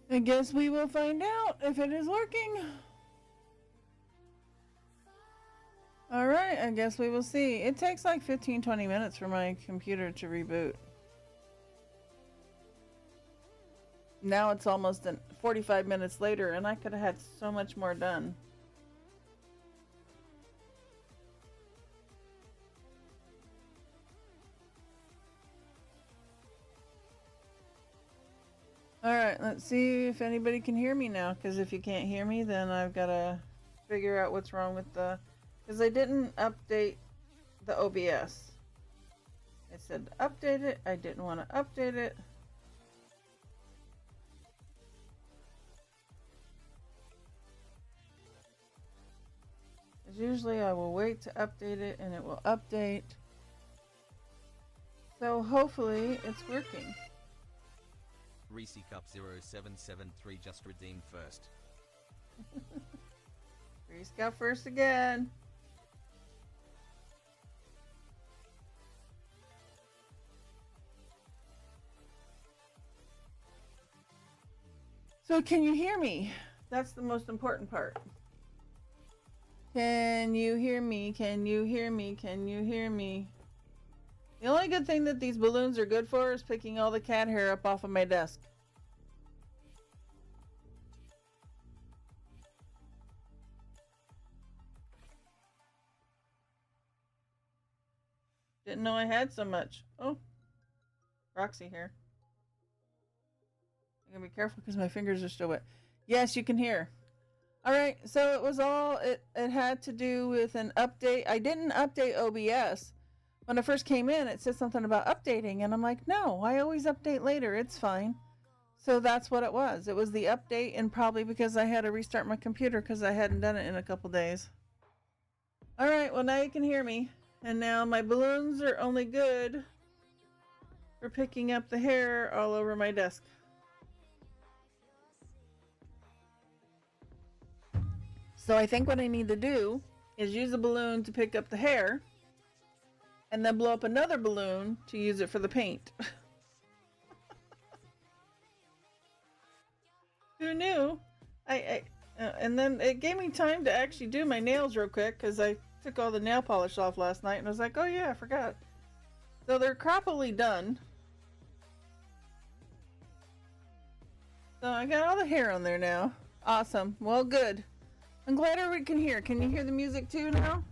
I guess we will find out if it is working. Alright, I guess we will see. It takes like 15-20 minutes for my computer to reboot. Now it's almost 45 minutes later and I could have had so much more done. Alright, let's see if anybody can hear me now, because if you can't hear me, then I've got to figure out what's wrong with the... Because I didn't update the OBS. It said update it, I didn't want to update it. As usually I will wait to update it and it will update. So hopefully it's working. Reese Cup 0773 just redeemed first. Reese got first again. So can you hear me? That's the most important part. Can you hear me? Can you hear me? Can you hear me? The only good thing that these balloons are good for is picking all the cat hair up off of my desk. Didn't know I had so much. Oh, Roxy here. I'm gonna be careful because my fingers are still wet. Yes, you can hear. All right, so it was all, it had to do with an update. I didn't update OBS. When I first came in, it said something about updating, and I'm like, no, I always update later. It's fine. So that's what it was. It was the update, and probably because I had to restart my computer because I hadn't done it in a couple days. All right, well, now you can hear me. And now my balloons are only good for picking up the hair all over my desk. So I think what I need to do is use a balloon to pick up the hair and then blow up another balloon to use it for the paint. Who knew? And then it gave me time to actually do my nails real quick because I took all the nail polish off last night and I was like, oh yeah, I forgot. So they're crappily done. So I got all the hair on there now. Awesome. Well, good. I'm glad everybody can hear. Can you hear the music too now?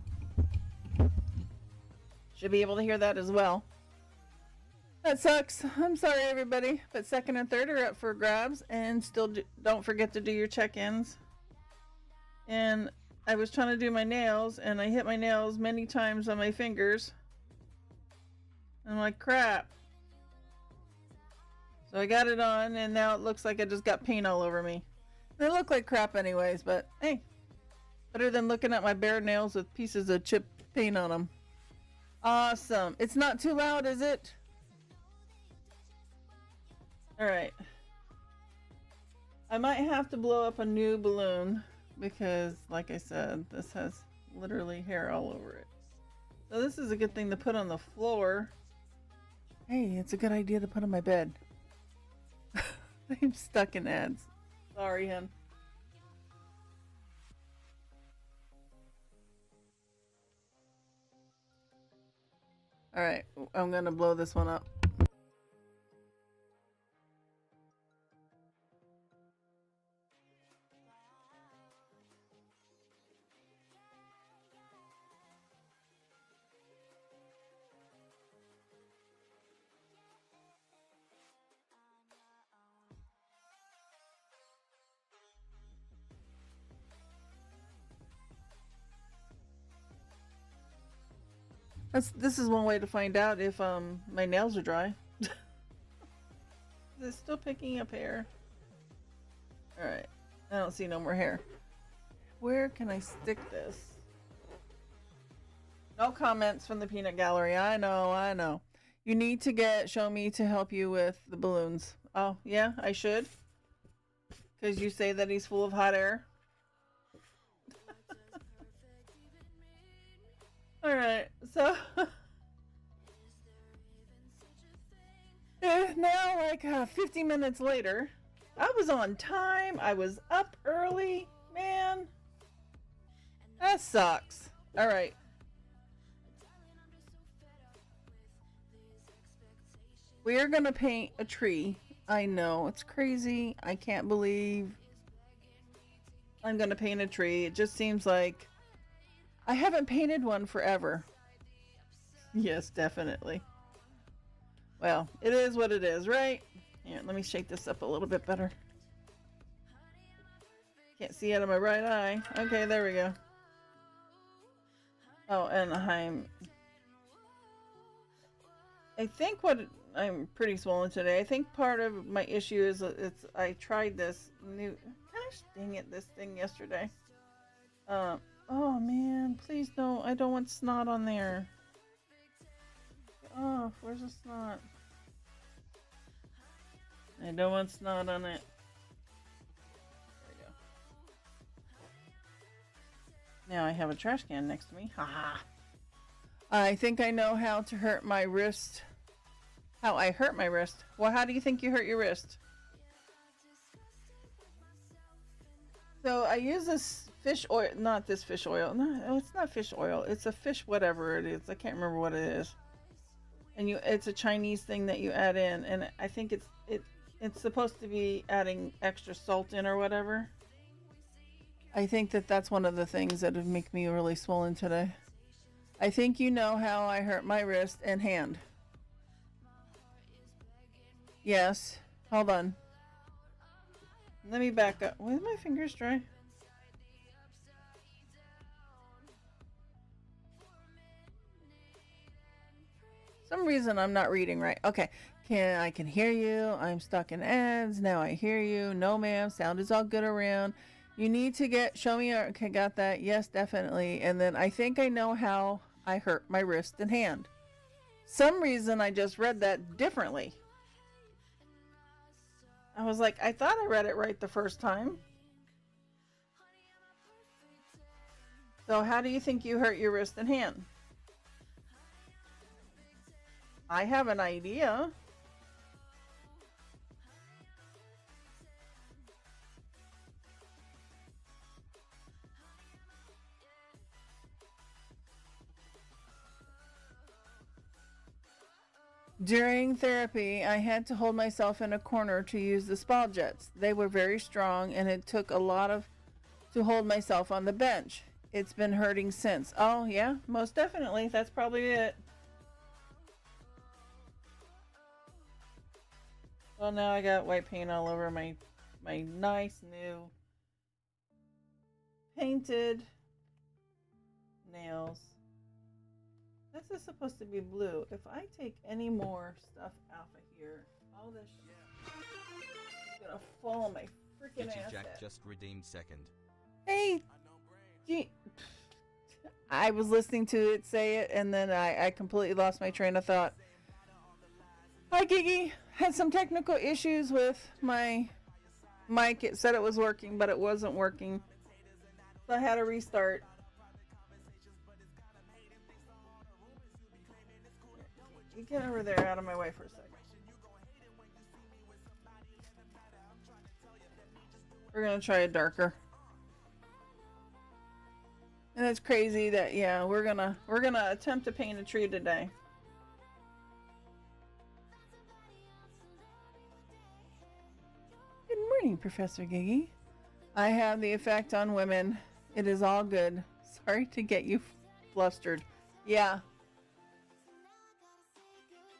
Should be able to hear that as well. That sucks. I'm sorry, everybody. But second and third are up for grabs. And still don't forget to do your check-ins. And I was trying to do my nails. And I hit my nails many times on my fingers. I'm like, crap. So I got it on. And now it looks like I just got paint all over me. They look like crap anyways. But hey. Better than looking at my bare nails with pieces of chipped paint on them. Awesome. It's not too loud, is it? Alright. I might have to blow up a new balloon because, like I said, this has literally hair all over it. So this is a good thing to put on the floor. Hey, it's a good idea to put on my bed. I'm stuck in ads. Sorry, hun. Alright, I'm gonna blow this one up. This is one way to find out if my nails are dry. Is it still picking up hair? Alright. I don't see no more hair. Where can I stick this? No comments from the peanut gallery. I know. You need to show me to help you with the balloons. Oh, yeah, I should. Because you say that he's full of hot air. Alright, so now like 50 minutes later, I was on time. I was up early. Man, that sucks. All right. We are going to paint a tree. I know, it's crazy. I can't believe I'm going to paint a tree. It just seems like I haven't painted one forever. Yes, definitely. Well, it is what it is, right? Here, let me shake this up a little bit better. Can't see out of my right eye. Okay, there we go. Oh, and I think I'm pretty swollen today. I think part of my issue is I tried this new, gosh dang it, this thing yesterday. Oh man, please no, I don't want snot on there. Oh, where's the snot? I don't want snot on it. There we go. Now I have a trash can next to me. Haha. I think I know how to hurt my wrist. How I hurt my wrist. Well, how do you think you hurt your wrist? So I use this fish oil, not this fish oil. No, it's not fish oil. It's a fish whatever it is. I can't remember what it is. And it's a Chinese thing that you add in, and I think it's supposed to be adding extra salt in or whatever. I think that's one of the things that would make me really swollen today. I think you know how I hurt my wrist and hand. Yes. Hold on. Let me back up. Why are my fingers dry? Some reason I'm not reading right. Okay. I can hear you. I'm stuck in ads. Now I hear you. No, ma'am. Sound is all good around. You need to show me. Okay, got that. Yes, definitely. And then I think I know how I hurt my wrist and hand. Some reason I just read that differently. I was like, I thought I read it right the first time. So how do you think you hurt your wrist and hand? I have an idea. During therapy, I had to hold myself in a corner to use the spa jets. They were very strong, and it took a lot to hold myself on the bench. It's been hurting since. Oh, yeah, most definitely. That's probably it. Well, now I got white paint all over my nice new painted nails. This is supposed to be blue. If I take any more stuff off of here, all this shit is gonna fall on my freaking ass. Jack just redeemed second. Hey, I was listening to it say it, and then I completely lost my train of thought. Hi, Gigi. Had some technical issues with my mic. It said it was working, but it wasn't working. So I had to restart. You get over there out of my way for a second. We're gonna try a darker. And it's crazy that we're gonna attempt to paint a tree today. Good morning, Professor Gigi. I have the effect on women. It is all good. Sorry to get you flustered. Yeah.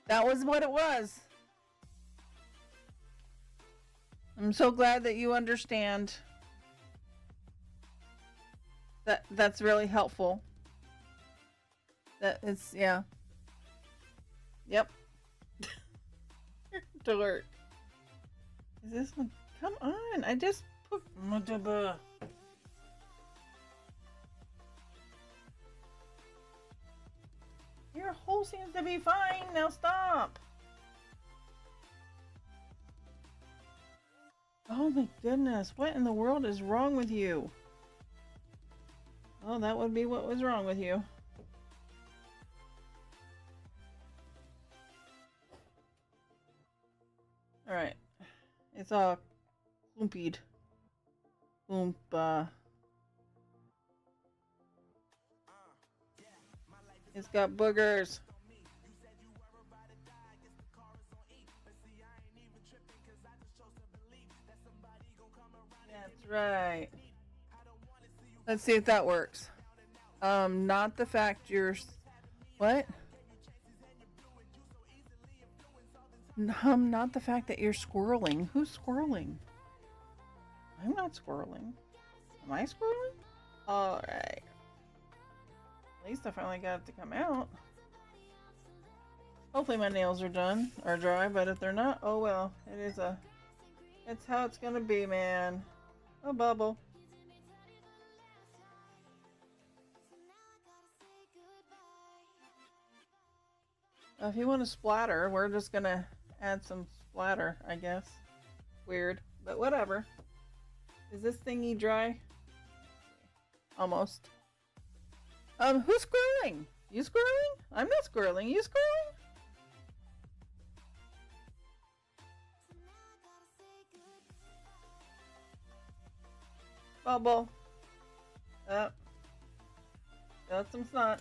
That was what it was. I'm so glad that you understand. That's really helpful. That it's, yeah. Yep. Dork. Is this one? Come on. I just put. Your hole seems to be fine. Now stop. Oh my goodness. What in the world is wrong with you? Well, that would be what was wrong with you. Alright. It's all Oompied. Oompa. It's got boogers. That's right. Let's see if that works. Not the fact you're... What? Not the fact that you're squirreling. Who's squirreling? I'm not squirreling. Am I squirreling? Alright. At least I finally got it to come out. Hopefully my nails are done or dry, but if they're not, oh well. It's how it's gonna be, man. A bubble. If you want to splatter, we're just gonna add some splatter, I guess. Weird, but whatever. Is this thingy dry? Almost. Who's squirreling? You squirreling? I'm not squirreling. You squirreling? Bubble. Up. Got some snot.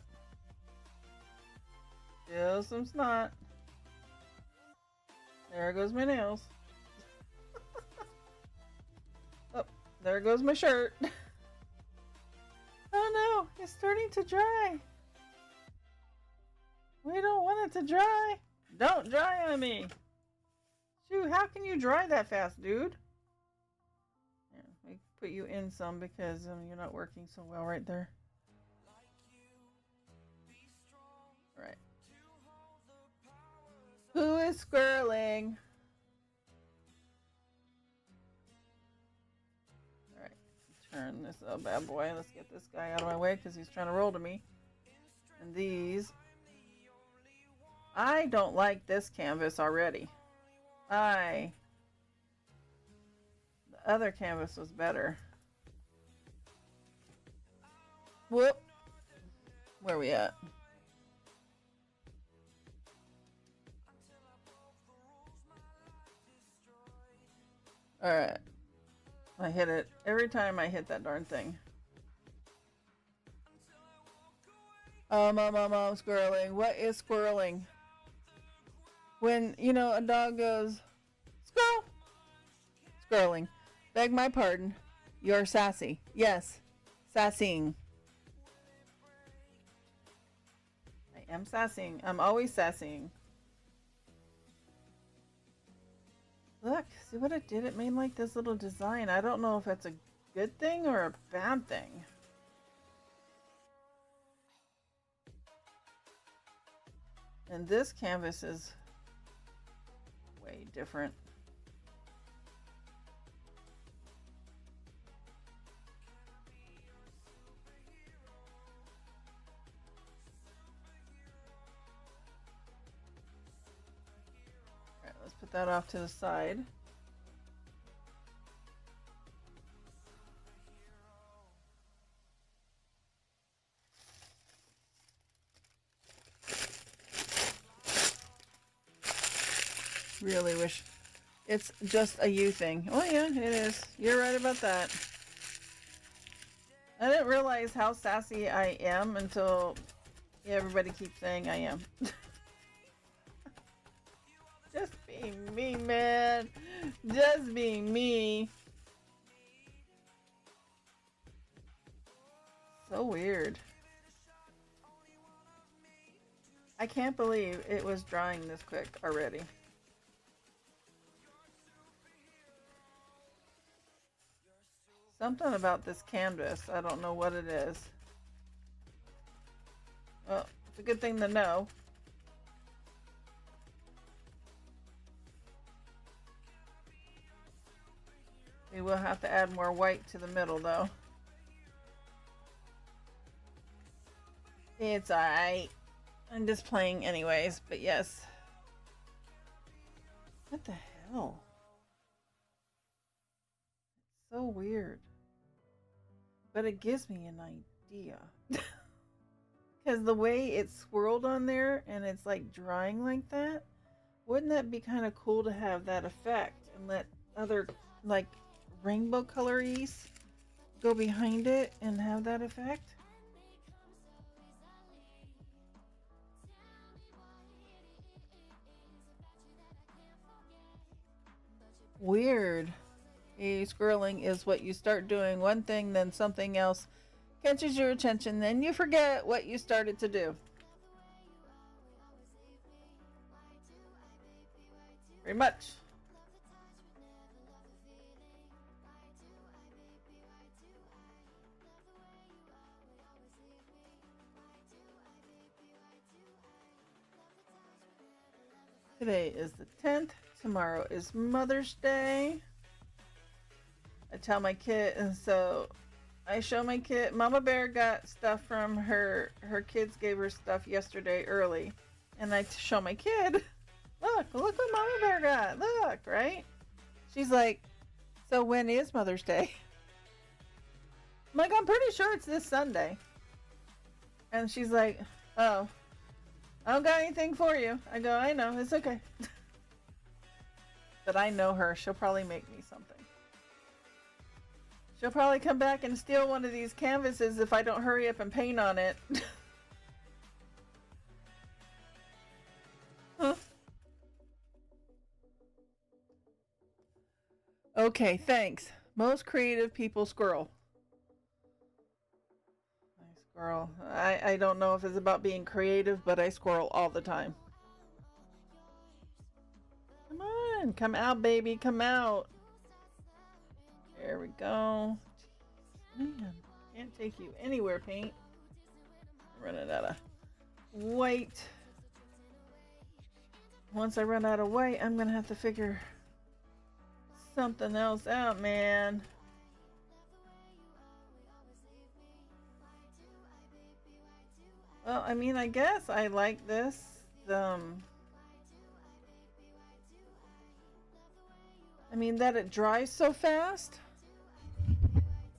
Still some snot. There goes my nails. Oh, there goes my shirt. Oh no, it's starting to dry. We don't want it to dry. Don't dry on me. Shoot, how can you dry that fast, dude? Yeah, we put you in some because you're not working so well right there. Right. Who is squirreling? Alright, turn this bad boy. Let's get this guy out of my way because he's trying to roll to me. And these. I don't like this canvas already. The other canvas was better. Whoop. Where are we at? Alright. I hit it. Every time I hit that darn thing. Squirreling. What is squirreling? When, you know, a dog goes, squirrel! Squirreling. Beg my pardon. You're sassy. Yes. Sassying. I am sassying. I'm always sassying. Look, see what it did? It made like this little design. I don't know if that's a good thing or a bad thing. And this canvas is way different. Alright, let's put that off to the side. Really wish it's just a you thing. Oh yeah, it is. You're right about that. I didn't realize how sassy I am until everybody keeps saying I am. Just being me, man. Just being me. So weird. I can't believe it was drying this quick already. Something about this canvas. I don't know what it is. Well, it's a good thing to know. We will have to add more white to the middle though. It's alright. I'm just playing anyways, but yes. What the hell? It's so weird. But it gives me an idea. Because the way it's swirled on there and it's like drying like that, wouldn't that be kind of cool to have that effect and let other like rainbow colorys go behind it and have that effect. Weird. A squirreling is what you start doing one thing, then something else catches your attention, then you forget what you started to do. Very much. Today is the 10th. Tomorrow is Mother's Day. I tell my kid, and so I show my kid. Mama Bear got stuff from her kids gave her stuff yesterday early, and I show my kid, look what Mama Bear got. Look, right? She's like, so when is Mother's Day? I'm like, I'm pretty sure it's this Sunday. And she's like, oh, I don't got anything for you. I go, I know, it's okay. But I know her. She'll probably make me something. She'll probably come back and steal one of these canvases if I don't hurry up and paint on it. Huh? Okay, thanks. Most creative people squirrel. I squirrel. I don't know if it's about being creative, but I squirrel all the time. Come on, come out, baby, come out. There we go. Man, can't take you anywhere, paint. I'm running out of white. Once I run out of white, I'm gonna have to figure something else out, man. Well, I mean, I guess I like this. I mean, that it dries so fast.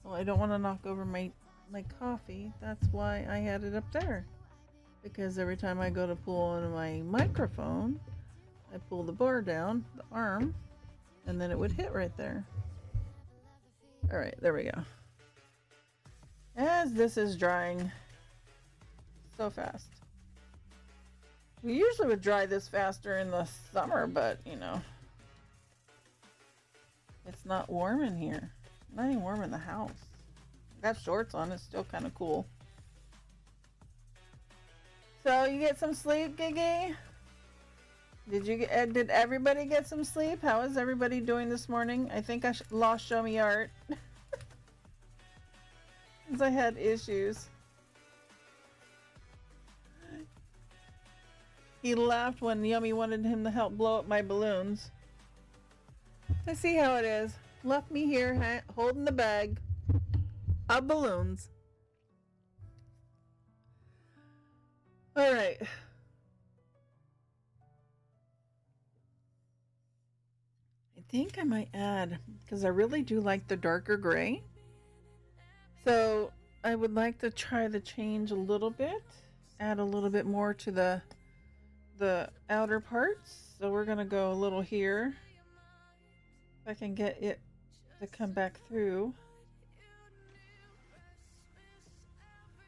Well, I don't want to knock over my coffee. That's why I had it up there. Because every time I go to pull on my microphone, I pull the bar down, the arm, and then it would hit right there. All right, there we go. As this is drying so fast. We usually would dry this faster in the summer, but you know, it's not warm in here. Not even warm in the house. I got shorts on. It's still kind of cool. So you get some sleep, Gigi? Did everybody get some sleep? How is everybody doing this morning? I think I lost Show Me Art. Because I had issues. He laughed when Yummy wanted him to help blow up my balloons. I see how it is. Left me here holding the bag of balloons. All right. I think I might add, because I really do like the darker gray. So I would like to try the change a little bit. Add a little bit more to the outer parts. So we're going to go a little here. If I can get it to come back through.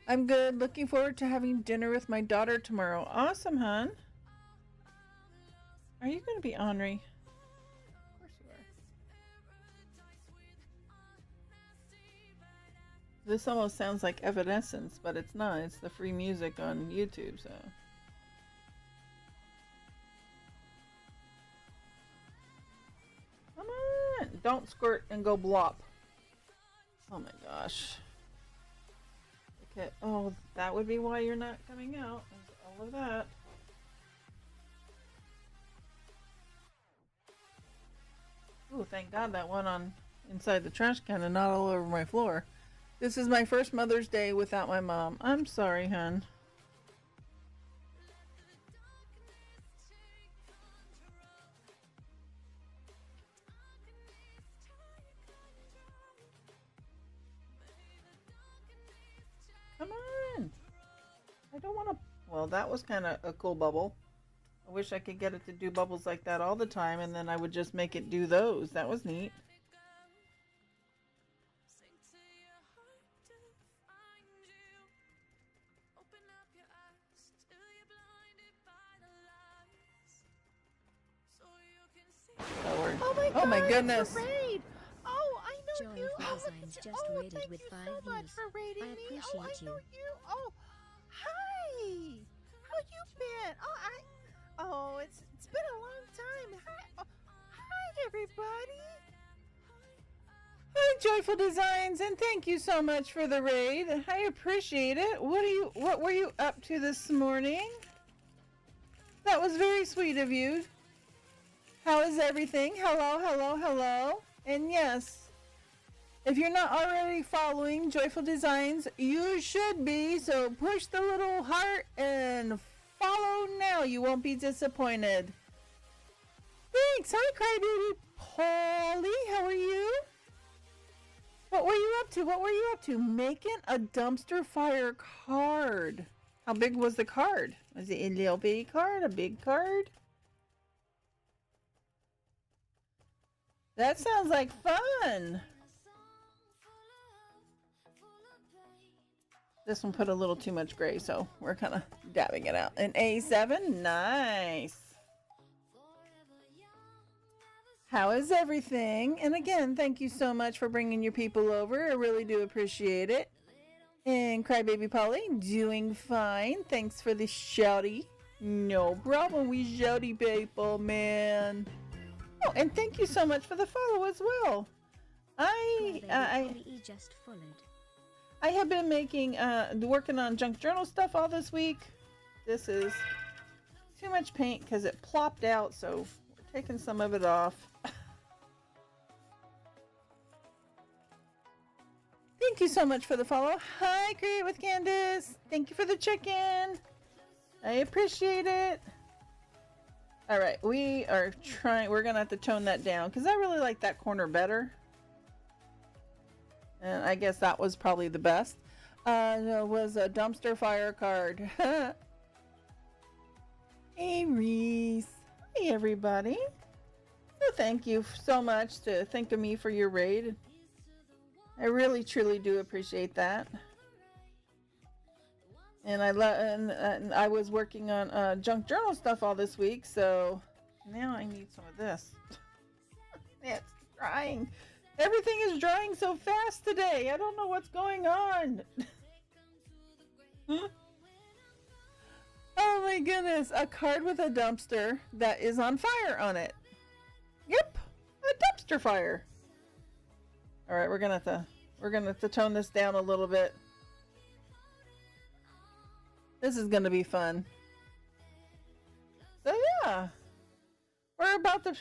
I'm good. Looking forward to having dinner with my daughter tomorrow. Awesome, hon. Are you going to be ornery? Of course you are. This almost sounds like Evanescence, but it's not. It's the free music on YouTube, so. Come on. Don't squirt and go blop. Oh my gosh. Okay. Oh, that would be why you're not coming out. All of that. Oh, thank God that one on inside the trash can and not all over my floor. This is my first Mother's Day without my mom. I'm sorry, hon. Come on. I don't want to. Well, that was kind of a cool bubble. I wish I could get it to do bubbles like that all the time, and then I would just make it do those. That was neat. Oh my God, goodness. it's a raid. Oh, I know Joy you. for Designs just raided thank with you 5 so much views. for raiding I me. appreciate I know you. you. Oh, hi. How you been? It's been a long time. Hi everybody. Hi, Joyful Designs, and thank you so much for the raid. I appreciate it. What were you up to this morning? That was very sweet of you. How is everything? Hello, hello, hello. And yes, if you're not already following Joyful Designs, you should be. So push the little heart and follow now. You won't be disappointed. Thanks. Hi, Crybaby Polly. How are you? What were you up to? What were you up to? Making a dumpster fire card. How big was the card? Was it a little bitty card? A big card? That sounds like fun. This one put a little too much gray, so we're kind of dabbing it out. An A7? Nice. How is everything? And again, thank you so much for bringing your people over. I really do appreciate it. And Crybaby Polly, doing fine. Thanks for the shouty. No problem, we shouty people, man. Oh, and thank you so much for the follow as well. I just followed. I have been working on junk journal stuff all this week. This is too much paint because it plopped out, so we're taking some of it off. Thank you so much for the follow. Hi, Create with Candace. Thank you for the check-in. I appreciate it. All right, we're gonna have to tone that down because I really like that corner better. And I guess that was probably the best. It was a dumpster fire card. Hey, Reese. Hey, everybody. Well, thank you so much to think of me for your raid. I really, truly do appreciate that. And I was working on junk journal stuff all this week, so now I need some of this. It's drying. Everything is drying so fast today. I don't know what's going on. Oh my goodness. A card with a dumpster that is on fire on it. Yep. A dumpster fire. All right, we're gonna have to tone this down a little bit. This is gonna be fun. So yeah, we're about to.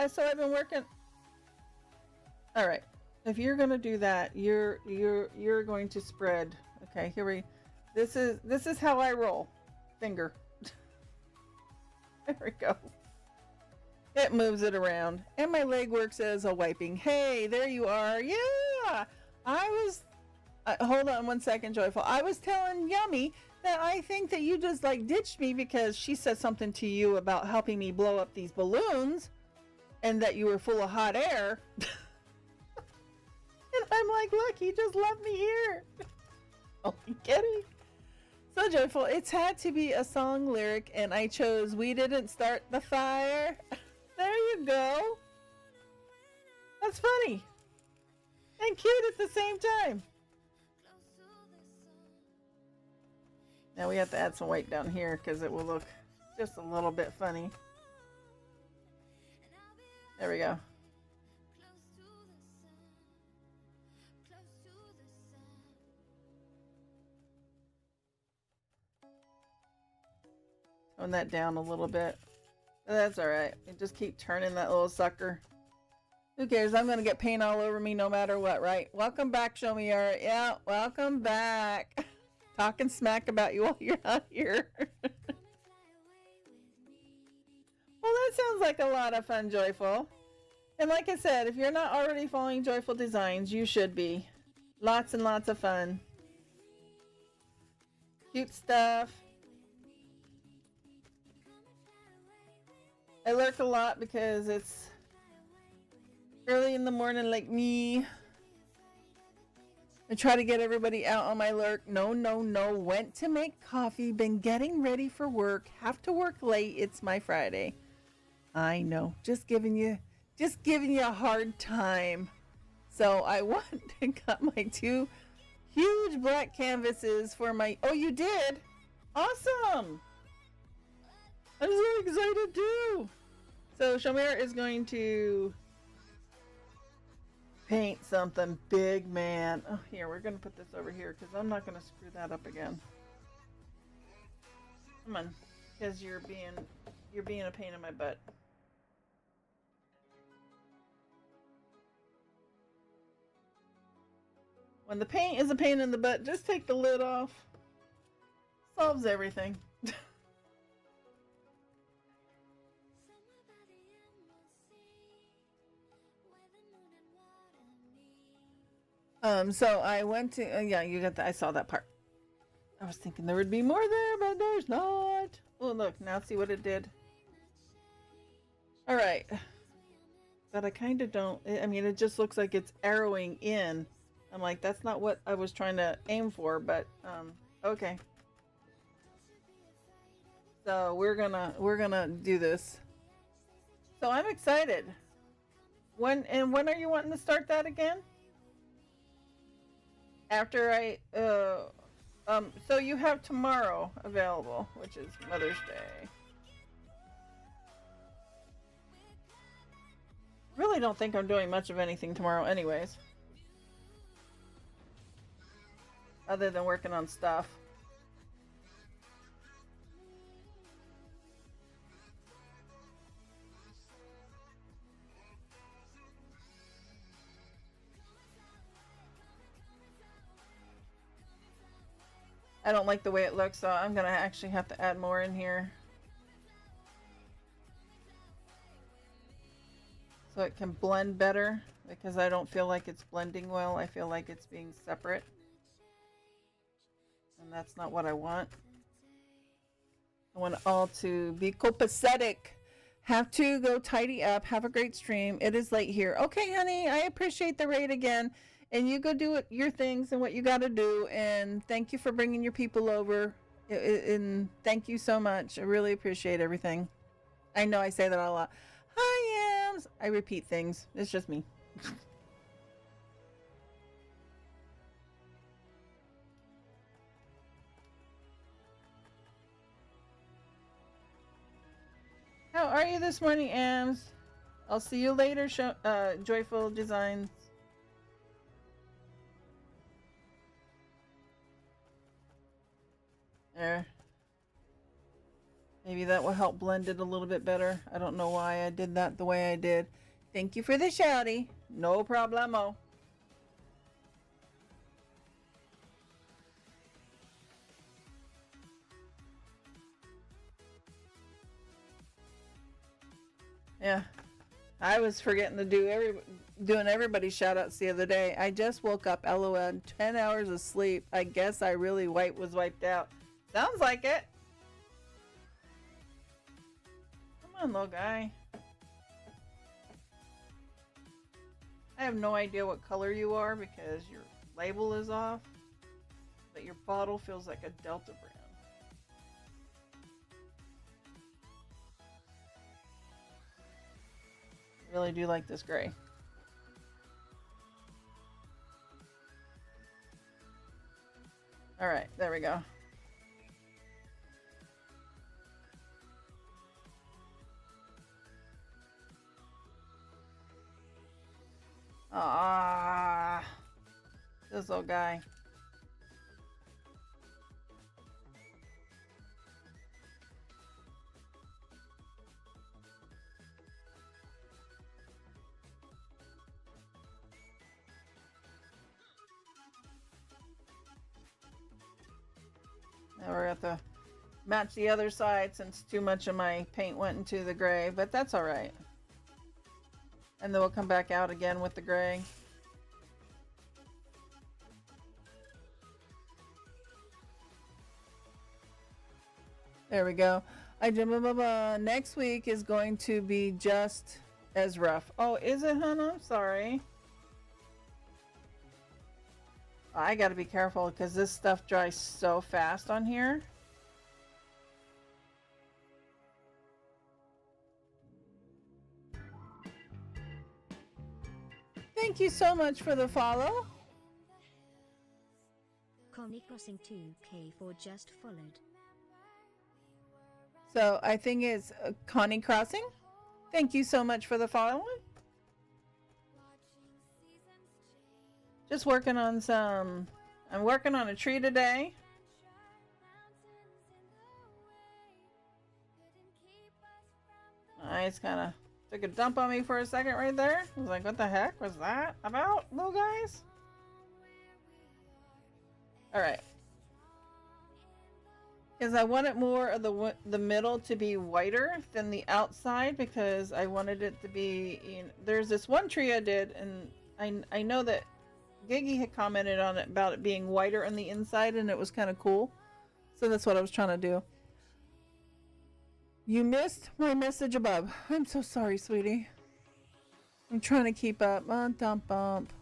So I've been working. All right, if you're gonna do that, you're going to spread. Okay, here we. This is how I roll. Finger. There we go. It moves it around. And my leg works as a wiping. Hey, there you are. Yeah! I was... hold on one second, Joyful. I was telling Yummy that I think that you just, like, ditched me because she said something to you about helping me blow up these balloons and that you were full of hot air. And I'm like, look, he just left me here. Only kidding. So, Joyful, it's had to be a song lyric, and I chose We Didn't Start the Fire. There you go. That's funny. And cute at the same time. Now we have to add some weight down here because it will look just a little bit funny. There we go. Tone that down a little bit. That's alright. Just keep turning that little sucker. Who cares? I'm going to get paint all over me no matter what, right? Welcome back, Show Me Art. Yeah, welcome back. Talking smack about you while you're not here. Well, that sounds like a lot of fun, Joyful. And like I said, if you're not already following Joyful Designs, you should be. Lots and lots of fun. Cute stuff. I lurk a lot because it's early in the morning like me. I try to get everybody out on my lurk. No. Went to make coffee. Been getting ready for work. Have to work late. It's my Friday. I know. Just giving you Just giving you a hard time. So I went and got my 2 huge black canvases for my... Oh, you did? Awesome! I'm so excited too! So Shamir is going to paint something big, man. Oh, here, we're going to put this over here because I'm not going to screw that up again. Come on, because you're being a pain in my butt. When the paint is a pain in the butt, just take the lid off. Solves everything. So I went to, yeah, you got that. I saw that part. I was thinking there would be more there, but there's not. Oh, look, now see what it did. All right. But I kind of don't, I mean, it just looks like it's arrowing in. I'm like, that's not what I was trying to aim for, but, okay. So we're gonna do this. So I'm excited. When are you wanting to start that again? After I, so you have tomorrow available, which is Mother's Day. Really don't think I'm doing much of anything tomorrow anyways. Other than working on stuff. I don't like the way it looks, so I'm gonna actually have to add more in here. So it can blend better, because I don't feel like it's blending well. I feel like it's being separate. And that's not what I want. I want it all to be copacetic. Have to go tidy up. Have a great stream. It is late here. Okay, honey, I appreciate the raid again. And you go do your things and what you got to do. And thank you for bringing your people over. And thank you so much. I really appreciate everything. I know I say that a lot. Hi, Yams. I repeat things. It's just me. How are you this morning, Ams? I'll see you later, Joyful Designs. There. Maybe that will help blend it a little bit better. I don't know why I did that the way I did. Thank you for the shouty. No problemo. Yeah. I was forgetting to do doing everybody's shout outs the other day. I just woke up, LOL, 10 hours of sleep. I guess I really was wiped out. Sounds like it. Come on, little guy. I have no idea what color you are because your label is off, but your bottle feels like a Delta brand. I really do like this gray. All right, there we go. Ah, this little guy. Now we're at the match the other side since too much of my paint went into the gray, but that's all right. And then we'll come back out again with the gray. There we go. Next week is going to be just as rough. Oh, is it, hon? I'm sorry. I gotta be careful because this stuff dries so fast on here. Thank you so much for the follow. Connie Crossing 2K4 just followed. So I think it's Connie Crossing. Thank you so much for the follow. Just working on some. I'm working on a tree today. I just kind of took a dump on me for a second right there. I was like, what the heck was that about, little guys? All right. Because I wanted more of the middle to be whiter than the outside, because I wanted it to be, you know, there's this one tree I did, and I know that Giggy had commented on it about it being whiter on the inside, and it was kind of cool. So that's what I was trying to do. You missed my message above. I'm so sorry, sweetie. I'm trying to keep up. Bump.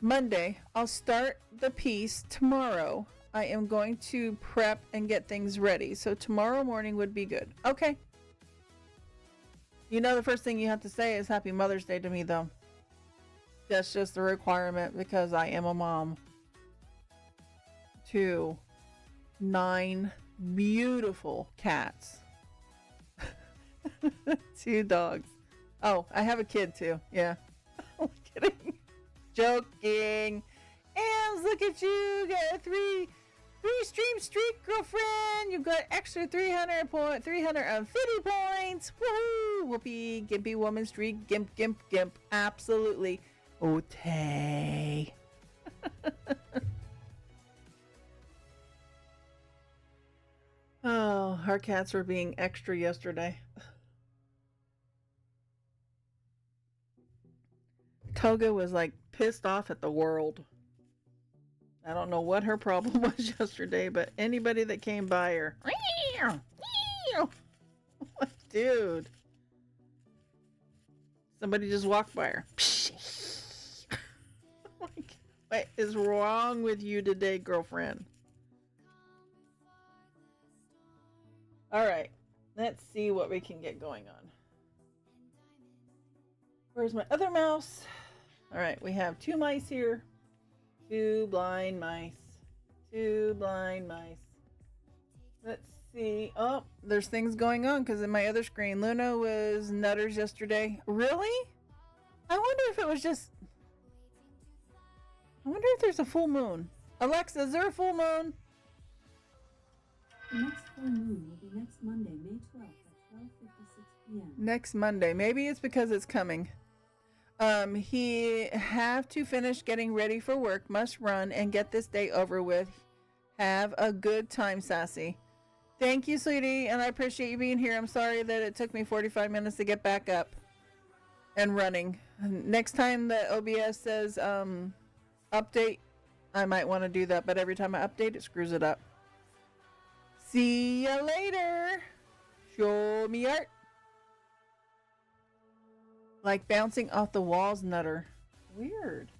Monday, I'll start the piece tomorrow. I am going to prep and get things ready. So tomorrow morning would be good. Okay. You know, the first thing you have to say is Happy Mother's Day to me, though. That's just a requirement because I am a mom. 2, 9 beautiful cats. 2 dogs. Oh, I have a kid too. Yeah. I'm kidding. Joking. And look at you. Got a 3 stream streak, girlfriend. You got extra 350 points. Woohoo! Whoopee. Gimpy woman streak. Gimp. Absolutely. Otay. Oh, our cats were being extra yesterday. Toga was like pissed off at the world. I don't know what her problem was yesterday, but anybody that came by her, dude, somebody just walked by her. What is wrong with you today, girlfriend? All right, let's see what we can get going on. Where's my other mouse? All right, we have 2 mice here. 2 blind mice. 2 blind mice. Let's see. Oh, there's things going on because in my other screen, Luna was nutters yesterday. Really? I wonder if it was just... I wonder if there's a full moon. Alexa, is there a full moon? The next full moon will be next Monday, May 12th at 12:56 p.m. Next Monday. Maybe it's because it's coming. He have to finish getting ready for work, must run and get this day over with. Have a good time, Sassy. Thank you, sweetie, and I appreciate you being here. I'm sorry that it took me 45 minutes to get back up and running. Next time the OBS says update, I might want to do that, but every time I update, it screws it up. See ya later. Show me art. Like bouncing off the walls, Nutter. Weird.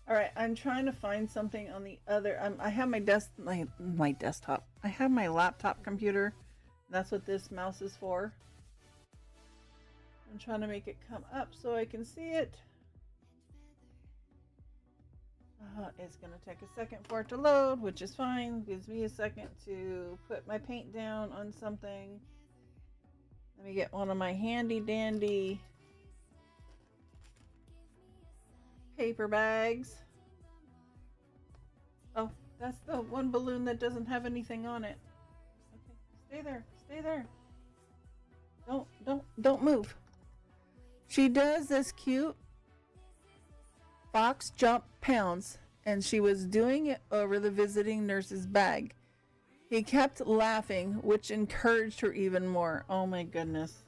All right, I'm trying to find something on the other. I have my desktop. I have my laptop computer. That's what this mouse is for. I'm trying to make it come up so I can see it. It's going to take a second for it to load, which is fine. Gives me a second to put my paint down on something. Let me get one of my handy dandy paper bags. Oh, that's the one balloon that doesn't have anything on it. Okay, stay there. Stay there. Don't move. She does this cute box jump pounds, and she was doing it over the visiting nurse's bag. He kept laughing, which encouraged her even more. Oh my goodness.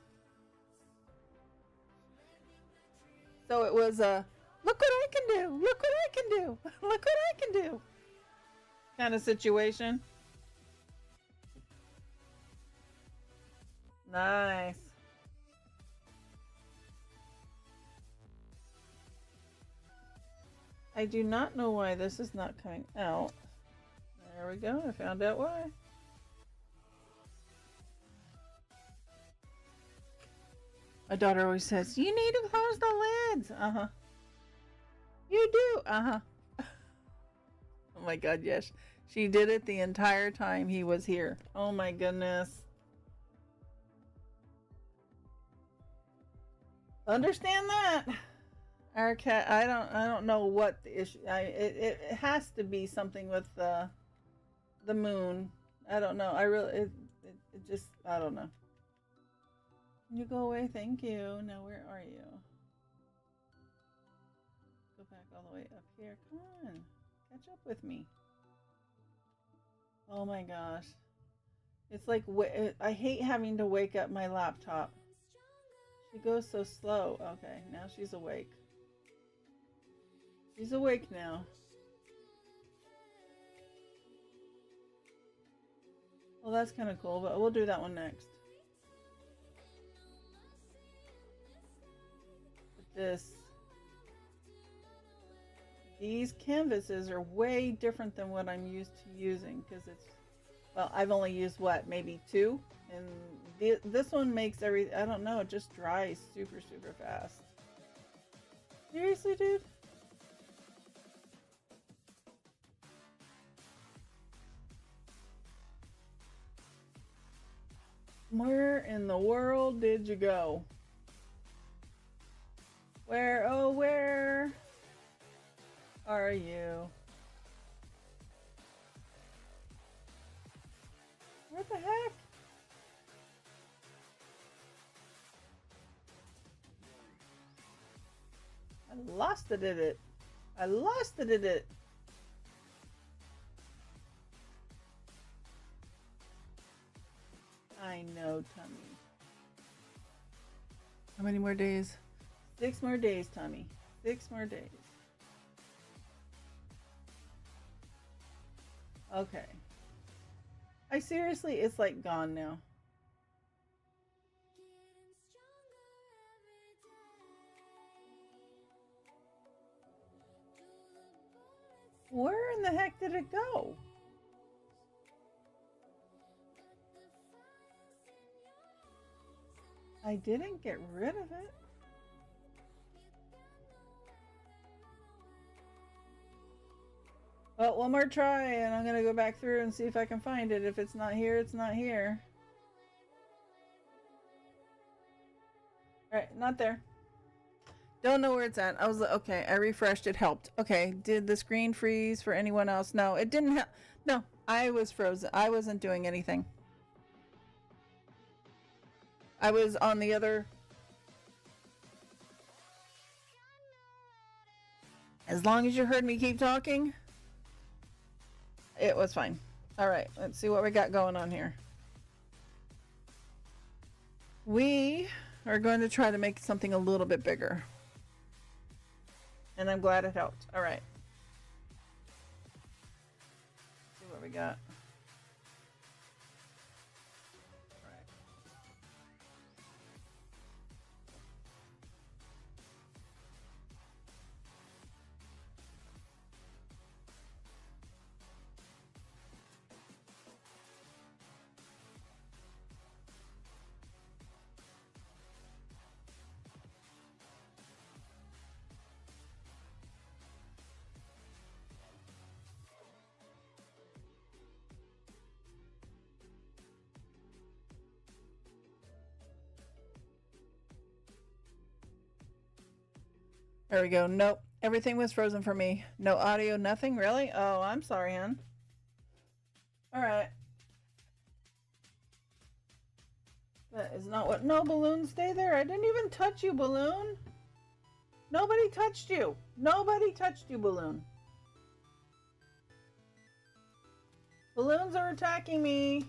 So it was a look what I can do, look what I can do, look what I can do kind of situation. Nice. I do not know why this is not coming out. There we go. I found out why. My daughter always says, "You need to close the lids." Uh-huh. You do. Uh-huh. Oh my God, yes. She did it the entire time he was here. Oh my goodness. Understand that. Our cat, I don't know what the issue. It has to be something with the moon. I don't know. It just, I don't know. Can you go away? Thank you. Now where are you? Go back all the way up here. Come on, catch up with me. Oh my gosh, it's like I hate having to wake up my laptop. She goes so slow. Okay, now she's awake. She's awake now. Well, that's kind of cool, but we'll do that one next. But these canvases are way different than what I'm used to using, because it's, well, I've only used what, maybe 2, and this one makes I don't know, it just dries super fast. Seriously, dude? Where in the world did you go? Where, oh, where are you? What the heck? I lost it at it. I lost it at it. I know, Tommy. How many more days? 6 more days, Tommy. 6 more days. Okay. I seriously, it's like gone now. Where in the heck did it go? I didn't get rid of it. Well, one more try, and I'm gonna go back through and see if I can find it. If it's not here, it's not here. Alright, not there. Don't know where it's at. I was like, okay, I refreshed, it helped. Okay, did the screen freeze for anyone else? No, it didn't help. No, I was frozen. I wasn't doing anything. I was on the other. As long as you heard me keep talking, it was fine. All right, let's see what we got going on here. We are going to try to make something a little bit bigger. And I'm glad it helped. All right. Let's see what we got. There we go. Nope. Everything was frozen for me. No audio, nothing? Really? Oh, I'm sorry, hon. Alright. That is not what... No, Balloon, stay there. I didn't even touch you, Balloon. Nobody touched you. Nobody touched you, Balloon. Balloons are attacking me.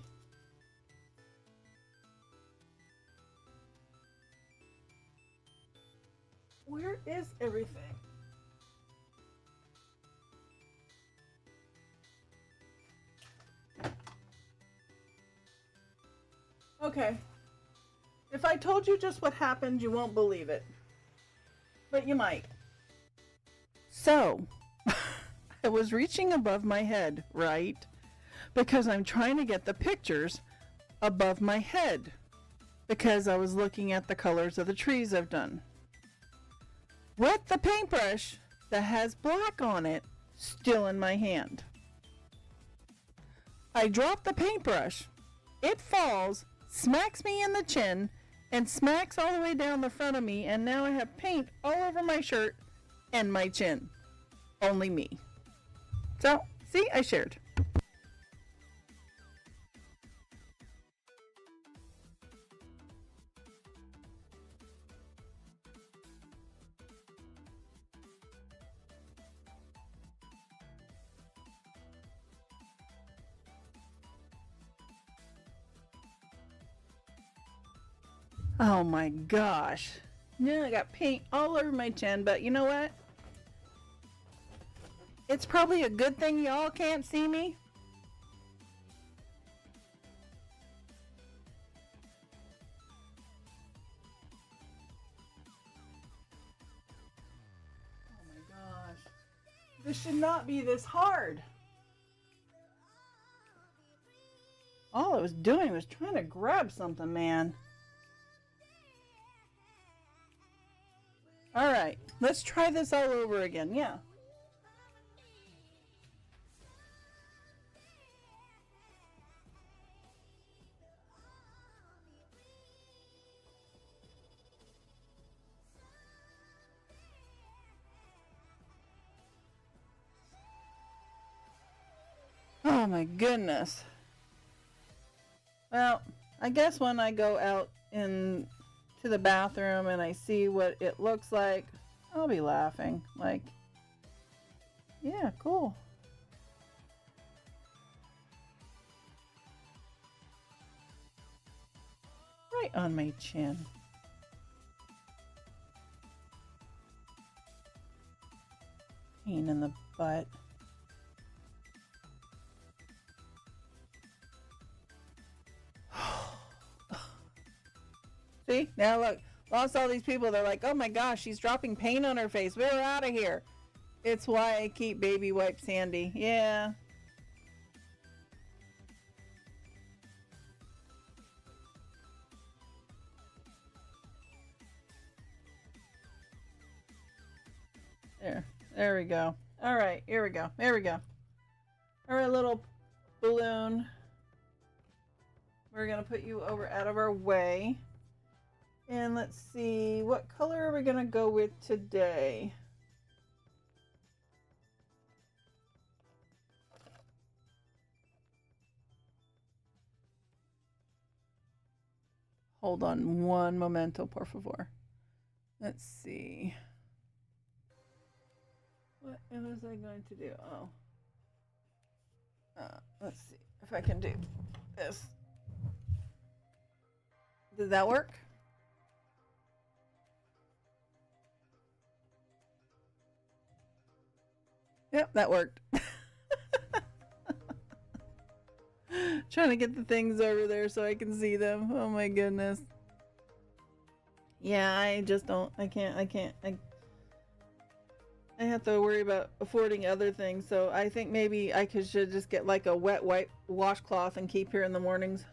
Where is everything? Okay. If I told you just what happened, you won't believe it. But you might. So, I was reaching above my head, right? Because I'm trying to get the pictures above my head. Because I was looking at the colors of the trees I've done. With the paintbrush that has black on it still in my hand. I drop the paintbrush. It falls, smacks me in the chin, and smacks all the way down the front of me, and now I have paint all over my shirt and my chin. Only me. So, see, I shared. Oh my gosh. Yeah, I got paint all over my chin, but you know what? It's probably a good thing y'all can't see me. Oh my gosh. This should not be this hard. All I was doing was trying to grab something, man. All right, let's try this all over again. Yeah. Oh my goodness. Well, I guess when I go out in to the bathroom and I see what it looks like, I'll be laughing. Like, yeah, cool. Right on my chin. Pain in the butt. See, now look, lost all these people. They're like, oh my gosh, she's dropping paint on her face. We're out of here. It's why I keep baby wipes handy. Yeah. There we go. All right, here we go. There we go. All right, little balloon. We're going to put you over out of our way. And let's see, what color are we going to go with today? Hold on one momento, por favor. Let's see. What was I going to do? Oh. Let's see if I can do this. Did that work? Yep, that worked. Trying to get the things over there so I can see them. Oh my goodness. Yeah, I just don't. I have to worry about affording other things, so I think maybe I should just get like a wet wipe washcloth and keep here in the mornings.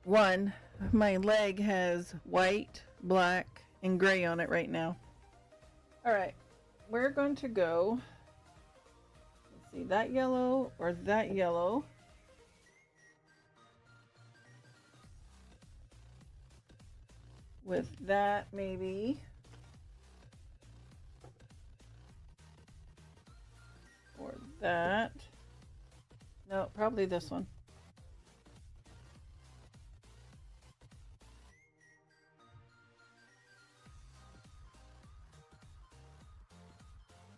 One, my leg has white, black, and gray on it right now. Alright, we're going to go, let's see, that yellow or that yellow. With that, maybe. Or that. No, probably this one.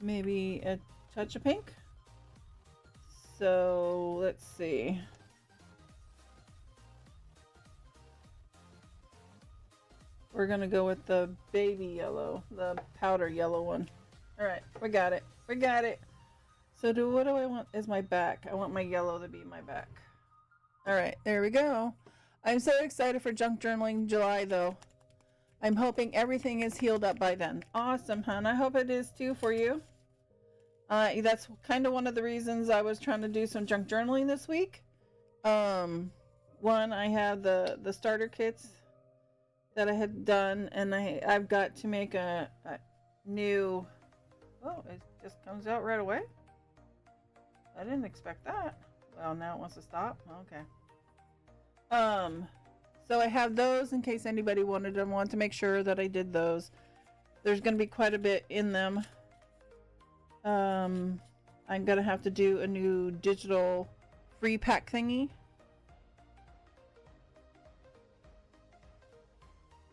Maybe a touch of pink. So let's see. We're gonna go with the baby yellow, the powder yellow one. All right, we got it. We got it. So what do I want as my back? I want my yellow to be my back. All right, there we go. I'm so excited for Junk Journaling July though. I'm hoping everything is healed up by then. Awesome, hon. I hope it is too for you. That's kind of one of the reasons I was trying to do some junk journaling this week. One, I have the starter kits that I had done, and I've got to make a new. Oh, it just comes out right away. I didn't expect that. Well, now it wants to stop. Okay. So I have those in case anybody wanted them. Want to make sure that I did those. There's going to be quite a bit in them. I'm gonna have to do a new digital free pack thingy.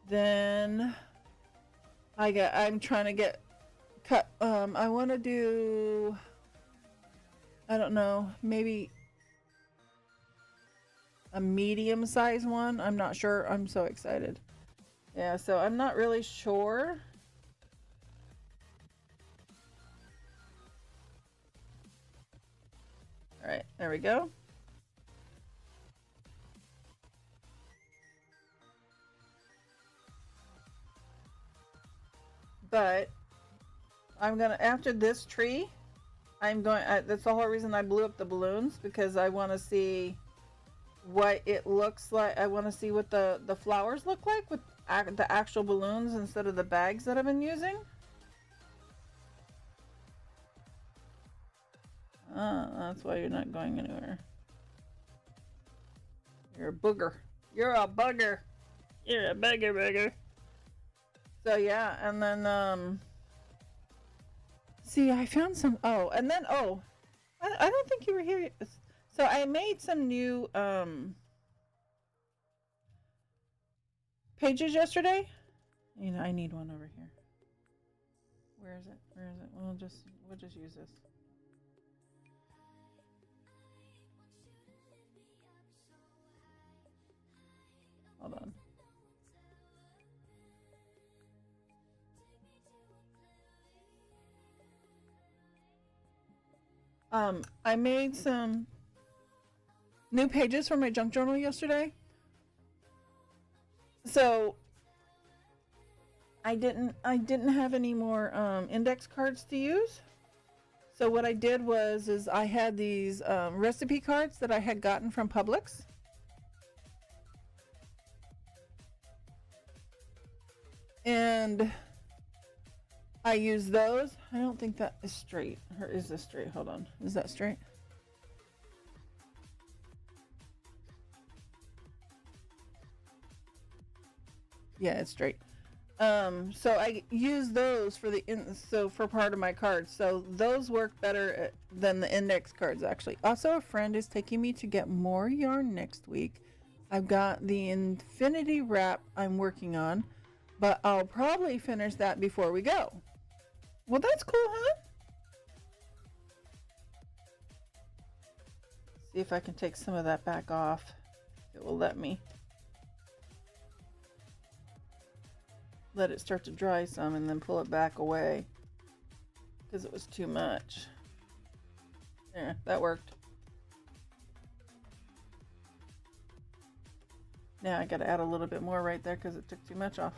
Then I'm trying to get cut. I want to do, I don't know, maybe a medium size one. I'm not sure. I'm so excited. Yeah, so I'm not really sure. All right, there we go. But I'm gonna, after this tree, I'm going, that's the whole reason I blew up the balloons, because I want to see what it looks like. I want to see what the flowers look like with the actual balloons instead of the bags that I've been using. That's why you're not going anywhere. You're a booger. You're a bugger. You're a bugger. So yeah, and then see, I found some. Oh, and then I don't think you were here. So I made some new pages yesterday. You know, I need one over here. Where is it? Where is it? We'll just use this. Hold on. I made some new pages for my junk journal yesterday. So I didn't have any more index cards to use. So what I did is I had these recipe cards that I had gotten from Publix. And I use those. I don't think that is straight. Or is this straight? Hold on. Is that straight? Yeah, it's straight. So I use those for for part of my cards. So those work better than the index cards, actually. Also, a friend is taking me to get more yarn next week. I've got the infinity wrap I'm working on, but I'll probably finish that before we go. Well, that's cool, huh? See if I can take some of that back off. It will let me. Let it start to dry some and then pull it back away because it was too much. There, that worked. Now I got to add a little bit more right there because it took too much off.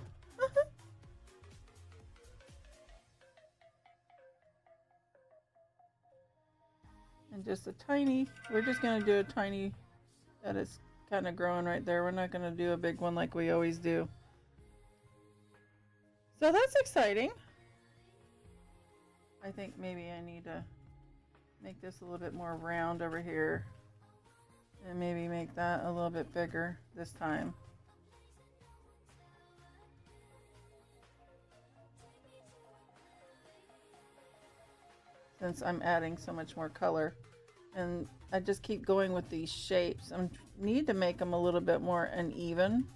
And just a tiny, we're just going to do a tiny, that is kind of growing right there. We're not going to do a big one like we always do. So that's exciting. I think maybe I need to make this a little bit more round over here. And maybe make that a little bit bigger this time. Since I'm adding so much more color. And I just keep going with these shapes. I need to make them a little bit more uneven.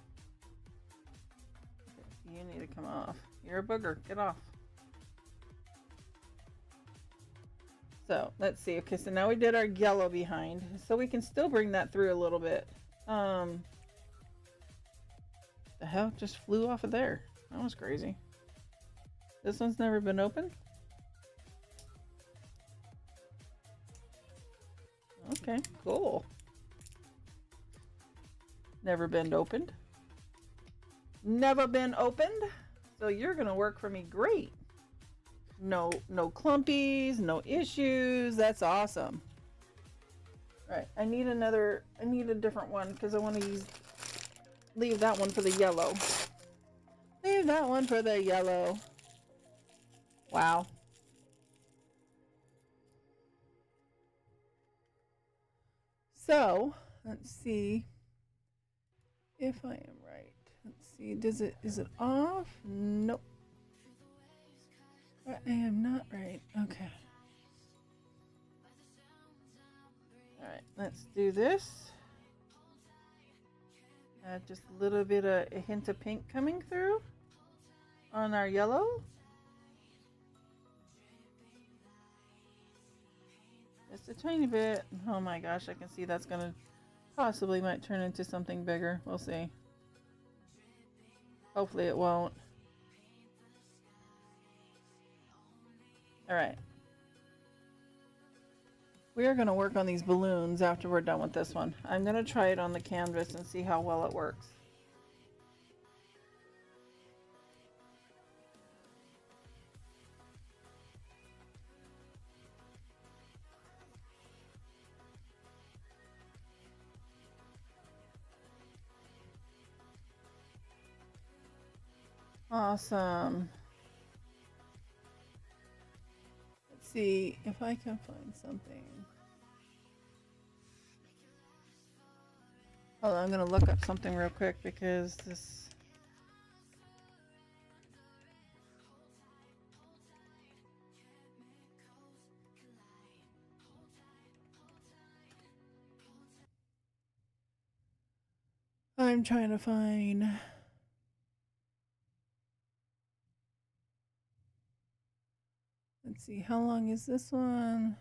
Okay, you need to come off. You're a booger. Get off. So let's see. Okay, so now we did our yellow behind. So we can still bring that through a little bit. The hell just flew off of there. That was crazy. This one's never been opened. Okay, cool. Never been opened. never been opened. So you're going to work for me great. No clumpies, no issues. That's awesome. All right, I need a different one because I want to leave that one for the yellow. Leave that one for the yellow. Wow. So, let's see if I am right. Let's see, is it off? Nope. I am not right. Okay. All right, let's do this. Add just a little bit of a hint of pink coming through on our yellow. Just a tiny bit. Oh my gosh, I can see that's gonna possibly might turn into something bigger. We'll see. Hopefully it won't. All right. We are going to work on these balloons after we're done with this one. I'm going to try it on the canvas and see how well it works. Awesome. Let's see if I can find something. Hold on, I'm going to look up something real quick because this... I'm trying to find... Let's see, how long is this one?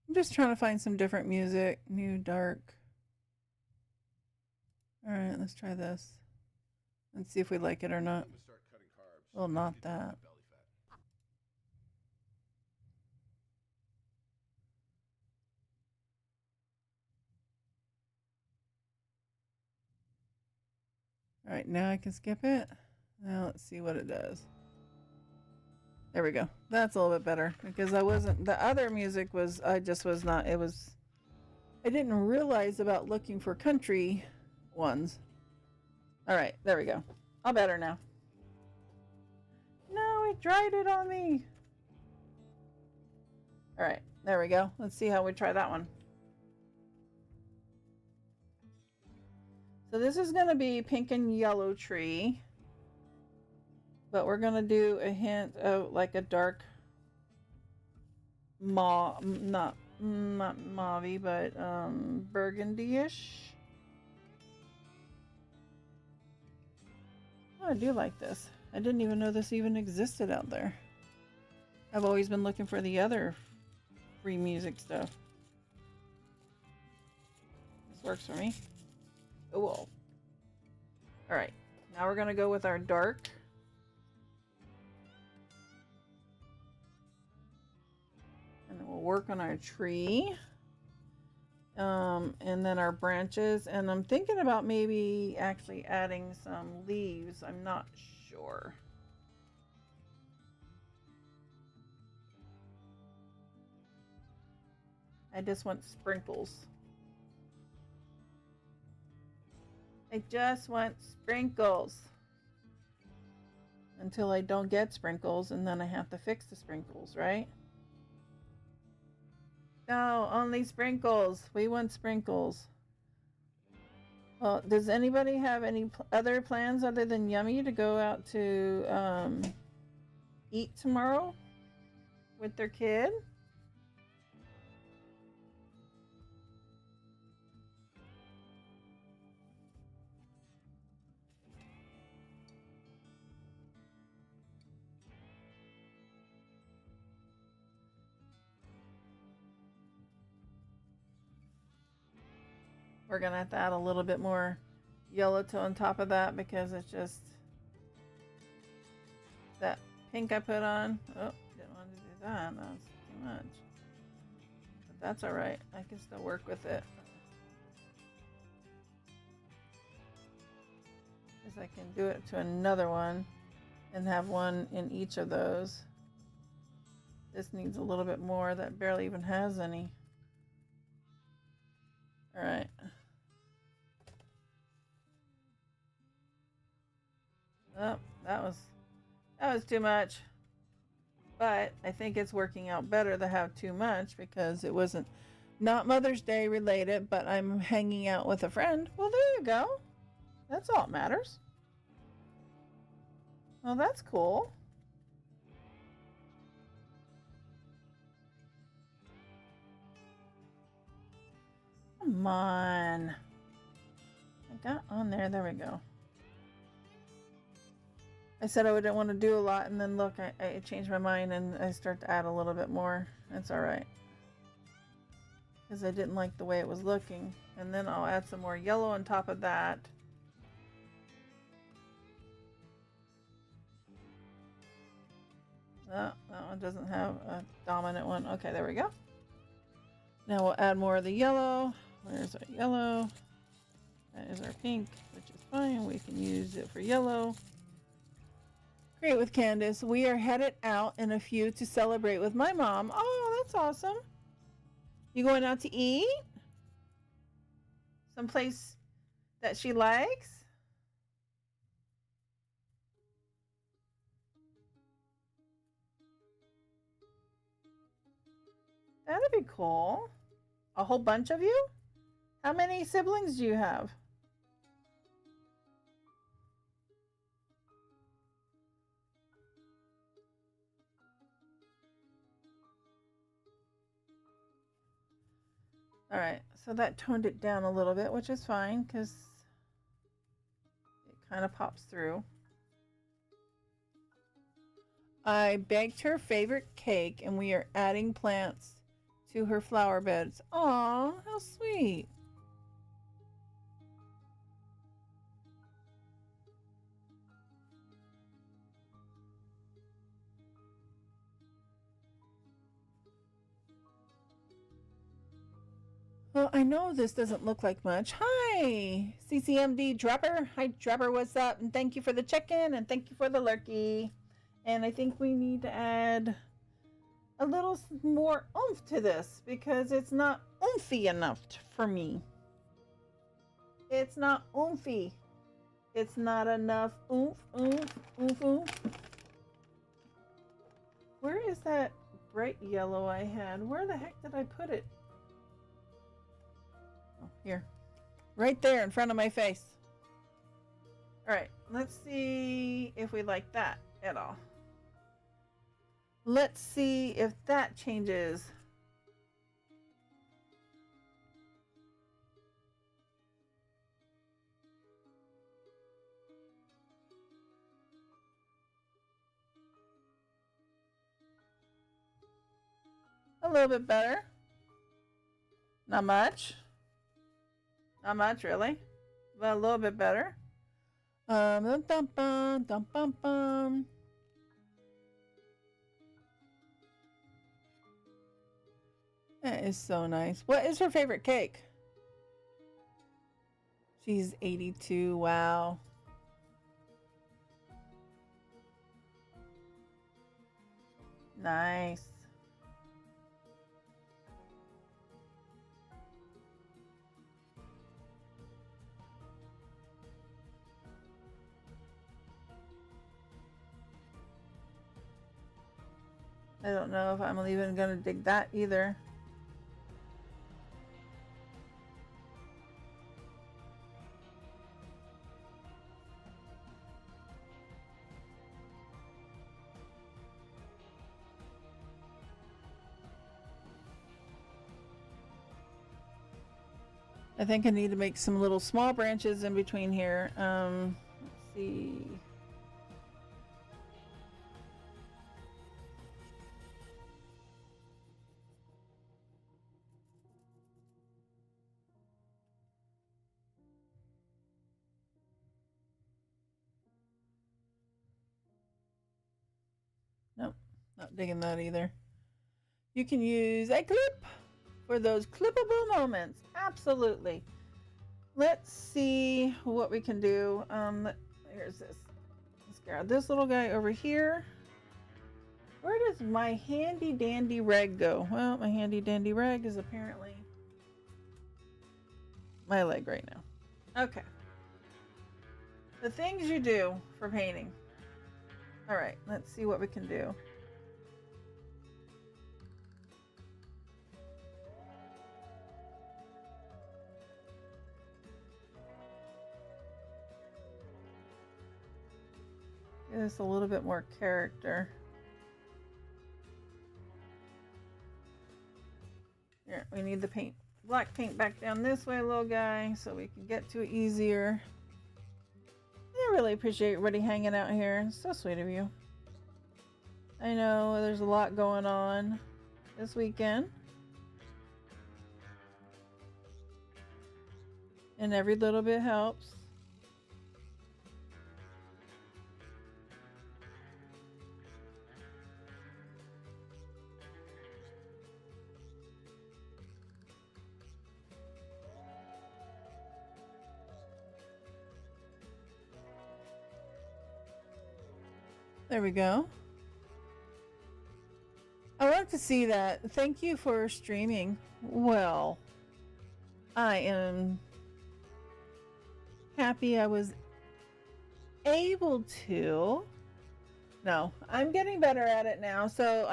I'm just trying to find some different music. New, dark. All right, let's try this. Let's see if we like it or not. Well, not that. All right, now I can skip it. Now let's see what it does. There we go. That's a little bit better because I wasn't, the other music was, I didn't realize about looking for country ones. All right, there we go. All better now. No, it dried it on me. All right, there we go. Let's see how we try that one. So this is going to be pink and yellow tree. But we're going to do a hint of like a dark not mauve-y, but burgundy-ish. Oh, I do like this. I didn't even know this even existed out there. I've always been looking for the other free music stuff. This works for me. Oh, well. All right, now we're going to go with our dark. And then we'll work on our tree. And then our branches. And I'm thinking about maybe actually adding some leaves. I'm not sure. I just want sprinkles. I just want sprinkles. Until I don't get sprinkles, and then I have to fix the sprinkles, right? No, only sprinkles. We want sprinkles. Well, does anybody have any other plans other than Yummy to go out to eat tomorrow with their kid? We're gonna have to add a little bit more yellow to on top of that because it's just that pink I put on. Oh, didn't want to do that. That's too much. that's all right. I can still work with it. Because I can do it to another one and have one in each of those. This needs a little bit more. That barely even has any. All right. Oh, that was too much. But I think it's working out better to have too much because it wasn't not Mother's Day related, but I'm hanging out with a friend. Well, there you go. That's all that matters. Well, that's cool. Come on. I got on there. There we go. I said I wouldn't want to do a lot, and then look, I changed my mind, and I start to add a little bit more. That's all right. Because I didn't like the way it was looking. And then I'll add some more yellow on top of that. Oh, that one doesn't have a dominant one. Okay, there we go. Now we'll add more of the yellow. Where's our yellow? That is our pink, which is fine. We can use it for yellow. Great with Candace. We are headed out in a few to celebrate with my mom. Oh, that's awesome. You going out to eat? Someplace that she likes? That'd be cool. A whole bunch of you? How many siblings do you have? All right, so that toned it down a little bit, which is fine because it kind of pops through. I baked her favorite cake and we are adding plants to her flower beds. Aw, how sweet. Well, I know this doesn't look like much. Hi, CCMD Dropper. Hi, Dropper, what's up? And thank you for the check-in and thank you for the lurky. And I think we need to add a little more oomph to this because it's not oomphy enough for me. It's not oomphy. It's not enough oomph, oomph, oomph, oomph. Where is that bright yellow I had? Where the heck did I put it? Oh, here. Right there in front of my face. All right, let's see if we like that at all. Let's see if that changes. A little bit better. Not much. Not much, really. But a little bit better. Dum dum bum, dum bum bum. That is so nice. What is her favorite cake? She's 82. Wow. Nice. I don't know if I'm even going to dig that either. I think I need to make some little small branches in between here. Let's see. Nope, not digging that either. You can use a clip for those clippable moments. Absolutely. Let's see what we can do. Here's this. Let's grab this little guy over here. Where does my handy dandy rag go? Well, my handy dandy rag is apparently my leg right now. Okay. The things you do for painting. All right, let's see what we can do. Give this a little bit more character. Here, we need the paint, black paint back down this way, little guy, so we can get to it easier. I really appreciate everybody hanging out here. It's so sweet of you. I know there's a lot going on this weekend. And every little bit helps. There we go. I want to see that. Thank you for streaming. Well, I am happy I was able to. No, I'm getting better at it now. So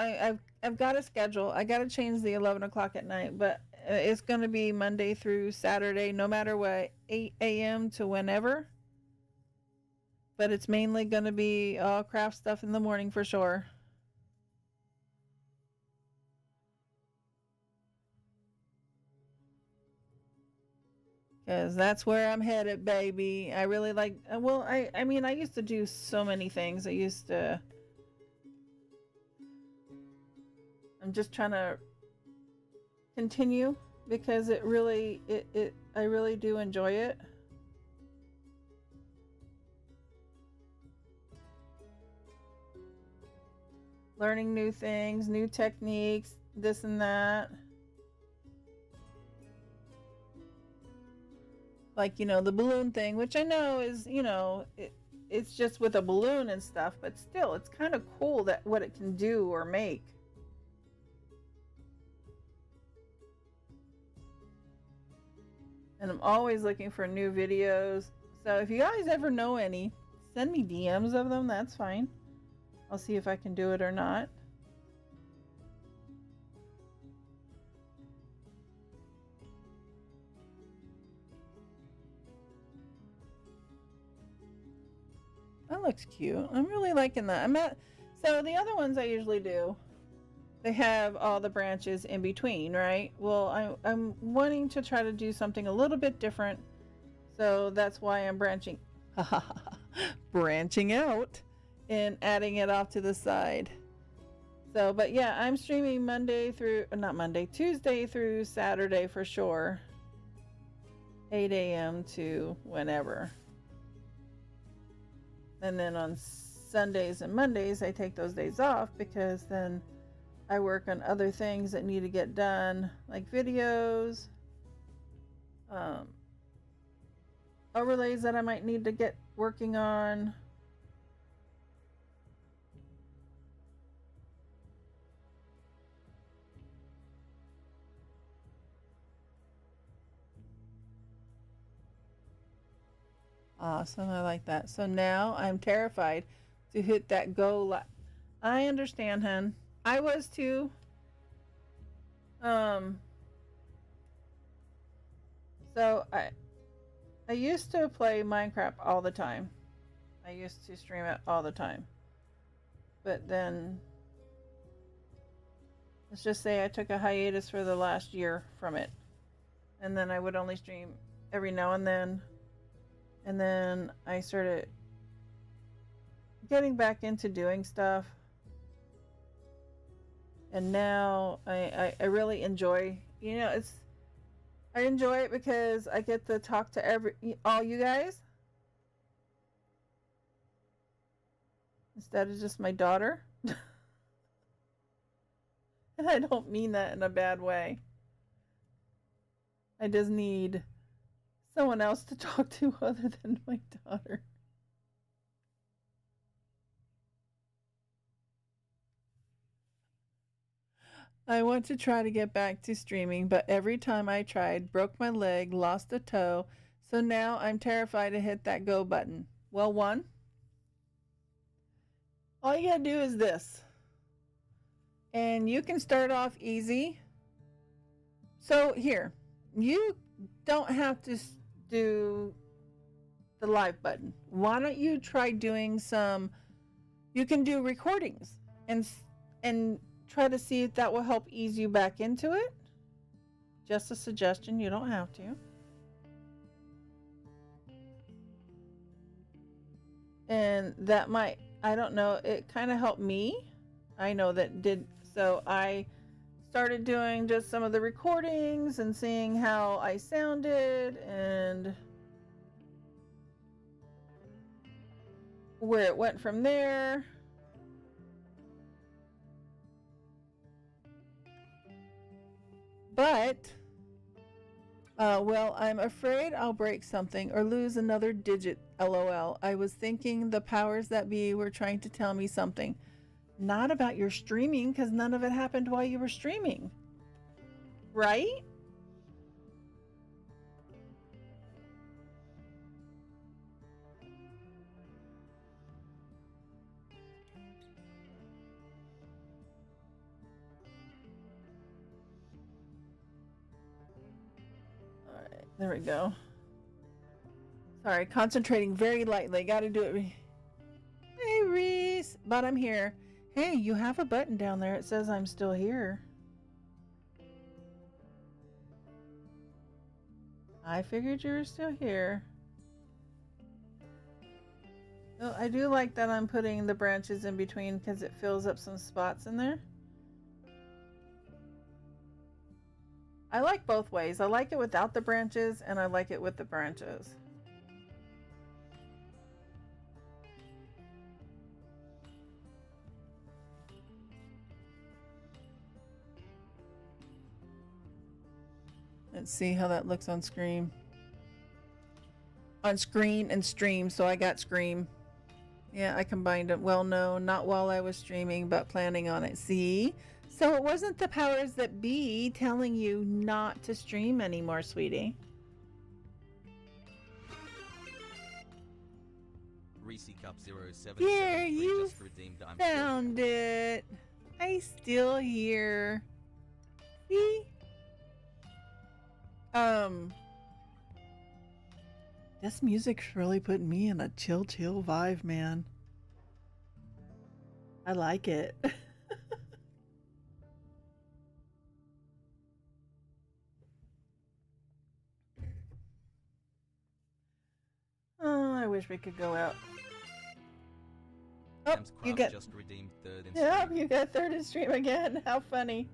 I've got a schedule. I got to change the 11 o'clock at night, but it's going to be Monday through Saturday, no matter what, 8 a.m. to whenever. But it's mainly going to be all craft stuff in the morning for sure. Because that's where I'm headed, baby. I really like, well, I mean, I used to do so many things. I'm just trying to continue because I really do enjoy it. Learning new things, new techniques, this and that. Like, you know, the balloon thing, which I know is, you know, it's just with a balloon and stuff, but still, it's kind of cool that what it can do or make. And I'm always looking for new videos. So if you guys ever know any, send me DMs of them, that's fine. I'll see if I can do it or not. That looks cute. I'm really liking that. So the other ones I usually do, they have all the branches in between, right? Well, I'm wanting to try to do something a little bit different. So that's why I'm branching out and adding it off to the side. So, but yeah, I'm streaming Tuesday through Saturday for sure. 8 a.m. to whenever. And then on Sundays and Mondays, I take those days off because then I work on other things that need to get done, like videos, overlays that I might need to get working on. Awesome, I like that. So now I'm terrified to hit that go live. I understand, hun. I was too. So I used to play Minecraft all the time. I used to stream it all the time. But then, let's just say I took a hiatus for the last year from it. And then I would only stream every now and then. And then I started getting back into doing stuff. And now I really enjoy, you know, I enjoy it because I get to talk to all you guys instead of just my daughter. And I don't mean that in a bad way. I just need someone else to talk to other than my daughter. I want to try to get back to streaming, but every time I tried, broke my leg, lost a toe, so now I'm terrified to hit that go button. Well, all you gotta do is this. And you can start off easy. So here, you don't have to do the live button. Why don't you try doing you can do recordings and try to see if that will help ease you back into it. Just a suggestion, you don't have to. And that might, I don't know, it kind of helped me. I know that did. So I started doing just some of the recordings and seeing how I sounded and where it went from there. But, well, I'm afraid I'll break something or lose another digit, LOL. I was thinking the powers that be were trying to tell me something. Not about your streaming, because none of it happened while you were streaming. Right? Alright, there we go. Sorry, concentrating very lightly. Gotta do it. Hey, Reese. But I'm here. Hey, you have a button down there. It says I'm still here. I figured you were still here. Oh, I do like that I'm putting the branches in between because it fills up some spots in there. I like both ways. I like it without the branches and I like it with the branches. Let's see how that looks on screen. On screen and stream, so I got Scream. Yeah, I combined it. Well, no, not while I was streaming, but planning on it. See? So it wasn't the powers that be telling you not to stream anymore, sweetie. Reese Cup 077 Here, you just redeemed. I'm found it. I still here. See? This music's really putting me in a chill vibe, man. I like it. Oh, I wish we could go out. Oh, Sam's you Craft got. just redeemed third in Yeah, stream. you got third in stream again. How funny.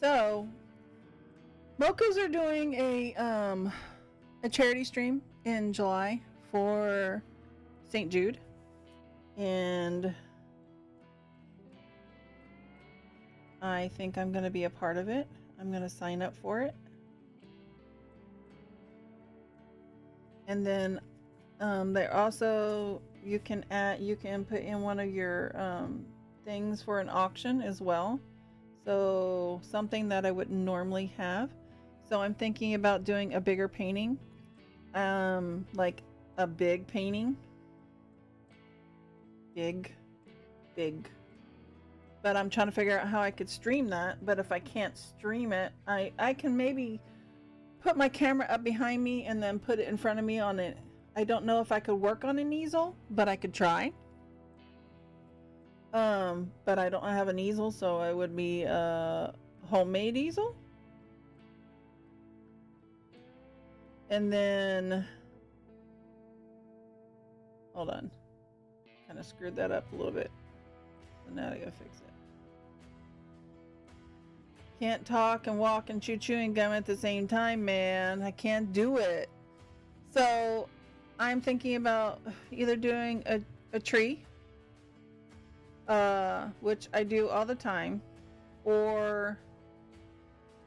So, Moco's are doing a charity stream in July for St. Jude, and I think I'm going to be a part of it. I'm going to sign up for it, and then they're also you can put in one of your things for an auction as well. So something that I wouldn't normally have. So I'm thinking about doing a bigger painting. Like a big painting. Big. But I'm trying to figure out how I could stream that. But if I can't stream it, I can maybe put my camera up behind me and then put it in front of me on it. I don't know if I could work on an easel, but I could try. But I don't have an easel, so it would be a homemade easel. And then, hold on. Kind of screwed that up a little bit. So now I gotta fix it. Can't talk and walk and chew chewing gum at the same time, man. I can't do it. So I'm thinking about either doing a tree, which I do all the time, or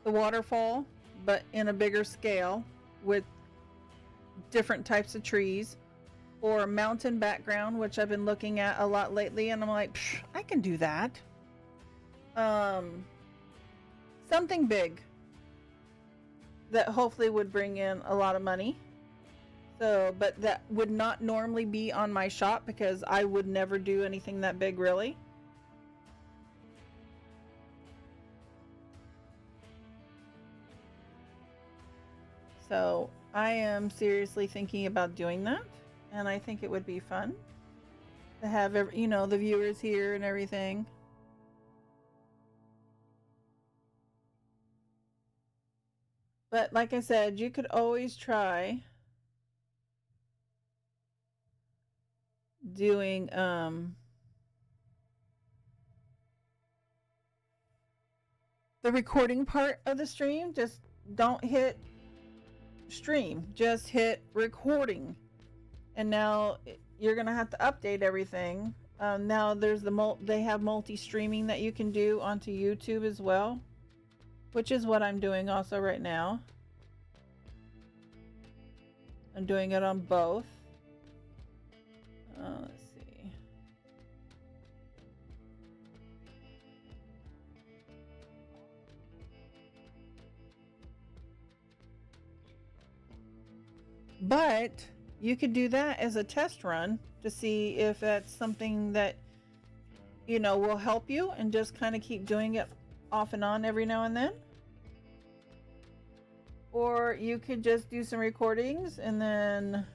the waterfall, but in a bigger scale with different types of trees, or mountain background, which I've been looking at a lot lately, and I'm like, I can do that. Something big that hopefully would bring in a lot of money. So, but that would not normally be on my shop because I would never do anything that big, really. So I am seriously thinking about doing that, and I think it would be fun to have, you know, the viewers here and everything. But like I said, you could always try doing the recording part of the stream. Just don't hit stream, just hit recording. And now you're gonna have to update everything. Now there's they have multi-streaming that you can do onto YouTube as well, which is what I'm doing also right now. I'm doing it on both. Let's see. But you could do that as a test run to see if that's something that, you know, will help you, and just kind of keep doing it off and on every now and then. Or you could just do some recordings and then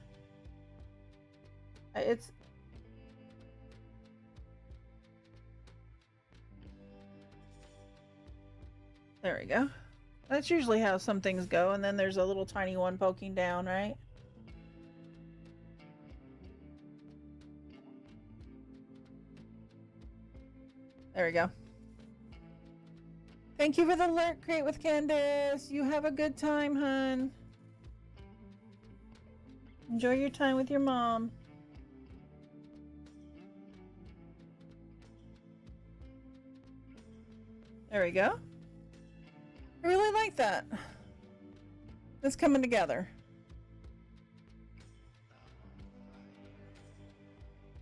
there we go. That's usually how some things go, and then there's a little tiny one poking down, right? There we go. Thank you for the alert crate with Candace. You have a good time, hun. Enjoy your time with your mom. There we go. I really like that. It's coming together.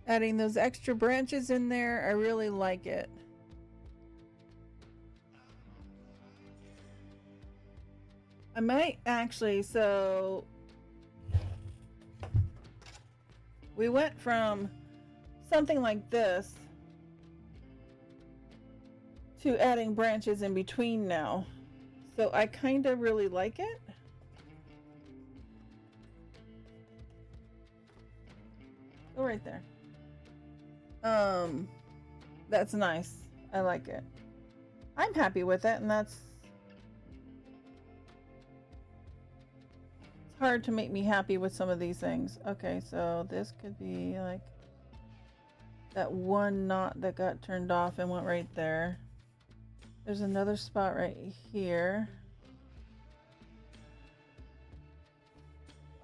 Adding those extra branches in there, I really like it. I might actually, so we went from something like this to adding branches in between now. So I kind of really like it. Go right there. That's nice. I like it. I'm happy with it, and that's hard to make me happy with some of these things. Okay, so this could be like that one knot that got turned off and went right there. There's another spot right here.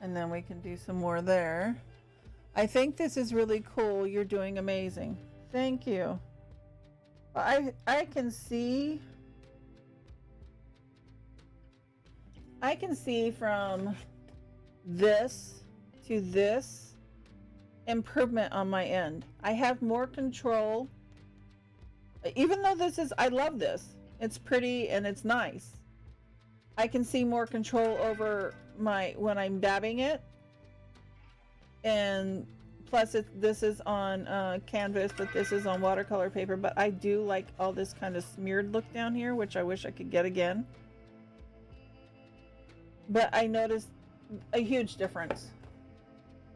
And then we can do some more there. I think this is really cool. You're doing amazing. Thank you. I can see from this to this improvement on my end. I have more control. Even though this is, I love this. It's pretty and it's nice. I can see more control over when I'm dabbing it. And plus this is on canvas, but this is on watercolor paper. But I do like all this kind of smeared look down here, which I wish I could get again. But I noticed a huge difference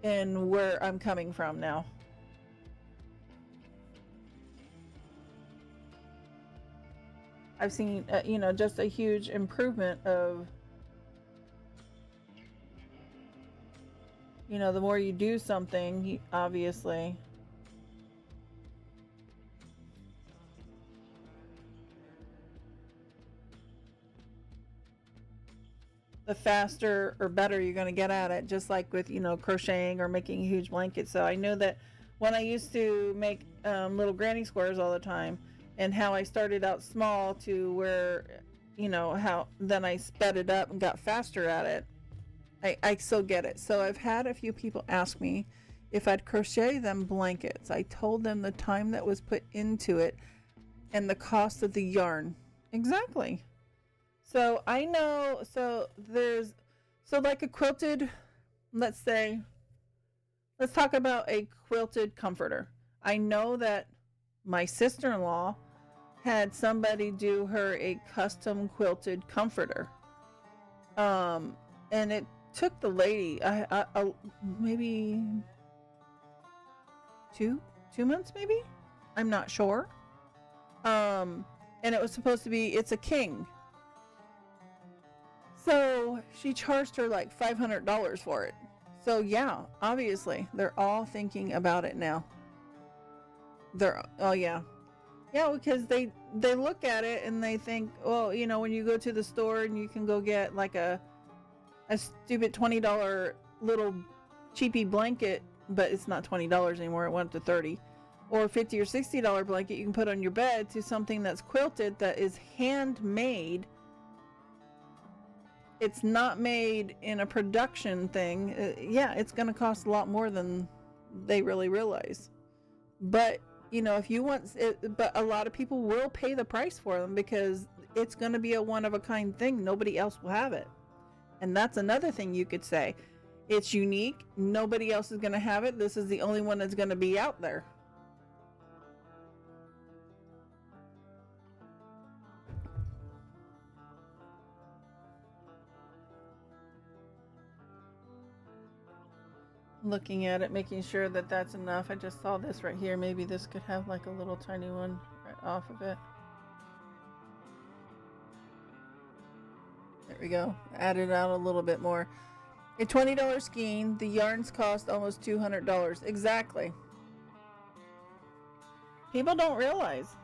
in where I'm coming from now. I've seen, you know, just a huge improvement of, you know, the more you do something, obviously. the faster or better you're going to get at it, just like with, crocheting or making a huge blanket. So I know that when I used to make little granny squares all the time, and how I started out small to where, how then I sped it up and got faster at it, I still get it. So I've had a few people ask me if I'd crochet them blankets. I told them the time that was put into it and the cost of the yarn. Exactly. So I know, so like a quilted, let's talk about a quilted comforter. I know that my sister-in-law had somebody do her a custom quilted comforter. And it took the lady maybe two months, maybe? I'm not sure. And it was supposed to be, it's a king. So she charged her like $500 for it. So yeah, obviously they're all thinking about it now. Yeah, because they look at it and they think, well, when you go to the store and you can go get like a stupid $20 little cheapy blanket, but it's not $20 anymore, it went up to $30, or $50 or $60 blanket you can put on your bed, to something that's quilted, that is handmade. It's not made in a production thing. Yeah, it's going to cost a lot more than they really realize. But, if you want it, but a lot of people will pay the price for them because it's going to be a one-of-a-kind thing. Nobody else will have it. And that's another thing you could say. It's unique. Nobody else is going to have it. This is the only one that's going to be out there. Looking at it, making sure that that's enough. I just saw this right here. Maybe this could have like a little tiny one right off of it. There we go. Added out a little bit more. A $20 skein. The yarns cost almost $200. Exactly. People don't realize.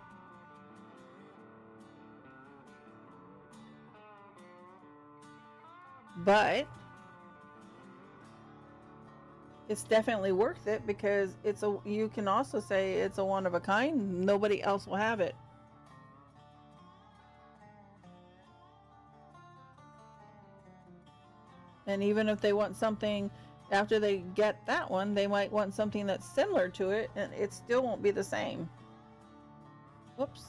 But it's definitely worth it, because you can also say it's a one of a kind. Nobody else will have it. And even if they want something after they get that one, they might want something that's similar to it, and it still won't be the same. Whoops.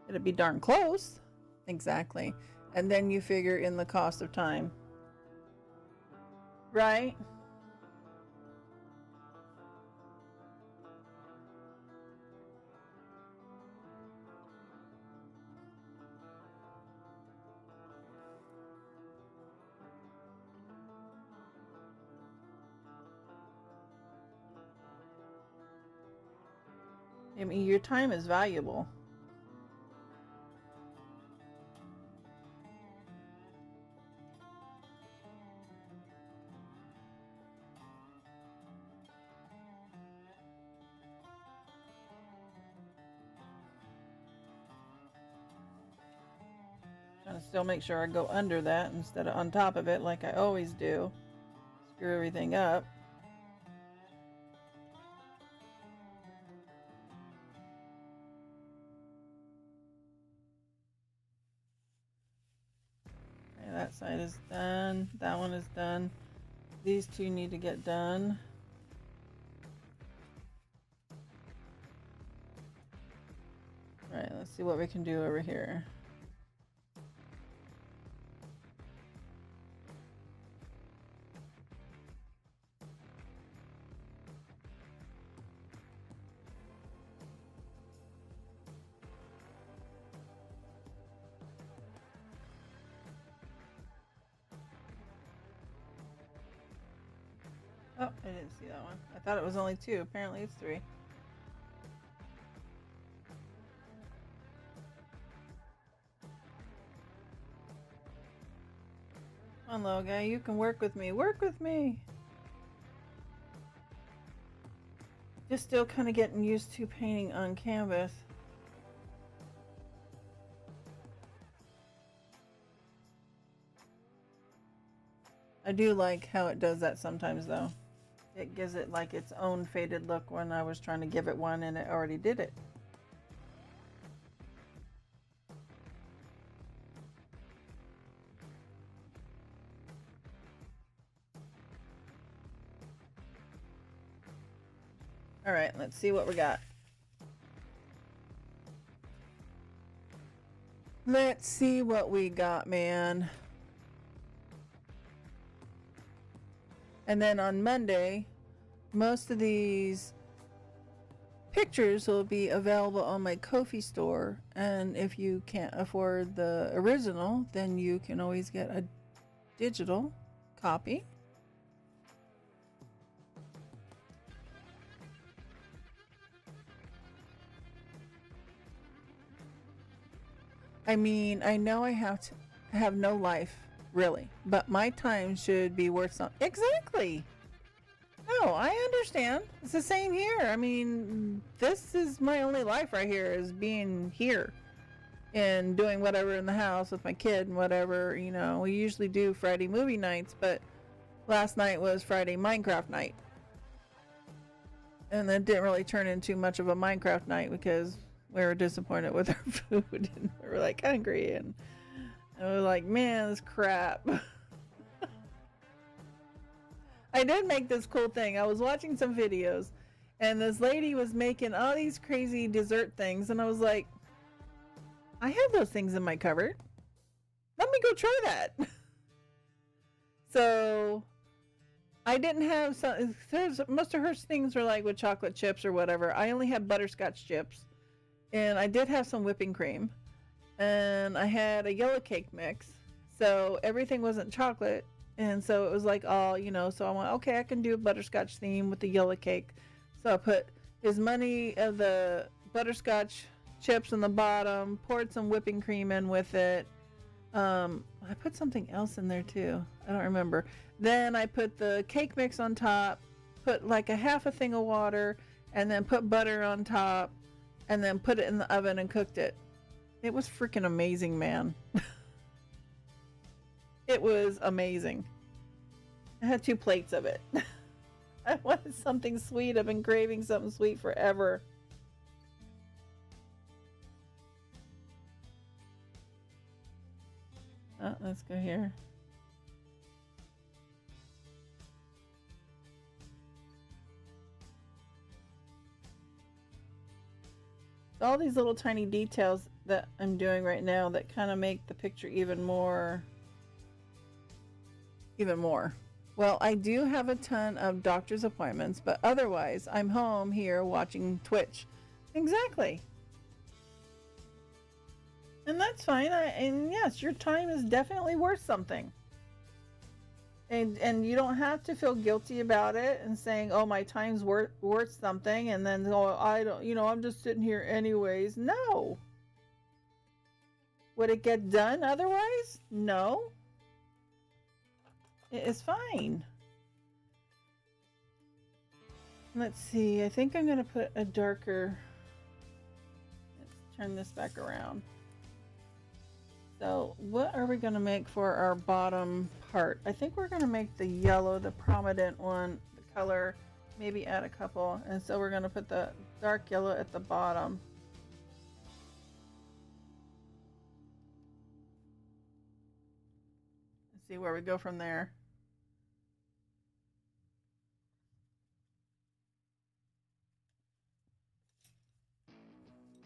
It'd be darn close. Exactly. And then you figure in the cost of time. Right? I mean, your time is valuable. Trying to still make sure I go under that instead of on top of it like I always do. Screw everything up. Okay, that side is done. That one is done. These two need to get done. Alright, let's see what we can do over here. Oh, I didn't see that one. I thought it was only two. Apparently it's three. Come on, little guy. You can work with me. Work with me! Just still kind of getting used to painting on canvas. I do like how it does that sometimes, though. It gives it like its own faded look when I was trying to give it one and it already did it. All right, let's see what we got. Let's see what we got, man. And then on Monday, most of these pictures will be available on my Ko-fi store. And if you can't afford the original, then you can always get a digital copy. I mean, I know I have no life, really, but my time should be worth something. Exactly. No, I understand. It's the same here. I mean, this is my only life right here, is being here and doing whatever in the house with my kid and whatever. You know, we usually do Friday movie nights, but last night was Friday Minecraft night. And that didn't really turn into much of a Minecraft night because we were disappointed with our food and we were like hungry and we were like, man, this crap. I did make this cool thing. I was watching some videos and this lady was making all these crazy dessert things and I was like, I have those things in my cupboard. Let me go try that. So I didn't have some, most of her things were like with chocolate chips or whatever. I only had butterscotch chips. And I did have some whipping cream, and I had a yellow cake mix, so everything wasn't chocolate, and so it was like all, you know, so I went, okay, I can do a butterscotch theme with the yellow cake. So I put as many of the butterscotch chips in the bottom, poured some whipping cream in with it. I put something else in there too. I don't remember. Then I put the cake mix on top, put like a half a thing of water, and then put butter on top. And then put it in the oven and cooked it. It was freaking amazing, man. It was amazing. I had 2 plates of it. I wanted something sweet. I've been craving something sweet forever. Let's go here. All these little tiny details that I'm doing right now that kind of make the picture even more. Well, I do have a ton of doctor's appointments, but otherwise I'm home here watching Twitch. Exactly. And that's fine. And yes, your time is definitely worth something. And you don't have to feel guilty about it and saying, oh, my time's worth something, and then, oh, I don't, you know, I'm just sitting here anyways. No. Would it get done otherwise? No. It is fine. Let's see. I think I'm going to put a darker. Let's turn this back around. So what are we going to make for our bottom part? I think we're going to make the yellow, the prominent one, the color, maybe add a couple. And so we're going to put the dark yellow at the bottom. Let's see where we go from there.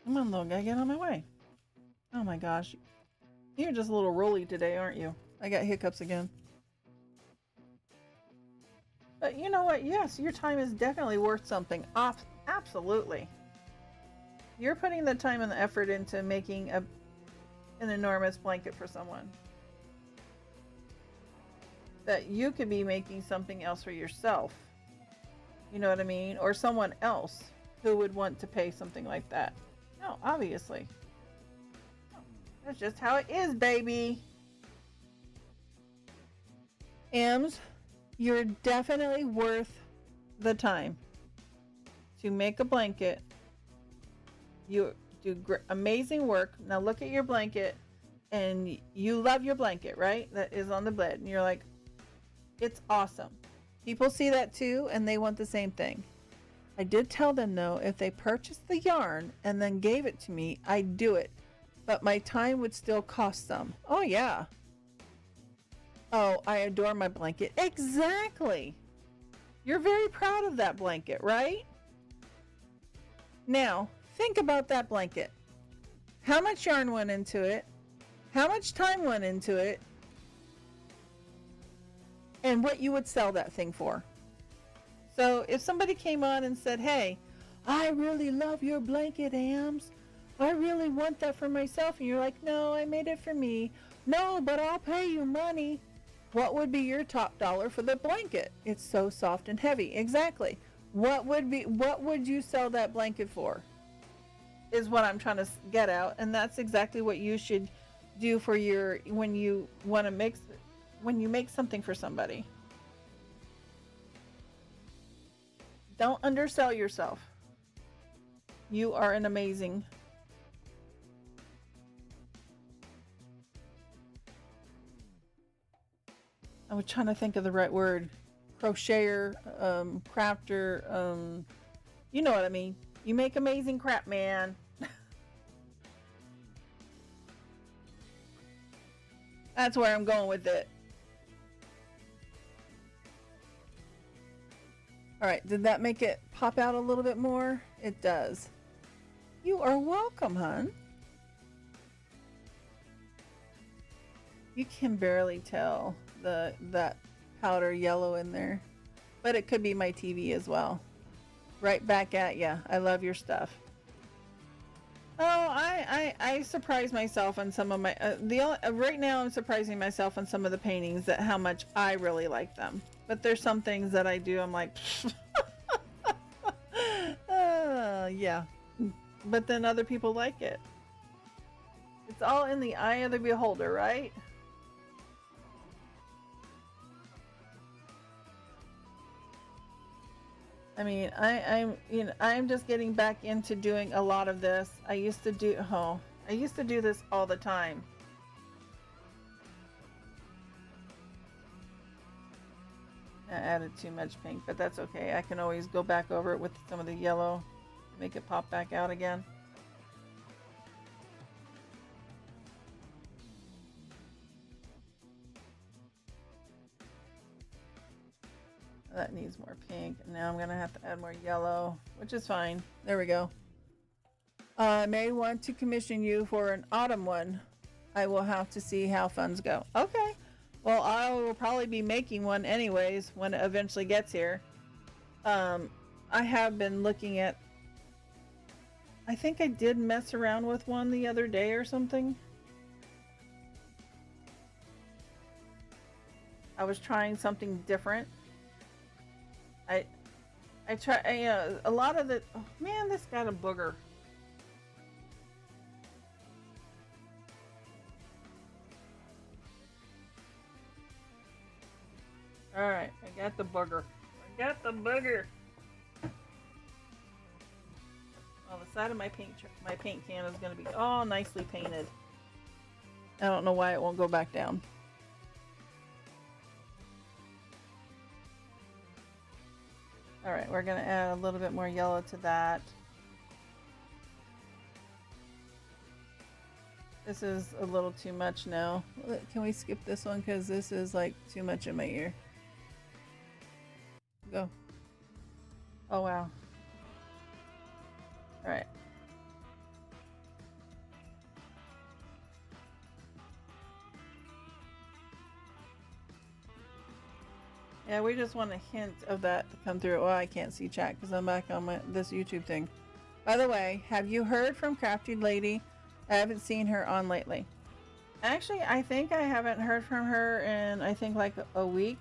Come on, little guy, get on my way. Oh my gosh. You're just a little rolly today, aren't you? I got hiccups again. But you know what? Yes, your time is definitely worth something. Absolutely. You're putting the time and the effort into making an enormous blanket for someone. That you could be making something else for yourself. You know what I mean? Or someone else who would want to pay something like that. No, obviously. That's just how it is, baby. Ems, you're definitely worth the time to make a blanket. You do amazing work. Now look at your blanket, and you love your blanket, right? That is on the bed. And you're like, It's awesome. People see that too, and they want the same thing. I did tell them though, if they purchased the yarn and then gave it to me, I'd do it. But my time would still cost some. Oh yeah. Oh, I adore my blanket. Exactly. You're very proud of that blanket, right? Now, think about that blanket. How much yarn went into it? How much time went into it? And what you would sell that thing for. So if somebody came on and said, hey, I really love your blanket, Ams. I really want that for myself. And you're like, no, I made it for me. No, but I'll pay you money. What would be your top dollar for the blanket? It's so soft and heavy. Exactly. What would you sell that blanket for? Is what I'm trying to get out. And that's exactly what you should do for your, when you want to make, when you make something for somebody. Don't undersell yourself. You are an amazing. I was trying to think of the right word. Crocheter, crafter, you know what I mean. You make amazing crap, man. That's where I'm going with it. All right, did that make it pop out a little bit more? It does. You are welcome, hon. You can barely tell that powder yellow in there, but it could be my TV as well. Right back at ya. I love your stuff. Oh, I surprise myself on some of my right now I'm surprising myself on some of the paintings that how much I really like them. But there's some things that I do I'm like yeah. But then other people like it. It's all in the eye of the beholder, right? I mean, I'm just getting back into doing a lot of this. I used to do this all the time. I added too much pink, but that's okay. I can always go back over it with some of the yellow, make it pop back out again. That needs more pink. Now I'm gonna have to add more yellow, which is fine. There we go. I may want to commission you for an autumn one. I will have to see how funds go. Okay. Well, I will probably be making one anyways when it eventually gets here. I have been looking at, I think I did mess around with one the other day or something. I was trying something different. I try, a lot of the, oh man, this got a booger. All right, I got the booger. I got the booger. Well, the side of my paint can is going to be all nicely painted. I don't know why it won't go back down. All right, we're going to add a little bit more yellow to that. This is a little too much now. Can we skip this one? Because this is like too much in my ear. Go. Oh, wow. All right. Yeah, we just want a hint of that to come through. Oh, I can't see chat because I'm back on this YouTube thing. By the way, have you heard from Crafty Lady? I haven't seen her on lately. Actually, I think I haven't heard from her in, I think, like a week.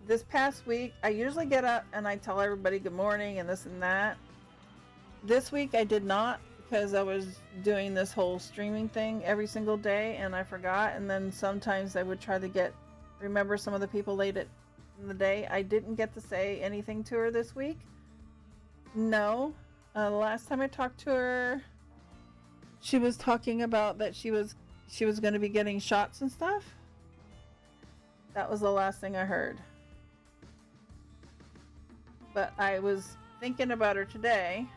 This past week, I usually get up and I tell everybody good morning and this and that. This week I did not, because I was doing this whole streaming thing every single day and I forgot. And then sometimes I would try to remember some of the people late in the day. I didn't get to say anything to her this week. No. The last time I talked to her, she was talking about that she she was going to be getting shots and stuff. That was the last thing I heard. But I was thinking about her today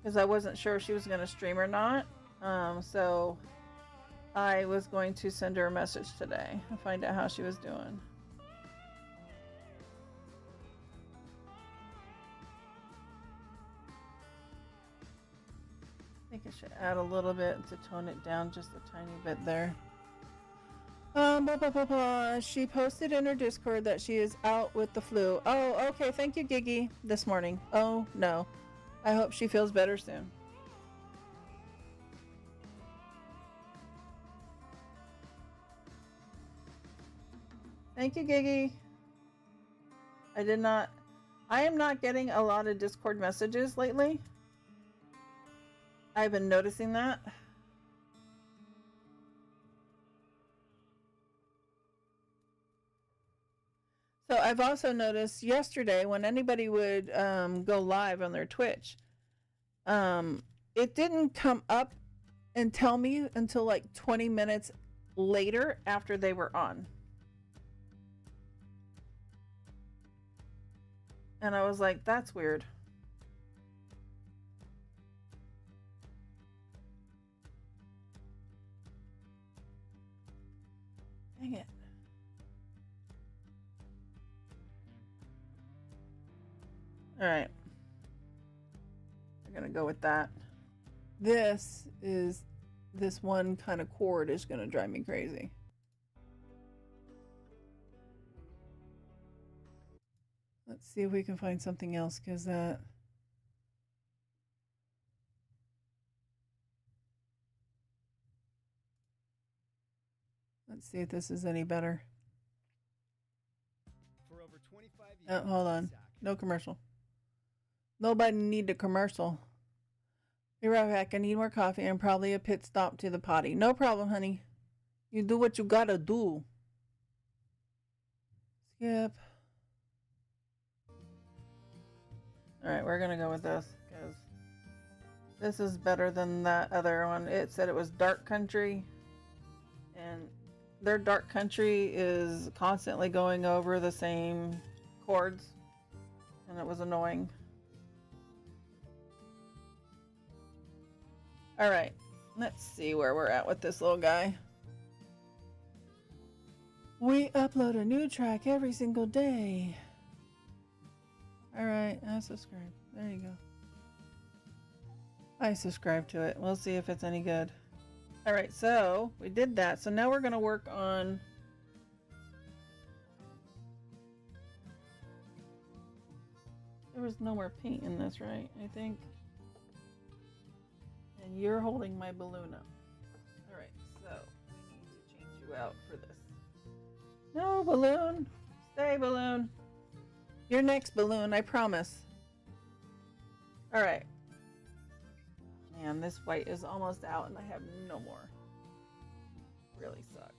because I wasn't sure if she was going to stream or not. So I was going to send her a message today and find out how she was doing. I think I should add a little bit to tone it down just a tiny bit there. She posted in her Discord that she is out with the flu. Oh, okay. Thank you, Gigi, this morning. Oh, no. I hope she feels better soon. Thank you, Gigi. I am not getting a lot of Discord messages lately. I've been noticing that. So I've also noticed yesterday when anybody would go live on their Twitch, it didn't come up and tell me until like 20 minutes later after they were on. And I was like, that's weird. Dang it. All right. We're going to go with that. This one kind of cord is going to drive me crazy. Let's see if we can find something else, because that... Let's see if this is any better. For over 25 years, Oh, hold on. No commercial. Nobody need a commercial. Be right back. I need more coffee and probably a pit stop to the potty. No problem, honey. You do what you gotta do. Skip. Alright, we're gonna go with this because this is better than that other one. It said it was Dark Country, and their Dark Country is constantly going over the same chords, and it was annoying. Alright, let's see where we're at with this little guy. We upload a new track every single day. Alright, I subscribe. There you go. I subscribe to it. We'll see if it's any good. Alright, so we did that. So now we're going to work on... There was no more paint in this, right? I think. And you're holding my balloon up. Alright, so we need to change you out for this. No, balloon! Stay, balloon! Your next balloon, I promise. Alright. Man, this white is almost out and I have no more. Really sucks.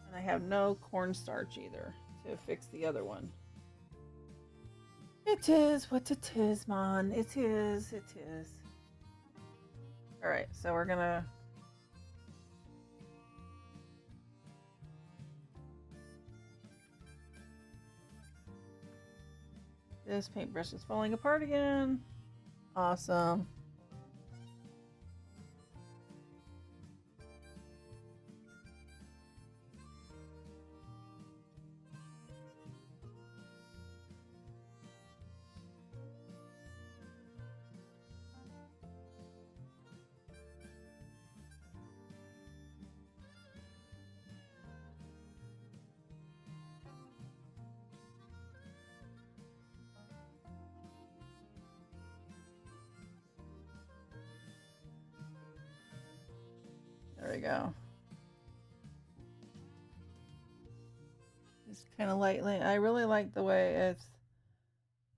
And I have no cornstarch either to fix the other one. It is what it is, man. It is. Alright, so we're gonna... This paintbrush is falling apart again. Awesome. There we go. Just kind of lightly. I really like the way it's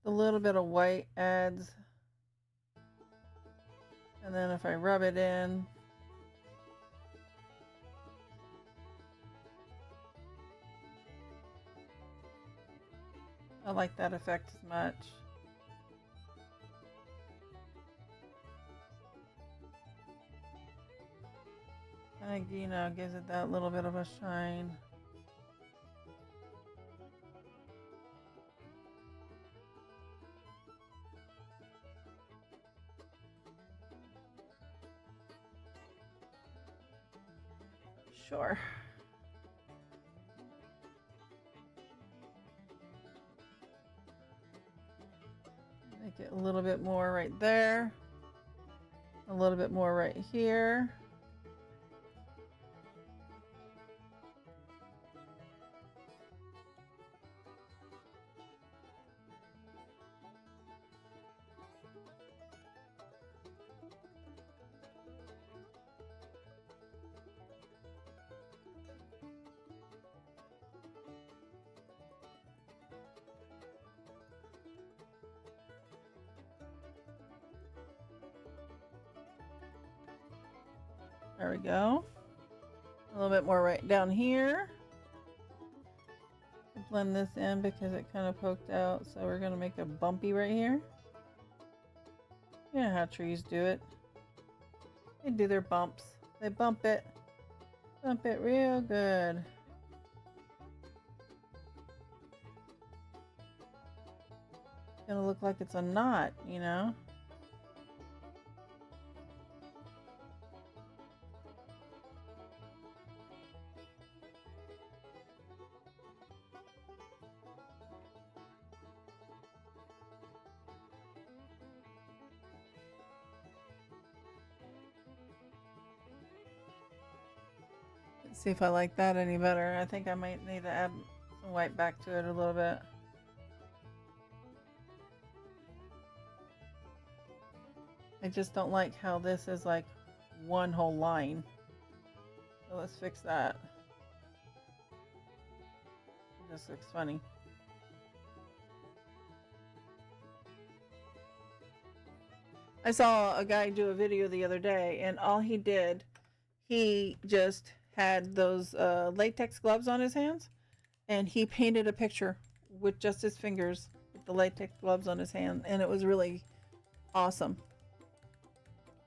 the little bit of white adds. And then if I rub it in, I like that effect as much. I think, you know, gives it that little bit of a shine. Sure. Make it a little bit more right there. A little bit more right here. There we go. A little bit more right down here. Blend this in because it kind of poked out, so we're going to make a bumpy right here. You know how trees do it. They do their bumps. They bump it real good. It's gonna look like it's a knot, you know? Let's see if I like that any better. I think I might need to add some white back to it a little bit. I just don't like how this is like one whole line. So let's fix that. This looks funny. I saw a guy do a video the other day, and all he did, he just had those latex gloves on his hands, and he painted a picture with just his fingers with the latex gloves on his hand, and it was really awesome.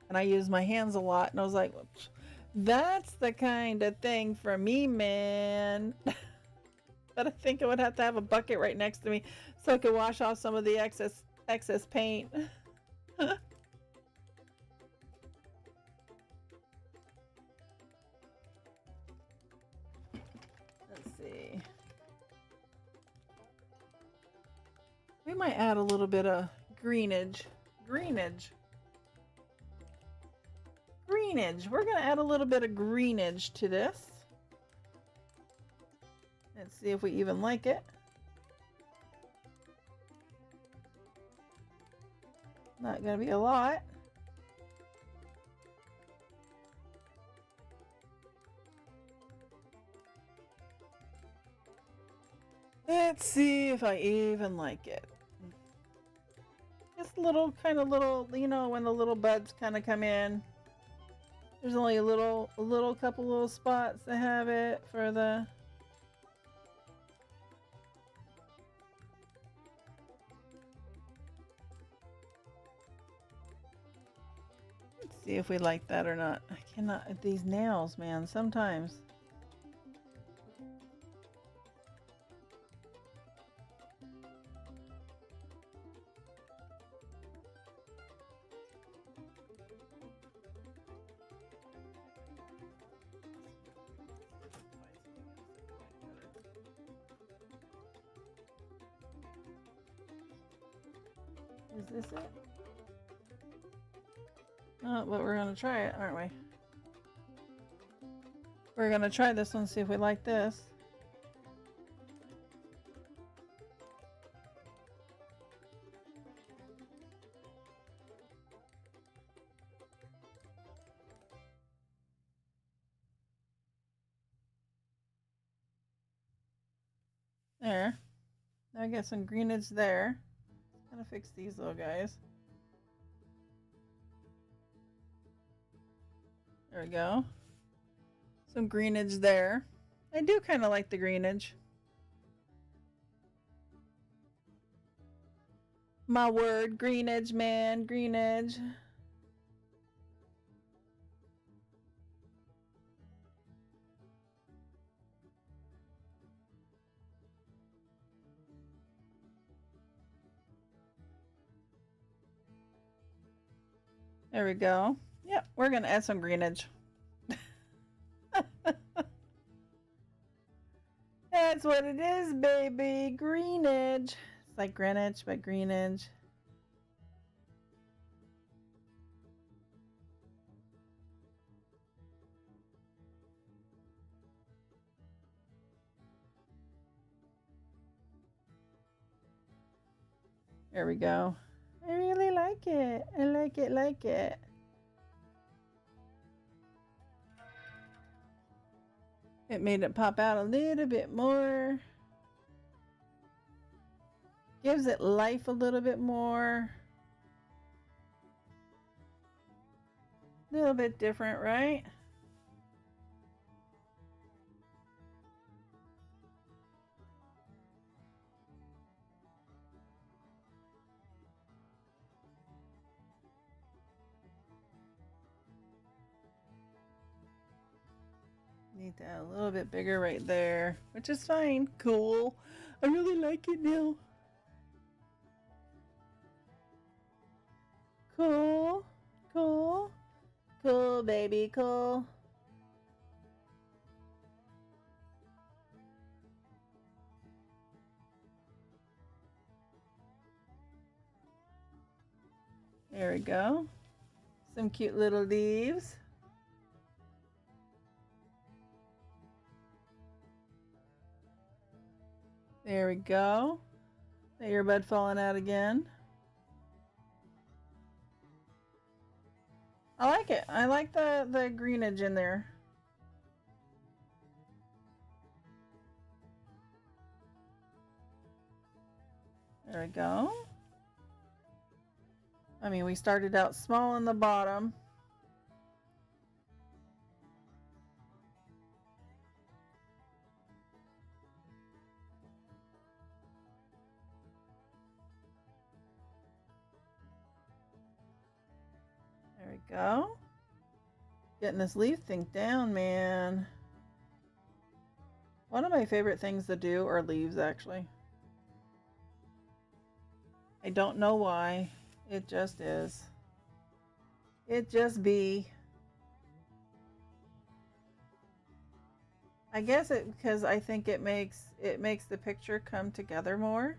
And I use my hands a lot, and I was like, that's the kind of thing for me, man. But I think I would have to have a bucket right next to me so I could wash off some of the excess paint. Let's see. We might add a little bit of greenage. We're going to add a little bit of greenage to this. Let's see if we even like it. Not going to be a lot. Let's see if I even like it. Just little, you know, when the little buds kind of come in. There's only a couple little spots that have it for the. Let's see if we like that or not. I cannot, these nails, man, sometimes. Is this it? Oh, but we're gonna try it, aren't we? We're gonna try this one, see if we like this. There. I got some greenage there. Gonna fix these little guys. There we go. Some greenage there. I do kind of like the greenage. My word, Greenedge, man, Greenedge. There we go. Yep, we're gonna add some Greenedge. That's what it is, baby. Greenedge. It's like Greenwich, but Greenedge. There we go. I really like it. I like it, like it. It made it pop out a little bit more. Gives it life a little bit more. A little bit different, right? Need to add a little bit bigger right there, which is fine. Cool. I really like it now. Cool. Cool. Cool, baby. Cool. There we go. Some cute little leaves. There we go. The earbud falling out again. I like it. I like the greenage in there. There we go. I mean, we started out small in the bottom. There we go. Getting this leaf thing down, man. One of my favorite things to do are leaves, actually. I don't know why. It just is. It just be. I guess it because I think it makes the picture come together more.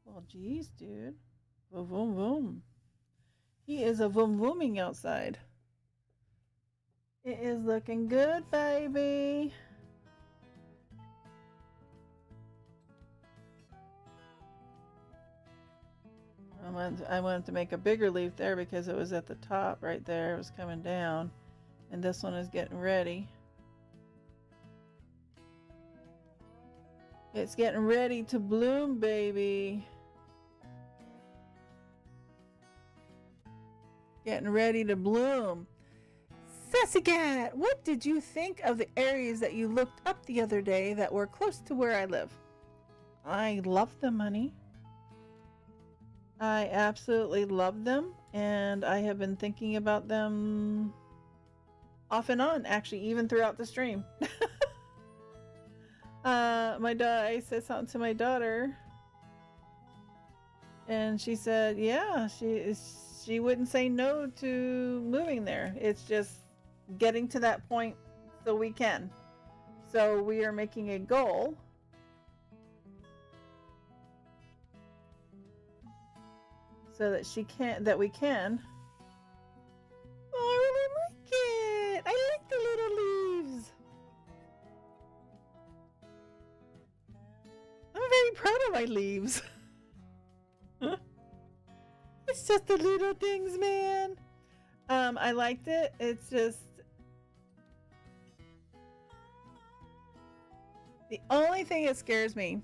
Well, geez, dude. Vroom, vroom, vroom. He is a vroom vrooming outside. It is looking good, baby. I wanted to make a bigger leaf there because it was at the top right there. It was coming down. And this one is getting ready. It's getting ready to bloom, baby. Getting ready to bloom. Sassy Cat, what did you think of the areas that you looked up the other day that were close to where I live? I love them, honey. I absolutely love them, and I have been thinking about them off and on, actually, even throughout the stream. I said something to my daughter, and she said, yeah, she wouldn't say no to moving there. It's just getting to that point so we can. So we are making a goal so that we can. Oh, I really like it. I like the little leaves. I'm very proud of my leaves. It's just the little things, man. I liked it. It's just the only thing that scares me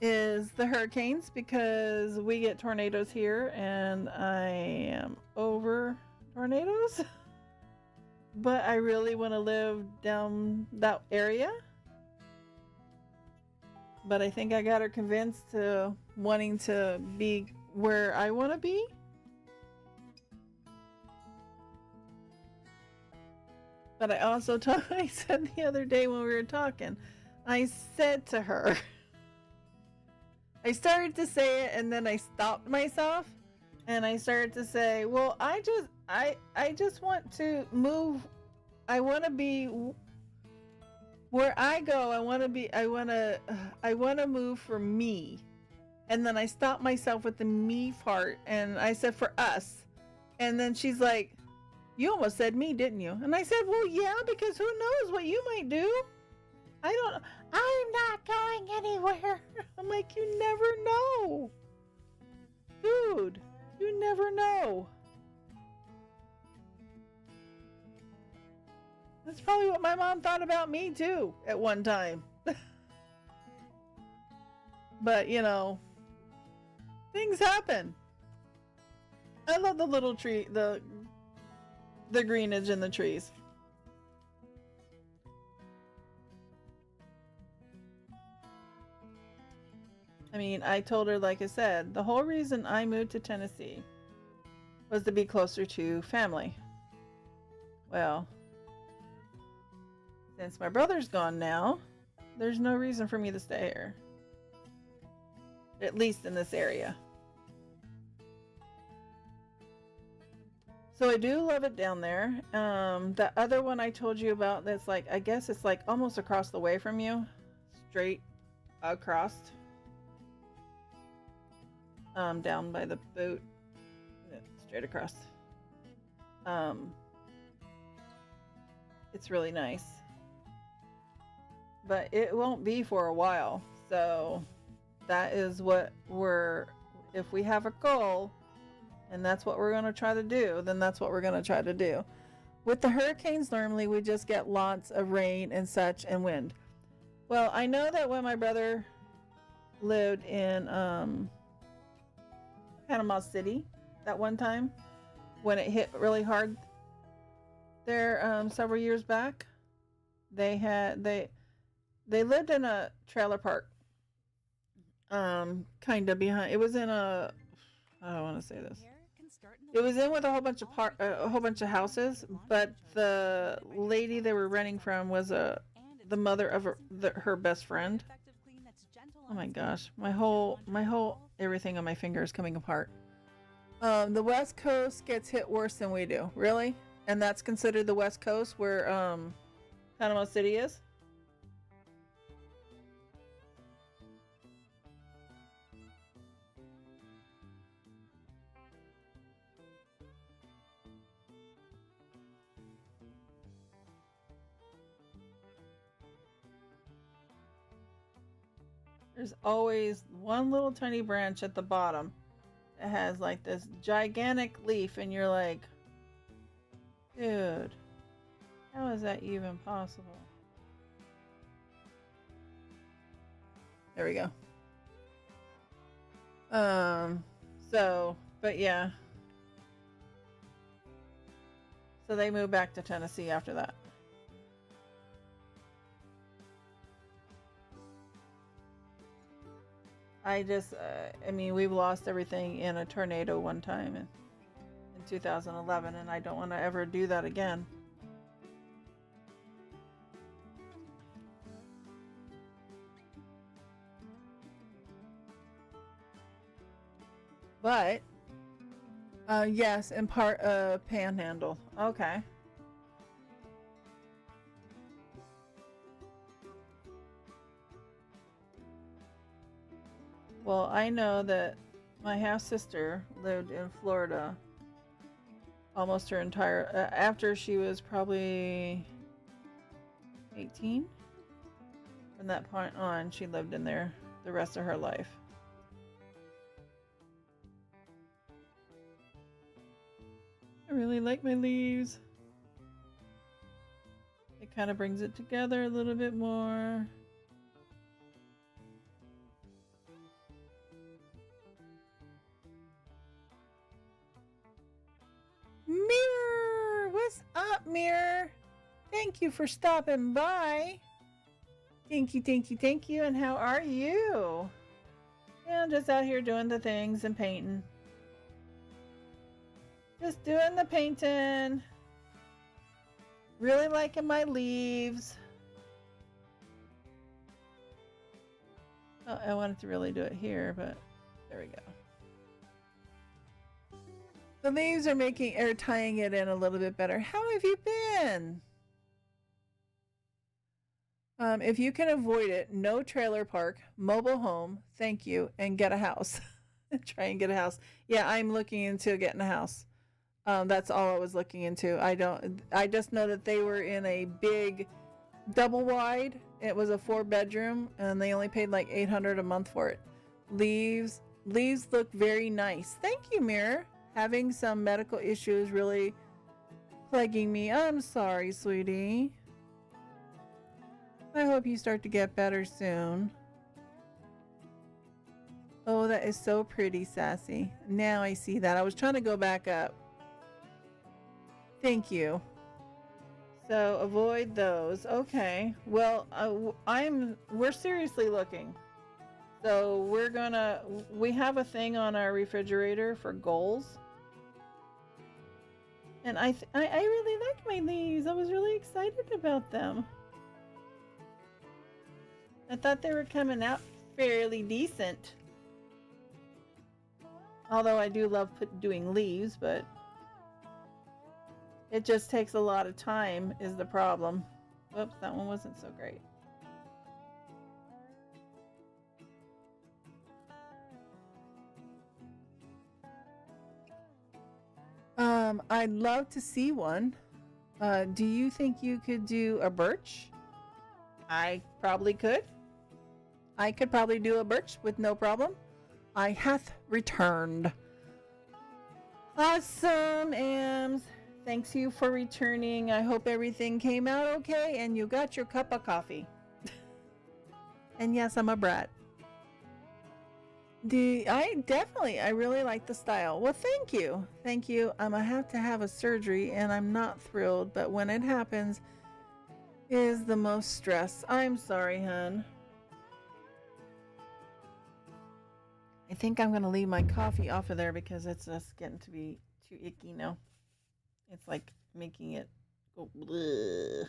is the hurricanes, because we get tornadoes here and I am over tornadoes. But I really want to live down that area. but I think I got her convinced to wanting to be where I want to be. But I also I said the other day when we were talking, I said to her, I started to say it and then I stopped myself and I started to say, well, I just want to move. I want to be where I go. I want to move for me. And then I stopped myself with the me part and I said for us. And then she's like, you almost said me, didn't you? And I said, well, yeah, because who knows what you might do? I'm not going anywhere. I'm like, you never know. Dude, you never know. That's probably what my mom thought about me too at one time. But, you know, things happen. I love the little tree, the greenage in the trees. I mean, I told her, like I said, the whole reason I moved to Tennessee was to be closer to family. Well, since my brother's gone now, there's no reason for me to stay here. At least in this area. So I do love it down there. The other one I told you about that's like, I guess it's like almost across the way from you. Straight across. Down by the boat. Straight across. It's really nice. But it won't be for a while. So that is what if we have a goal, and that's what we're going to try to do, then that's what we're going to try to do. With the hurricanes, normally we just get lots of rain and such and wind. Well, I know that when my brother lived in Panama City that one time, when it hit really hard there several years back, they lived in a trailer park, kind of behind. It was in a, I don't want to say this. It was in with a whole bunch of houses, but the lady they were renting from was the mother of her best friend. Oh my gosh, my whole everything on my finger is coming apart. The West Coast gets hit worse than we do, really, and that's considered the West Coast where Panama City is. There's always one little tiny branch at the bottom that has like this gigantic leaf, and you're like, dude, how is that even possible? There we go. But yeah. So they moved back to Tennessee after that. I mean, we've lost everything in a tornado one time in 2011, and I don't want to ever do that again. But, yes, in part of Panhandle. Okay. Well, I know that my half-sister lived in Florida almost her entire, after she was probably 18. From that point on, she lived in there the rest of her life. I really like my leaves. It kind of brings it together a little bit more. Mirror! What's up, Mirror? Thank you for stopping by. Thank you, thank you, thank you. And how are you? Yeah, I'm just out here doing the things and painting. Just doing the painting. Really liking my leaves. Oh, I wanted to really do it here, but there we go. The leaves are tying it in a little bit better. How have you been? If you can avoid it, no trailer park, mobile home, thank you, and get a house. Try and get a house. Yeah, I'm looking into getting a house. That's all I was looking into. I just know that they were in a big double wide. It was a 4-bedroom and they only paid like $800 a month for it. Leaves look very nice. Thank you, Mirror. Having some medical issues really plaguing me. I'm sorry, sweetie. I hope you start to get better soon. Oh, that is so pretty, Sassy. Now I see that. I was trying to go back up. Thank you. So avoid those. Okay. Well, we're seriously looking. So we have a thing on our refrigerator for goals. And I really like my leaves. I was really excited about them. I thought they were coming out fairly decent. Although I do love doing leaves, but it just takes a lot of time is the problem. Oops, that one wasn't so great. I'd love to see one. Do you think you could do a birch? I probably could. I could probably do a birch with no problem. I hath returned. Awesome, Ams. Thanks you for returning. I hope everything came out okay and you got your cup of coffee. And yes, I'm a brat. I really like the style. Well, thank you. Thank you. I'm gonna have to have a surgery and I'm not thrilled, but when it happens is the most stress. I'm sorry, hun. I think I'm gonna leave my coffee off of there because it's just getting to be too icky now. It's like making it go bleh.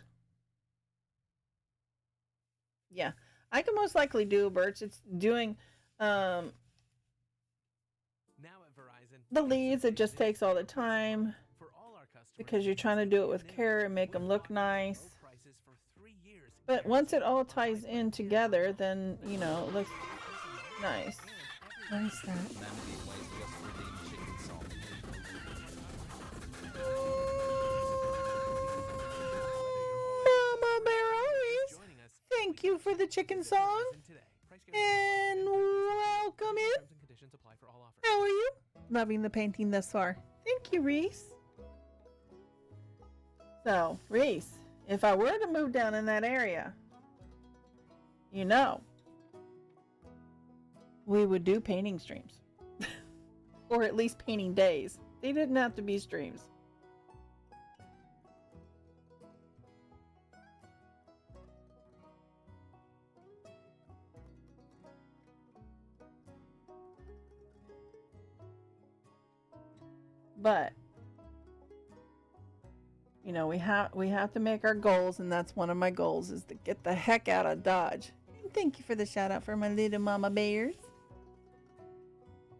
Yeah, I can most likely do a birch. It's doing the leaves. It just takes all the time because you're trying to do it with care and make them look nice. But once it all ties in together, then you know it looks nice. What is that? Mama Bear, thank you for the chicken song. And welcome in. How are you? Loving the painting thus far. Thank you, Reese. So, Reese, if I were to move down in that area, you know, we would do painting streams. Or at least painting days. They didn't have to be streams. But you know, we have to make our goals, and that's one of my goals is to get the heck out of Dodge. And thank you for the shout out for my little mama bears.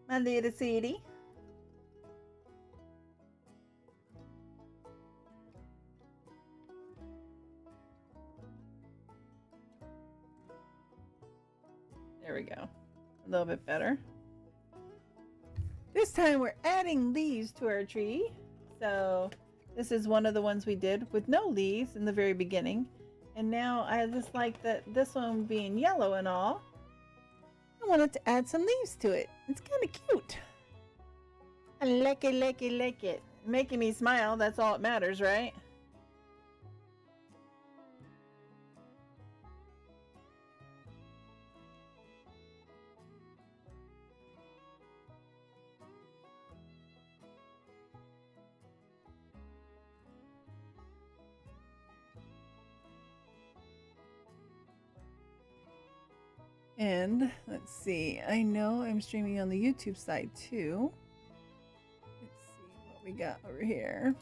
My little city. There we go. A little bit better. This time we're adding leaves to our tree. So this is one of the ones we did with no leaves in the very beginning. And now I just like that this one being yellow and all. I wanted to add some leaves to it. It's kind of cute. I like it, like it, like it. Making me smile, that's all that matters, right? And let's see, I know I'm streaming on the YouTube side too. Let's see what we got over here.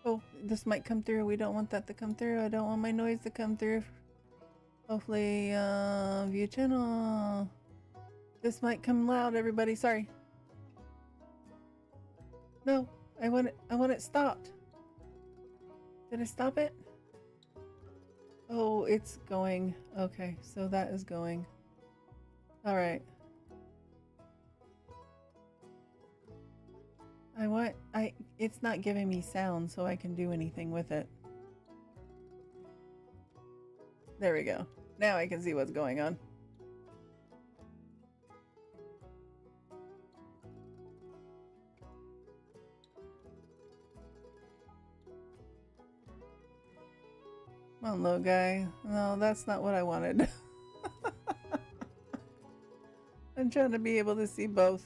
Oh, this might come through. We don't want that to come through. I don't want my noise to come through. Hopefully, view channel. This might come loud, everybody. Sorry. No, I want it stopped. Did I stop it? Oh, it's going. Okay, so that is going. All right. It's not giving me sound so I can do anything with it. There we go. Now I can see what's going on. Come on, little guy. No, that's not what I wanted. I'm trying to be able to see both.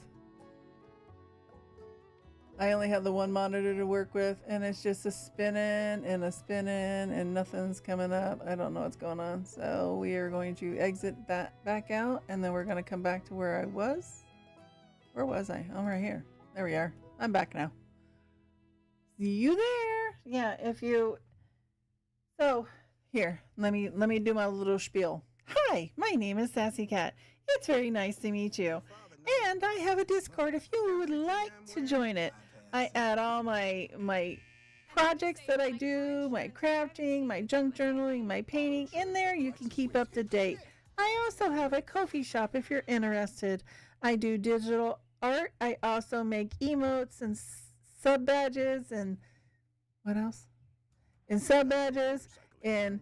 I only have the one monitor to work with, and it's just a spinning and nothing's coming up. I don't know what's going on. So we are going to exit that back out, and then we're going to come back to where I was. Where was I? I'm right here. There we are. I'm back now. See you there. Yeah, if you... So, here, let me do my little spiel. Hi, my name is Sassy Cat. It's very nice to meet you. And I have a Discord if you would like to join it. I add all my projects that I do, my crafting, my junk journaling, my painting. In there, you can keep up to date. I also have a coffee shop if you're interested. I do digital art. I also make emotes and sub badges and what else? And sub badges and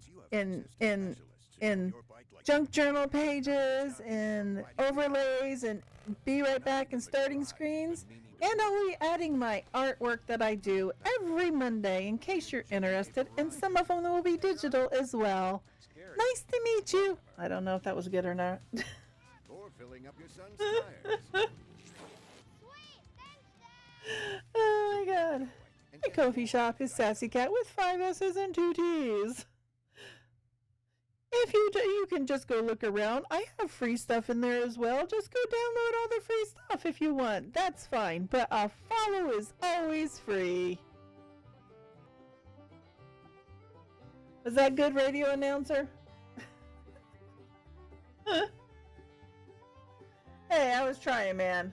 junk journal pages and overlays and be right back and starting screens. And I'll be adding my artwork that I do every Monday in case you're interested. And some of them will be digital as well. Nice to meet you. I don't know if that was good or not. Or filling up your son's tires. Oh my god. My coffee shop is Sassy Cat with 5 S's and 2 T's. If you can just go look around. I have free stuff in there as well. Just go download all the free stuff if you want. That's fine. But a follow is always free. Was that good, radio announcer? Hey, I was trying, man.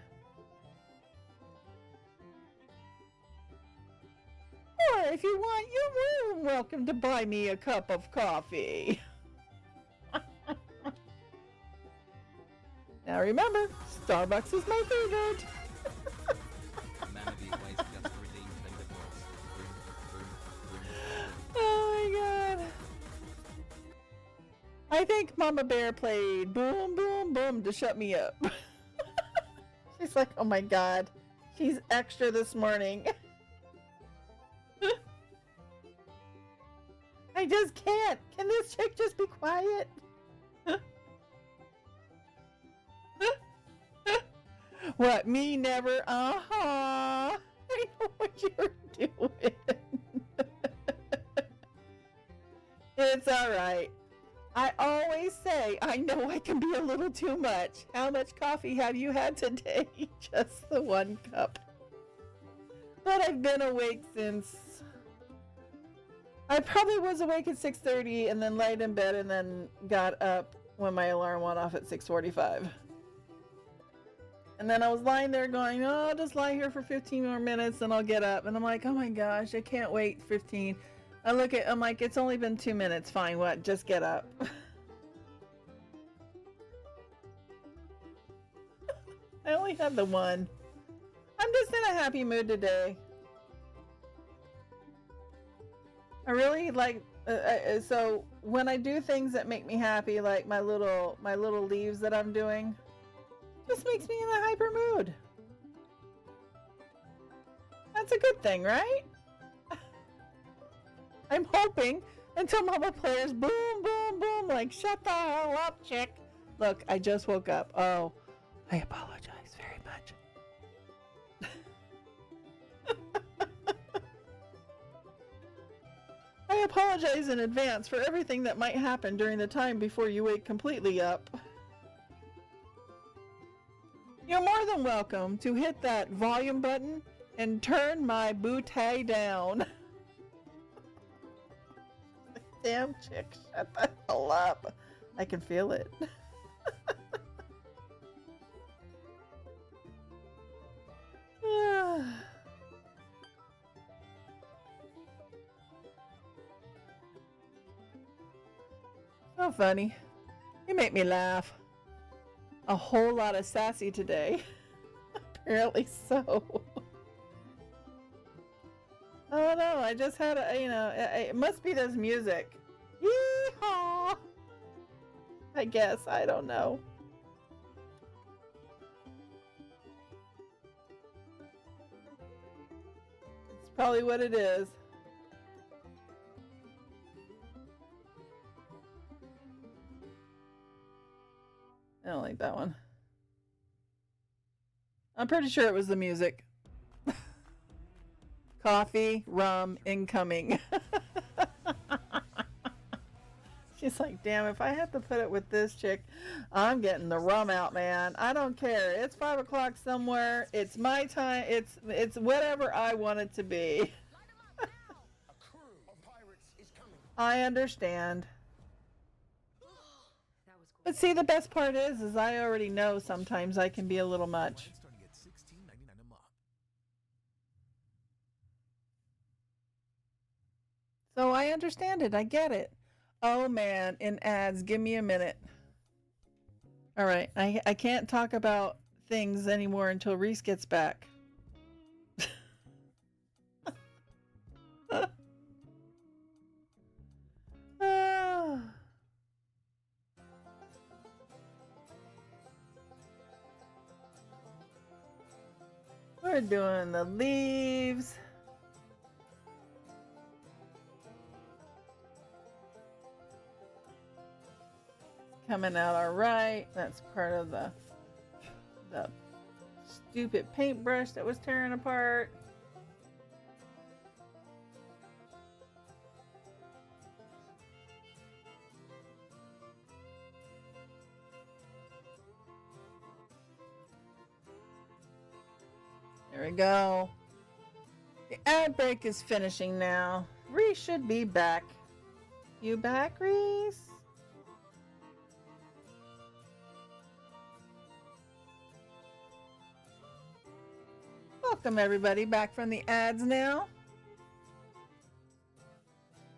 Or if you want, you're more than welcome to buy me a cup of coffee. Now remember, Starbucks is my favorite. Humanity waits just to redeem Finger Boys. Oh my god. I think Mama Bear played Boom Boom Boom to shut me up. She's like, oh my god. She's extra this morning. I just can't. Can this chick just be quiet? What, me never? I know what you're doing. It's alright. I always say I know I can be a little too much. How much coffee have you had today? Just the 1 cup. But I've been awake since... I probably was awake at 6:30 and then laid in bed and then got up when my alarm went off at 6:45. And then I was lying there going, oh, I'll just lie here for 15 more minutes and I'll get up. And I'm like, oh my gosh, I can't wait 15. I'm like, it's only been 2 minutes. Fine, what? Just get up. I only had the 1. I'm just in a happy mood today. I really like, so when I do things that make me happy, like my little leaves that I'm doing, just makes me in a hyper mood. That's a good thing, right? I'm hoping until Mama plays boom, boom, boom, like shut the hell up, chick. Look, I just woke up. Oh, I apologize very much. I I apologize in advance for everything that might happen during the time before you wake completely up. You're more than welcome to hit that volume button and turn my bootay down. Damn chick, shut the hell up. I can feel it. So funny. You make me laugh. A whole lot of sassy today. Apparently so. Oh no, I just had a, it must be this music. Yeehaw! I guess, I don't know. It's probably what it is. I don't like that one. I'm pretty sure it was the music. Coffee, rum, incoming. She's like, damn, if I have to put it with this chick, I'm getting the rum out, man. I don't care. It's 5 o'clock somewhere. It's my time. It's whatever I want it to be. I understand. But see, the best part is I already know sometimes I can be a little much. So I understand it. I get it. Oh man, in ads, give me a minute. All right, I can't talk about things anymore until Reese gets back. We're doing the leaves. Coming out all right. That's part of the stupid paintbrush that was tearing apart. There we go. The ad break is finishing now. Reese should be back. You back, Reese? Welcome everybody back from the ads now.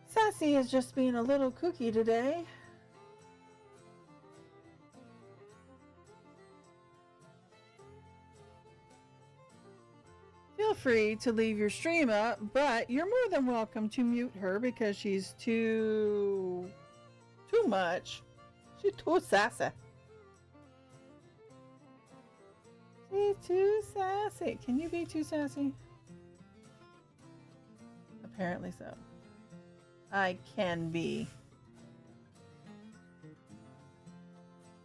Sassy is just being a little kooky today. Feel free to leave your stream up, but you're more than welcome to mute her because she's too much. She's too sassy. Be too sassy. Can you be too sassy? Apparently so. I can be.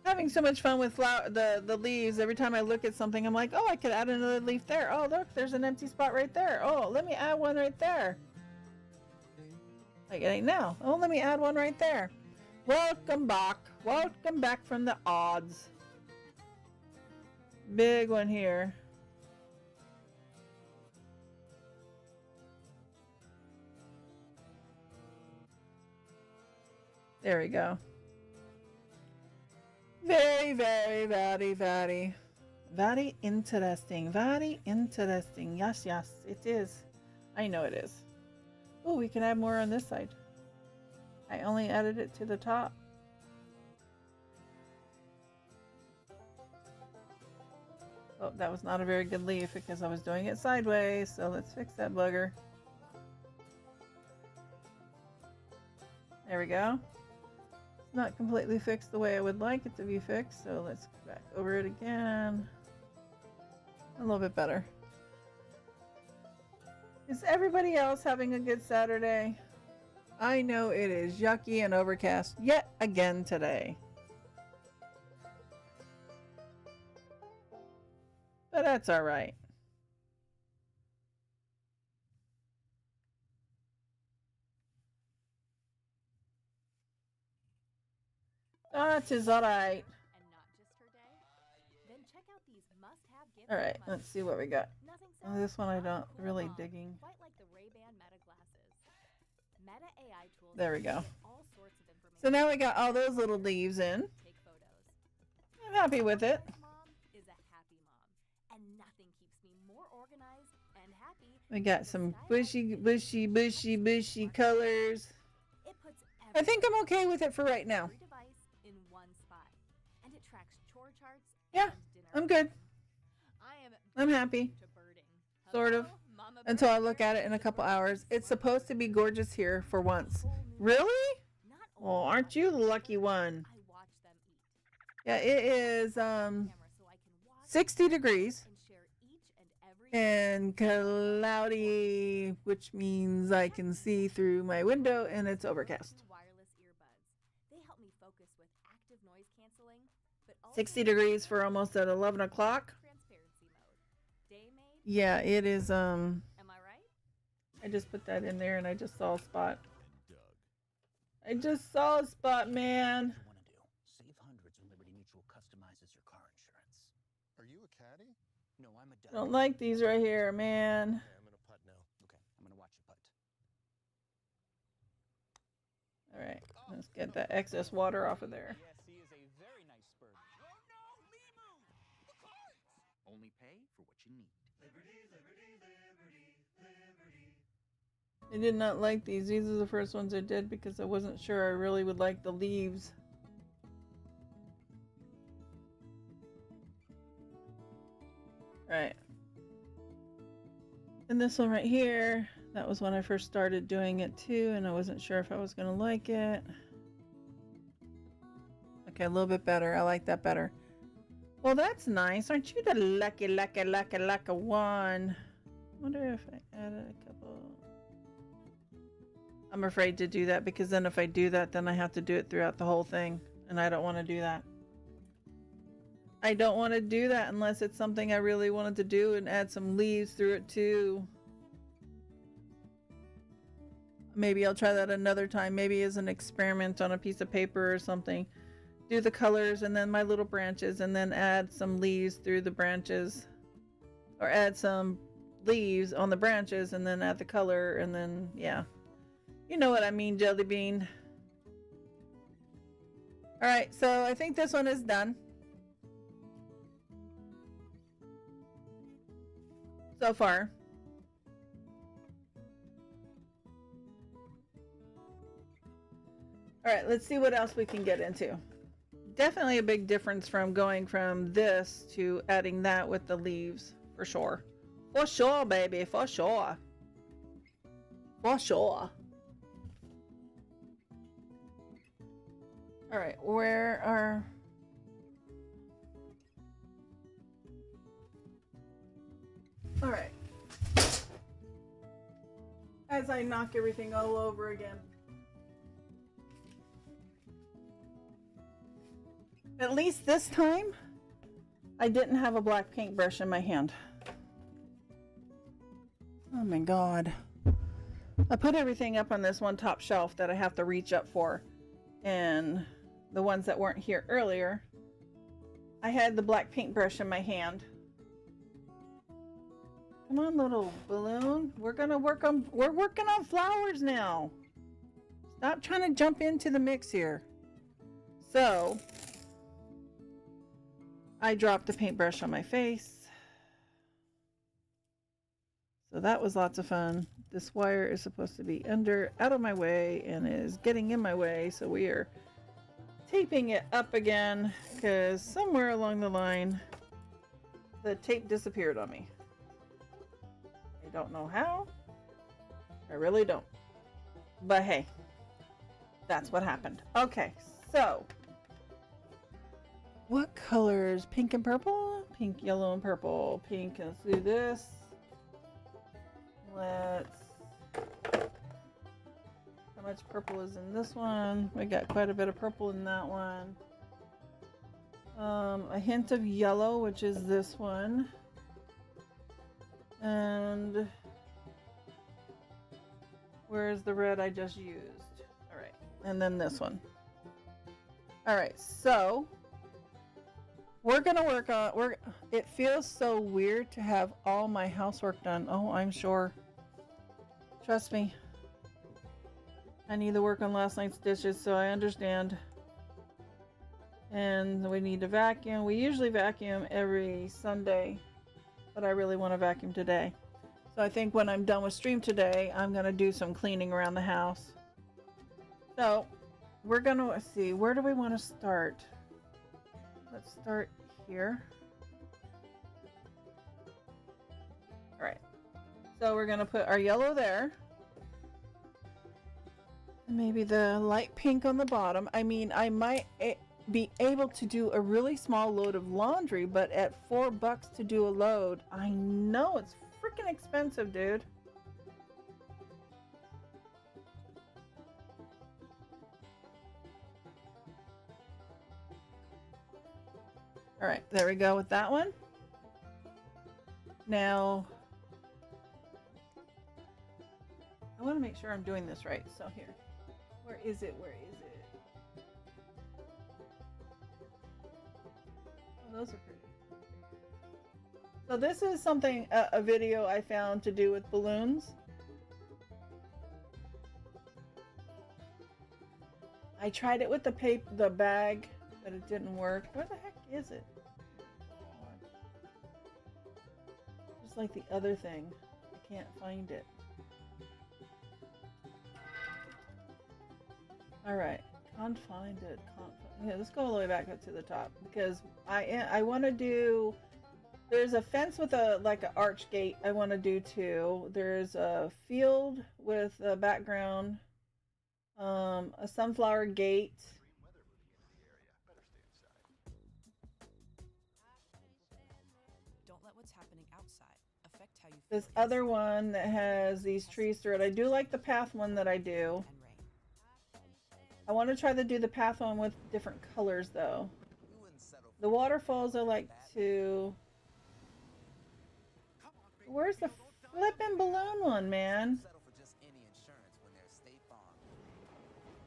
Having so much fun with the leaves. Every time I look at something, I'm like, oh, I could add another leaf there. Oh, look, there's an empty spot right there. Oh, let me add one right there. Like it ain't now. Oh, let me add one right there. Welcome back. Welcome back from the odds. Big one here. There we go. Very, very, very, very, very interesting. Very interesting. Yes, yes, it is. I know it is. Oh, we can add more on this side. I only added it to the top. Oh, that was not a very good leaf because I was doing it sideways, so let's fix that bugger. There we go. It's not completely fixed the way I would like it to be fixed, so let's go back over it again. A little bit better. Is everybody else having a good Saturday? I know it is yucky and overcast yet again today. But that's all right. That is alright. and not just her day? Then check out these must-have gifts. Alright, let's see what we got. Nothing Oh, this one I don't cool really along, digging. Quite like the Ray-Ban Meta glasses. Meta AI tools There we let you go. get all sorts of information. So now we got all those little leaves in. Take photos. I'm happy with it. My mom is a happy mom, and nothing keeps me more organized and happy. We got some bushy colors. It puts I think I'm okay with it for right now. every device in one spot, and it tracks chore charts. Yeah, and dinner I'm good. I am I'm happy. to birding. Sort of. Hello, Mama Until I Bird look here. at it in a couple hours. It's supposed to be gorgeous here for once. Whole new Really? Not Well, only aren't watch you the them lucky bird, one? I watch them eat. Yeah, it is Camera so I can watch 60 degrees and share each and every and cloudy, which means I can see through my window and it's overcast. wireless earbuds. They help me focus with active noise canceling, but also 60 degrees for almost at 11 o'clock. transparency mode. Day made, Yeah, it is. am I right? I just put that in there and I just saw a spot. Doug. I just saw a spot, man. What do you want to do? Save hundreds when Liberty Mutual customizes your car insurance. Are you a caddy? No, I'm a I don't like these right here, man. Okay, I'm gonna putt now. Okay, I'm gonna watch you putt. All right, let's get that excess water off of there. Yes, he is a very nice bird. Only pay for what you need. I did not like these. These are the first ones I did because I wasn't sure I really would like the leaves. Right. And this one right here, that was when I first started doing it too, and I wasn't sure if I was going to like it. Okay, a little bit better. I like that better. Well, that's nice. Aren't you the lucky one? Wonder if I added a couple. I'm afraid to do that because then if I do that, then I have to do it throughout the whole thing. And I don't want to do that. I don't want to do that unless it's something I really wanted to do and add some leaves through it too. Maybe I'll try that another time. Maybe as an experiment on a piece of paper or something. Do the colors and then my little branches and then add some leaves through the branches. Or add some leaves on the branches and then add the color and then, yeah. You know what I mean, Jelly Bean. Alright, so I think this one is done. So far. Alright, let's see what else we can get into. Definitely a big difference from going from this to adding that with the leaves, for sure. For sure, baby, for sure. For sure. Alright, where are... Alright. As I knock everything all over again. At least this time, I didn't have a black paintbrush in my hand. Oh my god. I put everything up on this one top shelf that I have to reach up for. And the ones that weren't here earlier, I had the black paintbrush in my hand. Come on, little balloon. We're working on flowers now. Stop trying to jump into the mix here. So, I dropped the paintbrush on my face. So that was lots of fun. This wire is supposed to be out of my way, and is getting in my way. So we are taping it up again because somewhere along the line, the tape disappeared on me. I don't know how. I really don't. But hey, that's what happened. Okay, so what colors? Pink and purple? Pink, yellow, and purple. Pink, let's do this. Let's... How much purple is in this one? We got quite a bit of purple in that one. A hint of yellow, which is this one. And where's the red I just used? Alright, and then this one. All right, so we're gonna work on. It feels so weird to have all my housework done. Oh, I'm sure. Trust me. I need to work on last night's dishes, so I understand. And we need to vacuum. We usually vacuum every Sunday, but I really want to vacuum today. So I think when I'm done with stream today, I'm gonna do some cleaning around the house. So we're gonna see, where do we want to start? Let's start here. All right. So we're gonna put our yellow there. Maybe the light pink on the bottom. I mean, I might be able to do a really small load of laundry, but at $4 to do a load, I know it's freaking expensive, dude. All right, there we go with that one. Now, I want to make sure I'm doing this right. So here, where is it? Where is it? Oh, those are pretty. So this is something, a video I found to do with balloons. I tried it with the bag, but it didn't work. Where the heck is it? Just like the other thing, I can't find it. All right, can't find it. Yeah, let's go all the way back up to the top because I want to do. There's a fence with a like an arch gate. I want to do too. There's a field with a background, a sunflower gate. Don't let what's happening outside affect how you feel. This other one that has these trees through it. I do like the path one that I do. I want to try to do the path one with different colors though. The waterfalls I like to. Where's the flippin' balloon one, man?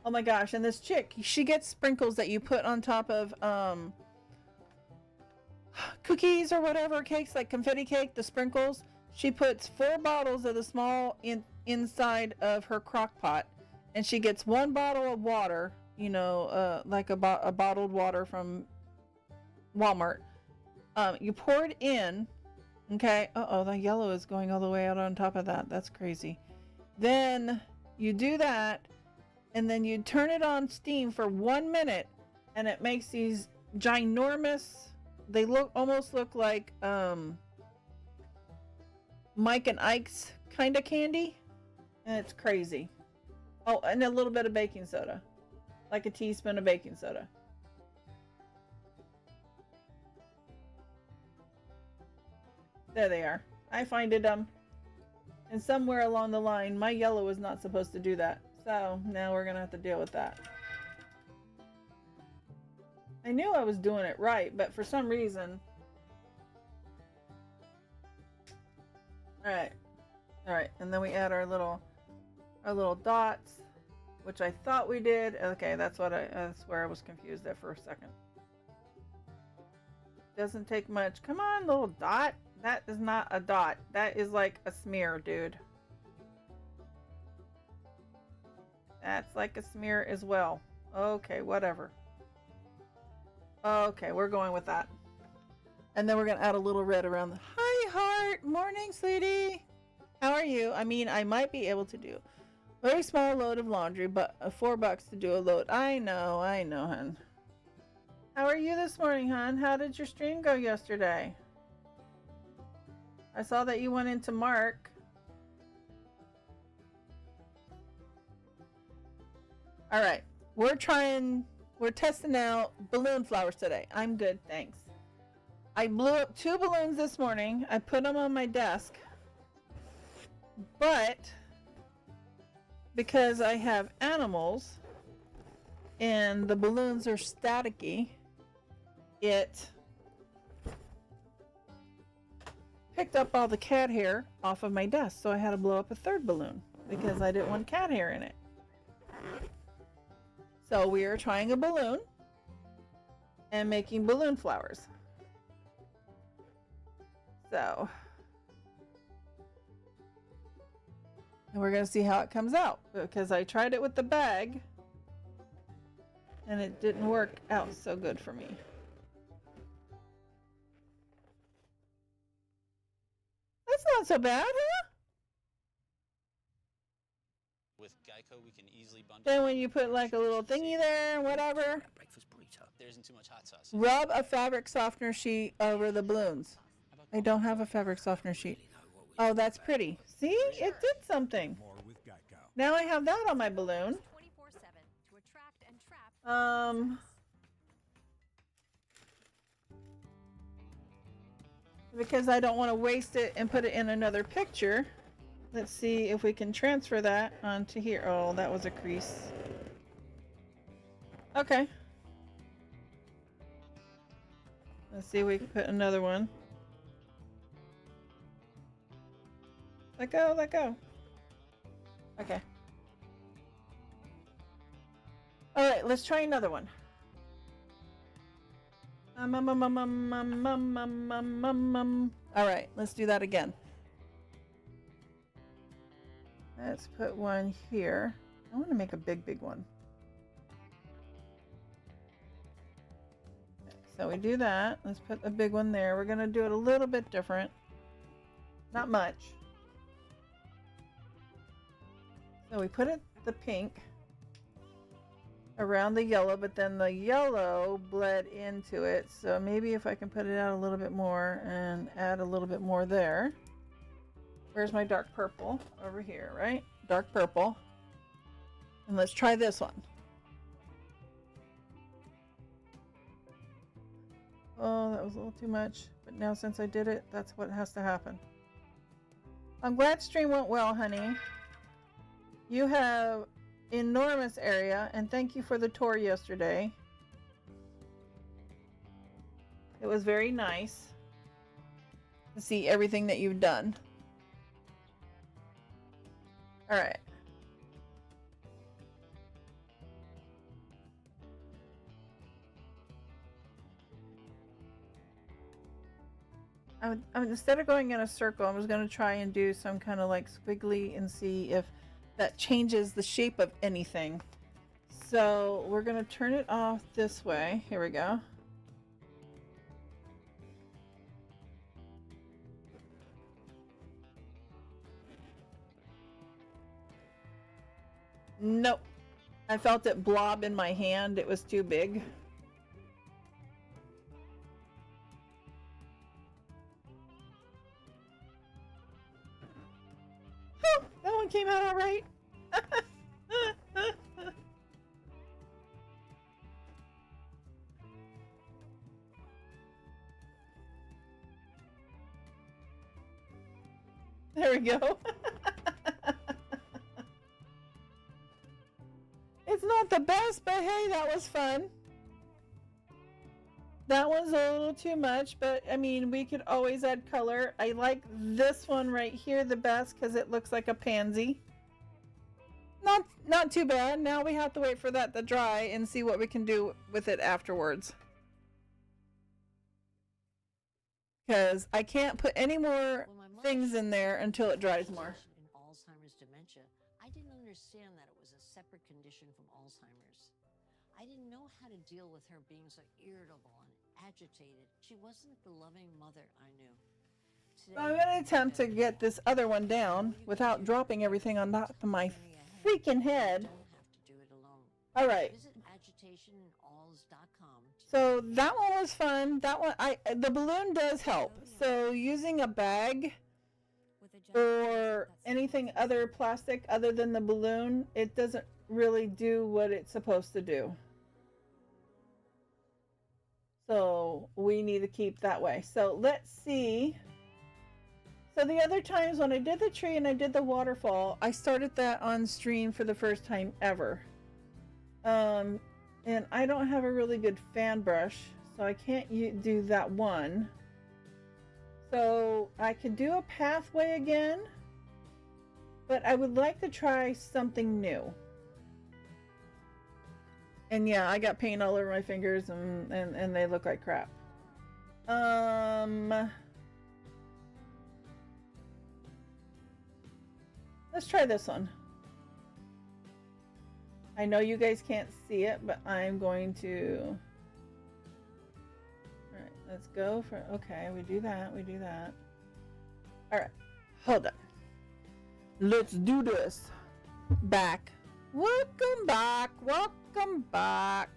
Oh my gosh, and this chick, she gets sprinkles that you put on top of cookies or whatever, cakes like confetti cake, the sprinkles. She puts 4 bottles of the small inside of her crock pot, and she gets 1 bottle of water, you know, like a bottled water from Walmart. You pour it in. Okay, uh-oh, the yellow is going all the way out on top of that. That's crazy. Then you do that, and then you turn it on steam for 1 minute, and it makes these ginormous, they almost look like Mike and Ike's kind of candy, and it's crazy. Oh, and a little bit of baking soda, like a teaspoon of baking soda. There they are. I find it and somewhere along the line my yellow was not supposed to do that, so now we're gonna have to deal with that. I knew I was doing it right, but for some reason. All right, and then we add our little dots, which I thought we did. Okay, that's where I was confused there for a second. Doesn't take much. Come on, little dot. That is not a dot. That is like a smear, dude. That's like a smear as well. Okay, whatever. Okay, we're going with that. And then we're going to add a little red around the... Hi, heart! Morning, sweetie! How are you? I mean, I might be able to do a very small load of laundry, but $4 to do a load. I know, hun. How are you this morning, hun? How did your stream go yesterday? I saw that you went into Mark. All right, we're testing out balloon flowers today. I'm good, thanks. I blew up 2 balloons this morning. I put them on my desk. But because I have animals and the balloons are staticky, it picked up all the cat hair off of my desk, so I had to blow up a 3rd balloon because I didn't want cat hair in it. So we are trying a balloon, and making balloon flowers. So, and we're gonna see how it comes out, because I tried it with the bag and it didn't work out so good for me. That's not so bad, huh? With Geico, we can easily bundle. Then when you put like a little thingy there and whatever, Breakfast burrito. There isn't too much hot sauce. rub a fabric softener sheet over the balloons. I don't have a fabric softener sheet. Oh, that's pretty. See, it did something. More with Geico. Now I have that on my balloon. 24/7 to attract and trap. Because I don't want to waste it and put it in another picture. Let's see if we can transfer that onto here. Oh, that was a crease. Okay. Let's see if we can put another one. Let go, let go. Okay. All right, let's try another one. All right, let's do that again. Let's put one here. I want to make a big one. So we do that. Let's put a big one there. We're going to do it a little bit different. Not much. So we put it the pink around the yellow, but then the yellow bled into it. So maybe if I can put it out a little bit more and add a little bit more there. Where's my dark purple? Over here, right? Dark purple. And let's try this one. Oh, that was a little too much. But now since I did it, that's what has to happen. I'm glad stream went well, honey. You have enormous area, and thank you for the tour yesterday. It was very nice to see everything that you've done. All right. Instead of going in a circle, I was going to try and do some kind of like squiggly and see if that changes the shape of anything. So we're going to turn it off this way. Here we go. Nope. I felt it blob in my hand. It was too big. Oh, that one came out all right. There we go. It's not the best, but hey, that was fun. That one's a little too much, but I mean, we could always add color. I like this one right here the best because it looks like a pansy. Not too bad. Now we have to wait for that to dry and see what we can do with it afterwards. Because I can't put any more things in there until it dries more. In Alzheimer's dementia, I didn't understand that it was a separate condition from Alzheimer's. I didn't know how to deal with her being so irritable and agitated. She wasn't the loving mother I knew. Today, I'm going to attempt to get this other one down without dropping everything on top of my freaking head. you don't have to do it alone. All right. Visit agitationinalls.com. So that one was fun. That one, the balloon does help. So using a bag or anything other plastic other than the balloon, it doesn't really do what it's supposed to do. So we need to keep that way. So let's see. So the other times when I did the tree and I did the waterfall, I started that on stream for the first time ever. And I don't have a really good fan brush, so I can't do that one. So I could do a pathway again, but I would like to try something new. And yeah, I got paint all over my fingers and they look like crap. Let's try this one. I know you guys can't see it, but I'm going to. All right, let's go for. Okay, we do that. We do that. All right, hold on. Let's do this. Back. Welcome back. Welcome back.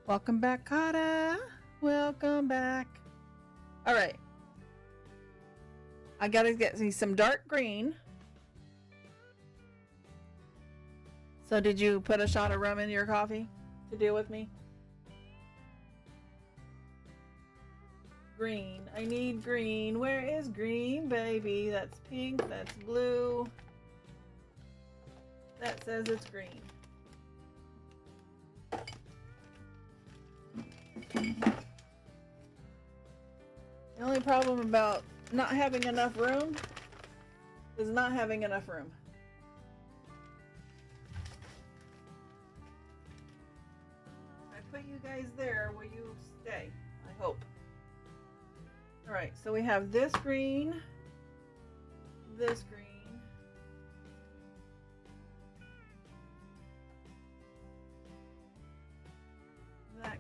Welcome back, Kata. Welcome back. All right. I gotta get me some dark green. So did you put a shot of rum in your coffee to deal with me? Green. I need green. Where is green, baby? That's pink. That's blue. That says it's green. The only problem about not having enough room is not having enough room. Put you guys there, will you stay? I hope. All right, so we have this green, that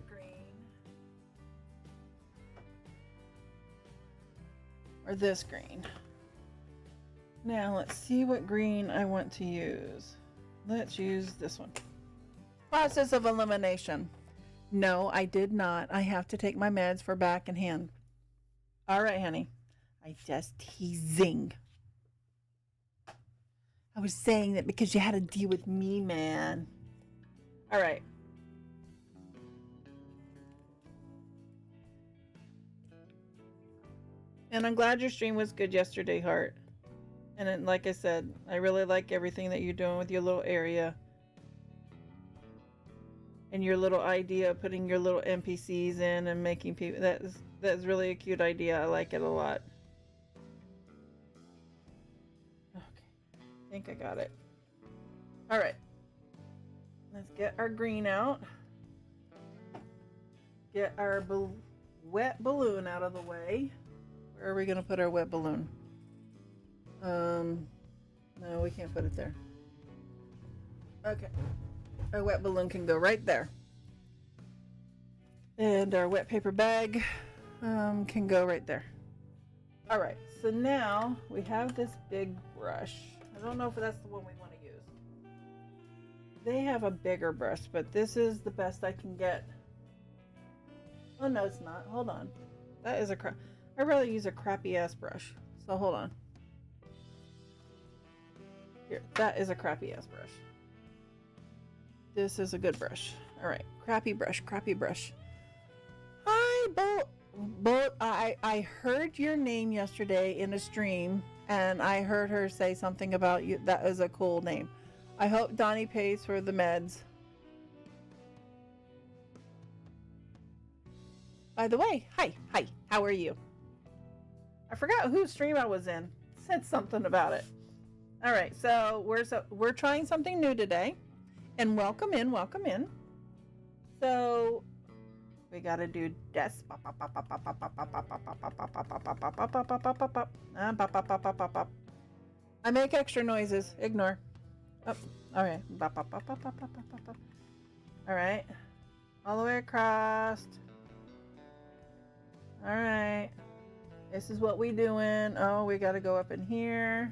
green, or this green. Now let's see what green I want to use. Let's use this one. Process of elimination. No, I did not. I have to take my meds for back and hand. All right, honey. I just teasing. I was saying that because you had to deal with me, man. All right. And I'm glad your stream was good yesterday, Heart. And then, like I said, I really like everything that you're doing with your little area. And your little idea of putting your little NPCs in and making people, that's really a cute idea. I like it a lot. Okay, I think I got it. All right, let's get our green out. Get our wet balloon out of the way. Where are we gonna put our wet balloon? No, we can't put it there. Okay. Our wet balloon can go right there. And our wet paper bag can go right there. All right, so now we have this big brush. I don't know if that's the one we want to use. They have a bigger brush, but this is the best I can get. Oh, no, it's not. Hold on. That is a crap. I'd rather use a crappy ass brush. So hold on. Here, that is a crappy ass brush. This is a good brush. All right, crappy brush, crappy brush. Hi, Bolt. I heard your name yesterday in a stream, and I heard her say something about you. That is a cool name. I hope Donnie pays for the meds. By the way, hi, how are you? I forgot whose stream I was in. Said something about it. All right, so we're trying something new today. And welcome in. So we gotta do this. I make extra noises. Ignore. Oh, all right. All right. All the way across. All right. This is what we doing. Oh, we gotta go up in here.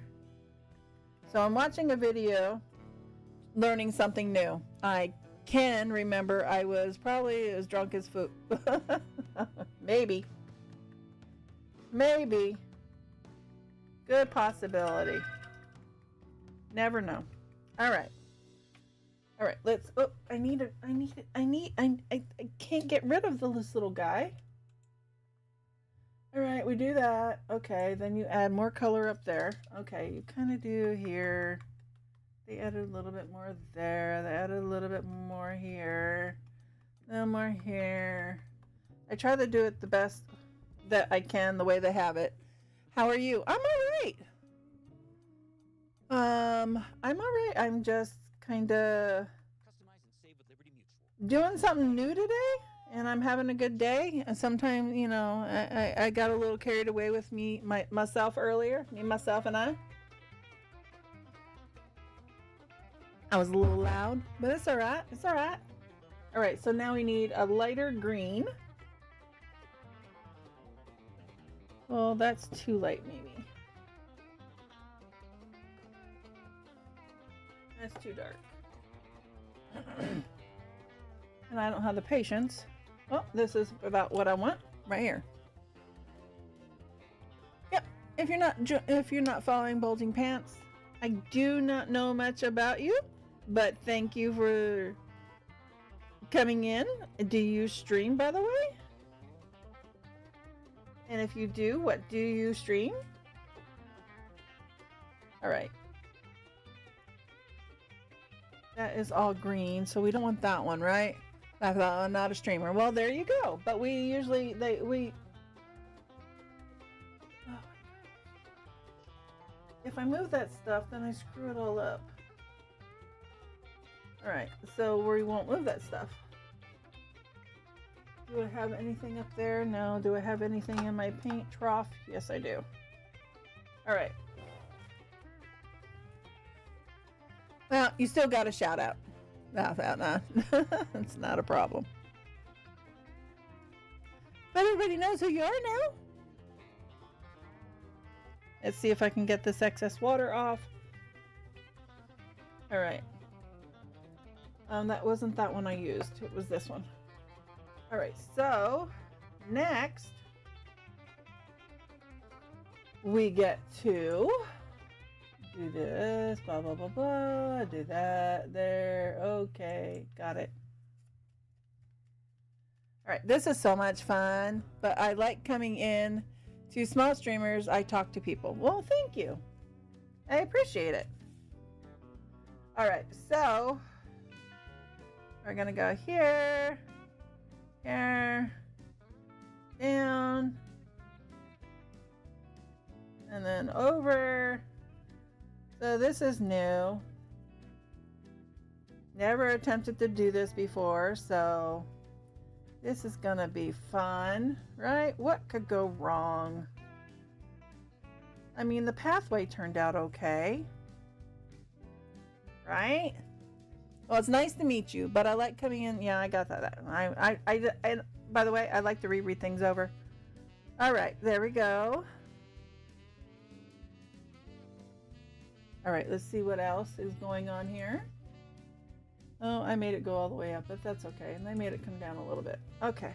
So I'm watching a video. Learning something new. I can remember I was probably as drunk as food. Maybe. Good possibility. Never know. All right. Let's. Oh, I can't get rid of this little guy. All right, we do that. Okay, then you add more color up there. Okay, you kind of do here. They added a little bit more there. They added a little bit more here. No more here. I try to do it the best that I can, the way they have it. How are you? I'm all right. I'm all right. I'm just kind of doing something new today, and I'm having a good day. And sometimes, you know, I got a little carried away with myself earlier. Me, myself, and I. I was a little loud, but it's all right. It's all right. All right, so now we need a lighter green. Well, that's too light, maybe. That's too dark. And I don't have the patience. Oh, this is about what I want right here. Yep. If you're not following Bulging Pants, I do not know much about you, but thank you for coming in. Do you stream, by the way? And if you do, what do you stream? All right. That is all green, so we don't want that one, right? I thought, I'm not a streamer. Well, there you go. But we usually, if I move that stuff, then I screw it all up. All right, so we won't move that stuff. Do I have anything up there? No. Do I have anything in my paint trough? Yes, I do. All right. Well, you still got a shout out. It's not a problem. But everybody knows who you are now. Let's see if I can get this excess water off. All right. That wasn't that one I used. It was this one. All right. So next we get to do this, blah, blah, blah, blah, do that, there, okay, got it. All right, this is so much fun, but I like coming in to small streamers. I talk to people. Well, thank you. I appreciate it. All right, so we're gonna go here, here, down, and then over. So this is new. Never attempted to do this before, so this is gonna be fun, right? What could go wrong? I mean, the pathway turned out okay, right? Well, it's nice to meet you, but I like coming in. Yeah, I got that. I by the way, I like to reread things over. All right, there we go. All right, let's see what else is going on here. Oh, I made it go all the way up, but that's okay. And they made it come down a little bit. Okay.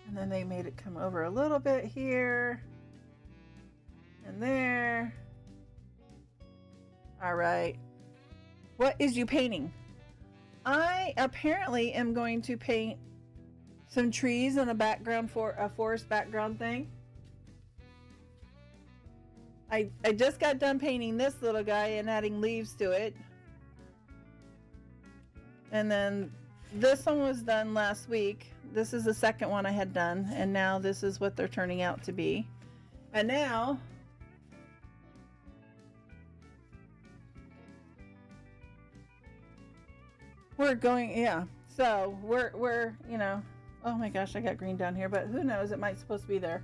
And then they made it come over a little bit here. And there. All right. What is you painting? I apparently am going to paint some trees in a background for a forest background thing. I just got done painting this little guy and adding leaves to it. And then this one was done last week. This is the second one I had done. And now this is what they're turning out to be. And now we're going, yeah. So we're, you know, oh my gosh, I got green down here, but who knows? It might supposed to be there.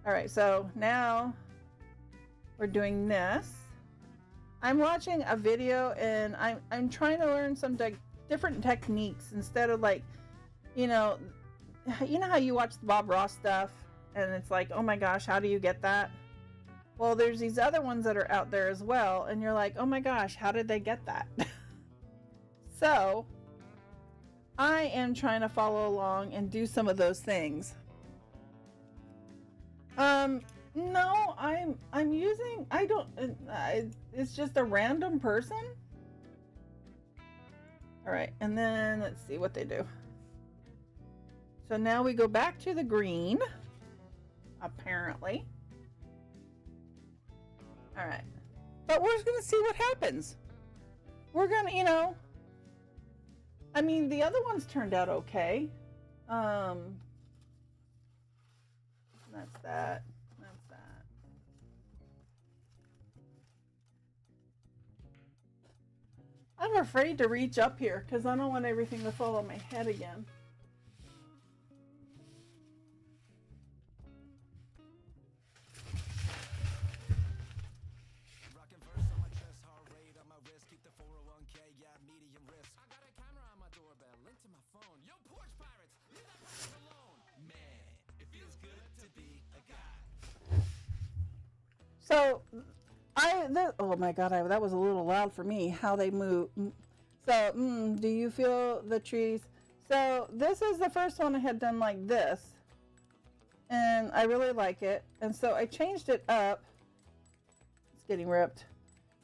All right, so now we're doing this. I'm watching a video and I'm trying to learn some different techniques instead of like, you know how you watch the Bob Ross stuff and it's like, oh my gosh, how do you get that? Well, there's these other ones that are out there as well, and you're like, oh my gosh, how did they get that? So I am trying to follow along and do some of those things. No, I'm using, I don't, it's just a random person. All right, and then let's see what they do. So now we go back to the green, apparently. All right, but we're just gonna see what happens. We're gonna, you know, I mean, the other ones turned out okay. That's that. That's that. I'm afraid to reach up here because I don't want everything to fall on my head again. So, oh my God, that was a little loud for me, how they move. So, do you feel the trees? So, this is the first one I had done like this. And I really like it. And so I changed it up. It's getting ripped.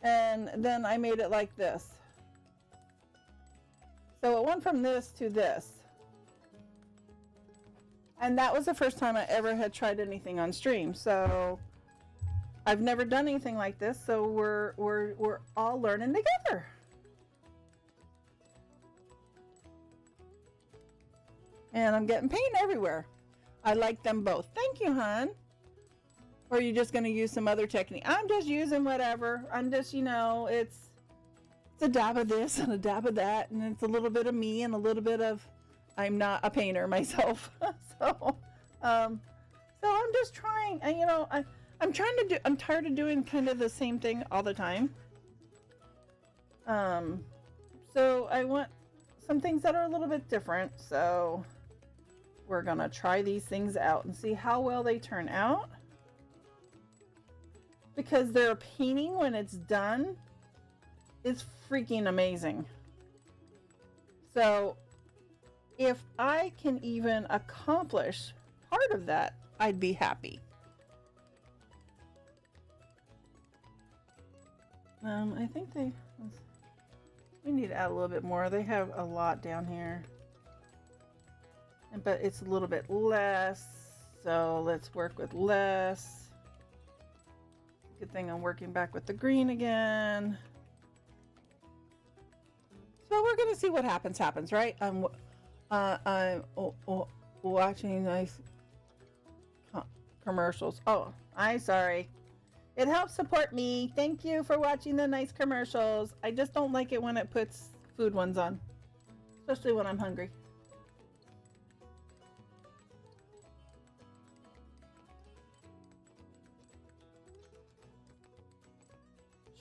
And then I made it like this. So it went from this to this. And that was the first time I ever had tried anything on stream. So I've never done anything like this, so we're all learning together. And I'm getting paint everywhere. I like them both. Thank you, hon. Or are you just going to use some other technique? I'm just using whatever. I'm just, it's a dab of this and a dab of that, and it's a little bit of me and a little bit of, I'm not a painter myself. So I'm just trying, I'm trying to do, I'm tired of doing kind of the same thing all the time. So I want some things that are a little bit different. So we're going to try these things out and see how well they turn out. Because their painting when it's done is freaking amazing. So if I can even accomplish part of that, I'd be happy. I think we need to add a little bit more. They have a lot down here, but it's a little bit less. So let's work with less. Good thing I'm working back with the green again. So we're gonna see what happens, right? I'm watching nice commercials. Oh, I'm sorry. It helps support me. Thank you for watching the nice commercials. I just don't like it when it puts food ones on, especially when I'm hungry.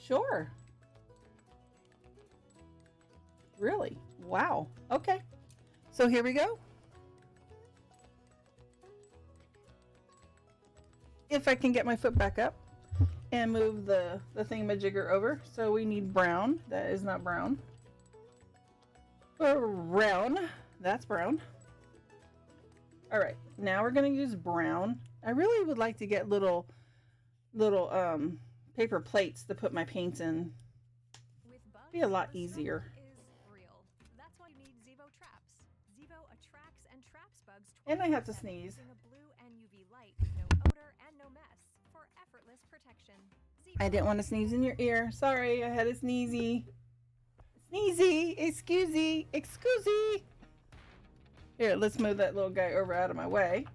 Sure. Really? Wow. Okay. So here we go. If I can get my foot back up and move the thingamajigger over. So we need brown. That is not brown. Brown. That's brown. All right. Now we're going to use brown. I really would like to get little paper plates to put my paints in. Be a lot easier. That's why you need Zevo traps. Zevo attracts and traps bugs. And I have to sneeze. Using a blue and UV light, no odor and no mess for effortless protection. I didn't want to sneeze in your ear. Sorry, I had a sneezy. Sneezy, excusey. Here, let's move that little guy over out of my way.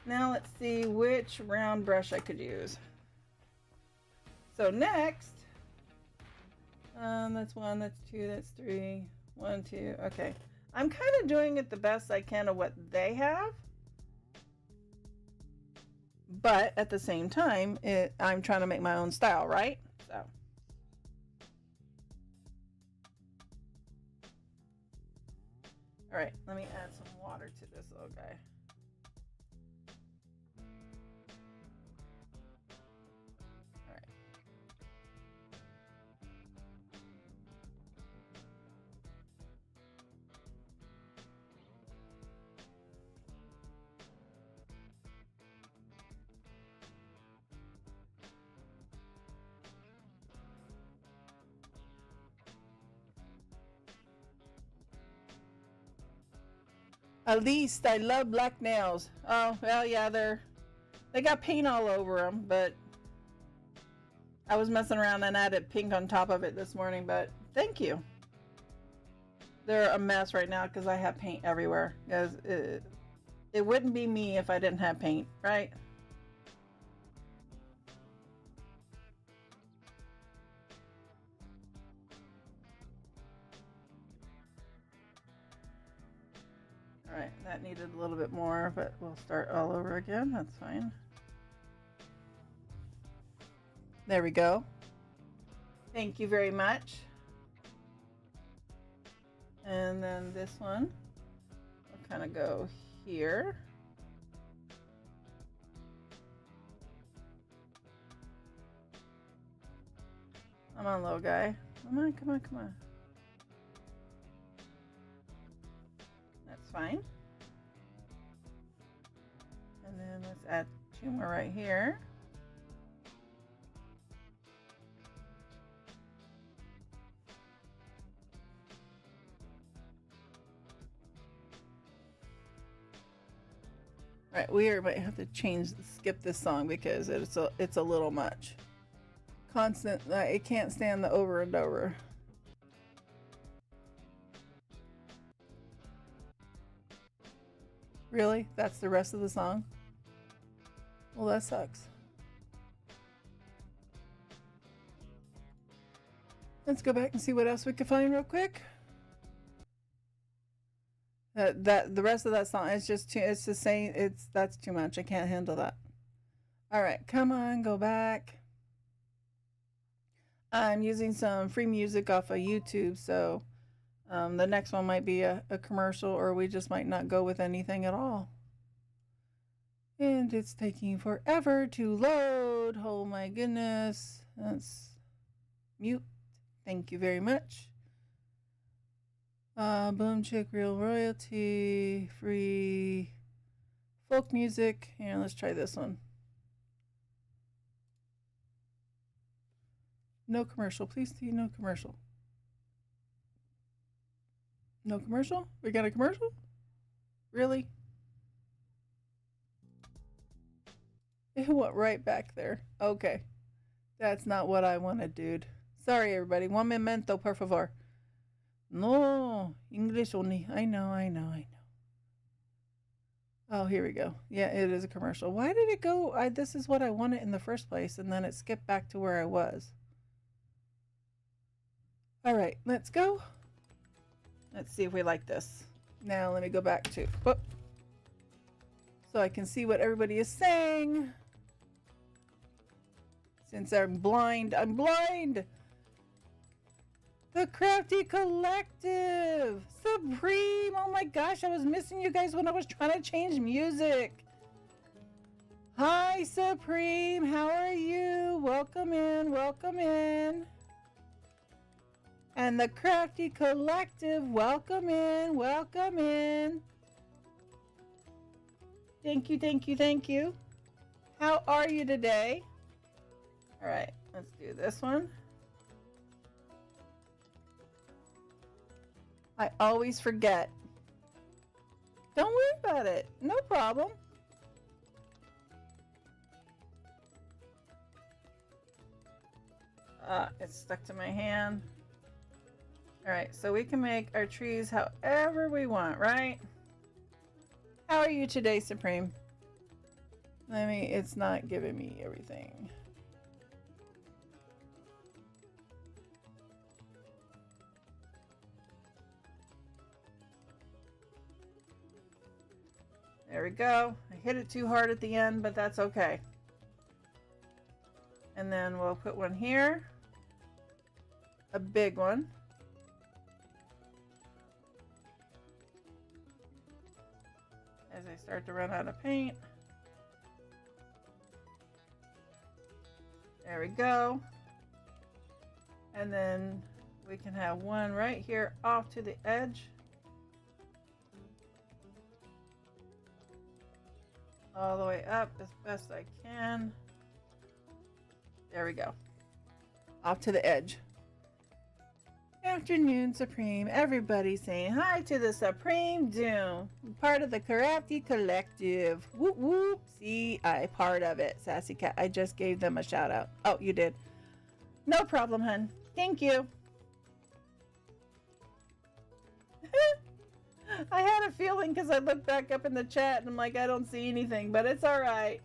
Now let's see which round brush I could use. So next, that's 1, that's 2, that's 3, 1, 2, okay. I'm kind of doing it the best I can of what they have. But at the same time, I'm trying to make my own style, right? So. All right, let me add some water to this little guy. All right. At least I love black nails. Oh, well, yeah, they got paint all over them, but I was messing around and added pink on top of it this morning, but thank you. They're a mess right now because I have paint everywhere. Because it wouldn't be me if I didn't have paint, right? Alright, that needed a little bit more, but we'll start all over again. That's fine. There we go. Thank you very much. And then this one will kind of go here. Come on, little guy. Come on, come on, come on. That's fine. And then let's add 2 more right here. Right, we might have to skip this song because it's a little much. Constant, it can't stand the over and over. Really? That's the rest of the song? Well, that sucks. Let's go back and see what else we can find real quick. The rest of that song is just too, it's the same, that's too much. I can't handle that. All right, come on, go back. I'm using some free music off of YouTube, so the next one might be a commercial, or we just might not go with anything at all. And it's taking forever to load. Oh my goodness. That's mute. Thank you very much. Boom Chick, real royalty, free folk music. And let's try this one. No commercial. Please see no commercial. No commercial? We got a commercial? Really? It went right back there. Okay. That's not what I wanted, dude. Sorry, everybody. Un momento, por favor. No. English only. I know. Oh, here we go. Yeah, it is a commercial. Why did it go? This is what I wanted in the first place, and then it skipped back to where I was. All right, let's go. Let's see if we like this. Now let me go back to, so I can see what everybody is saying. Since I'm blind, The Crafty Collective, Supreme. Oh my gosh, I was missing you guys when I was trying to change music. Hi, Supreme. How are you? Welcome in. Welcome in. And the Crafty Collective, welcome in, welcome in. Thank you, thank you, thank you. How are you today? All right, let's do this one. I always forget. Don't worry about it. No problem. It's stuck to my hand. All right, so we can make our trees however we want, right? How are you today, Supreme? It's not giving me everything. There we go. I hit it too hard at the end, but that's okay. And then we'll put one here. A big one. As I start to run out of paint. There we go. And then we can have one right here off to the edge. All the way up as best I can. There we go. Off to the edge. Afternoon, Supreme. Everybody saying hi to the Supreme Doom. Part of the Crafty Collective. Whoop whoop. See, I part of it. Sassy Cat. I just gave them a shout out. Oh, you did. No problem, hun. Thank you. I had a feeling because I looked back up in the chat and I'm like, I don't see anything, but it's all right.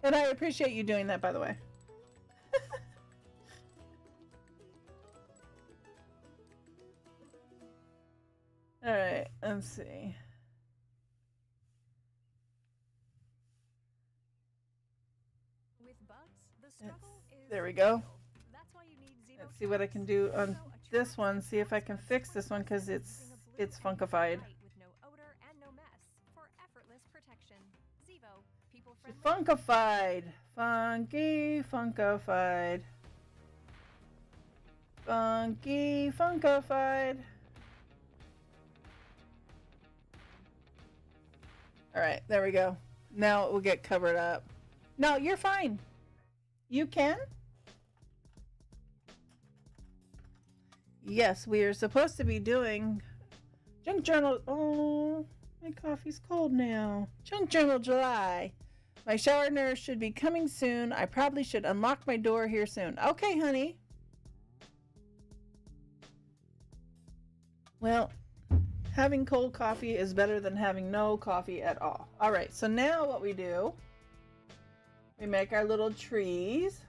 And I appreciate you doing that, by the way. All right, let's see. With bugs, the struggle is There we go. real. That's why you need Zevo Let's see what I can do on this one. See if I can fix this one because it's funkified. With no odor and no mess for effortless protection. Zevo, people It's friendly. funkified. Funky, funkified. Funky, funkified. All right, there we go. Now it will get covered up. No, you're fine. You can? Yes, we are supposed to be doing Junk Journal. Oh, my coffee's cold now. Junk Journal July. My shower nurse should be coming soon. I probably should unlock my door here soon. Okay, honey. Well, having cold coffee is better than having no coffee at all. All right, so now what we do, we make our little trees.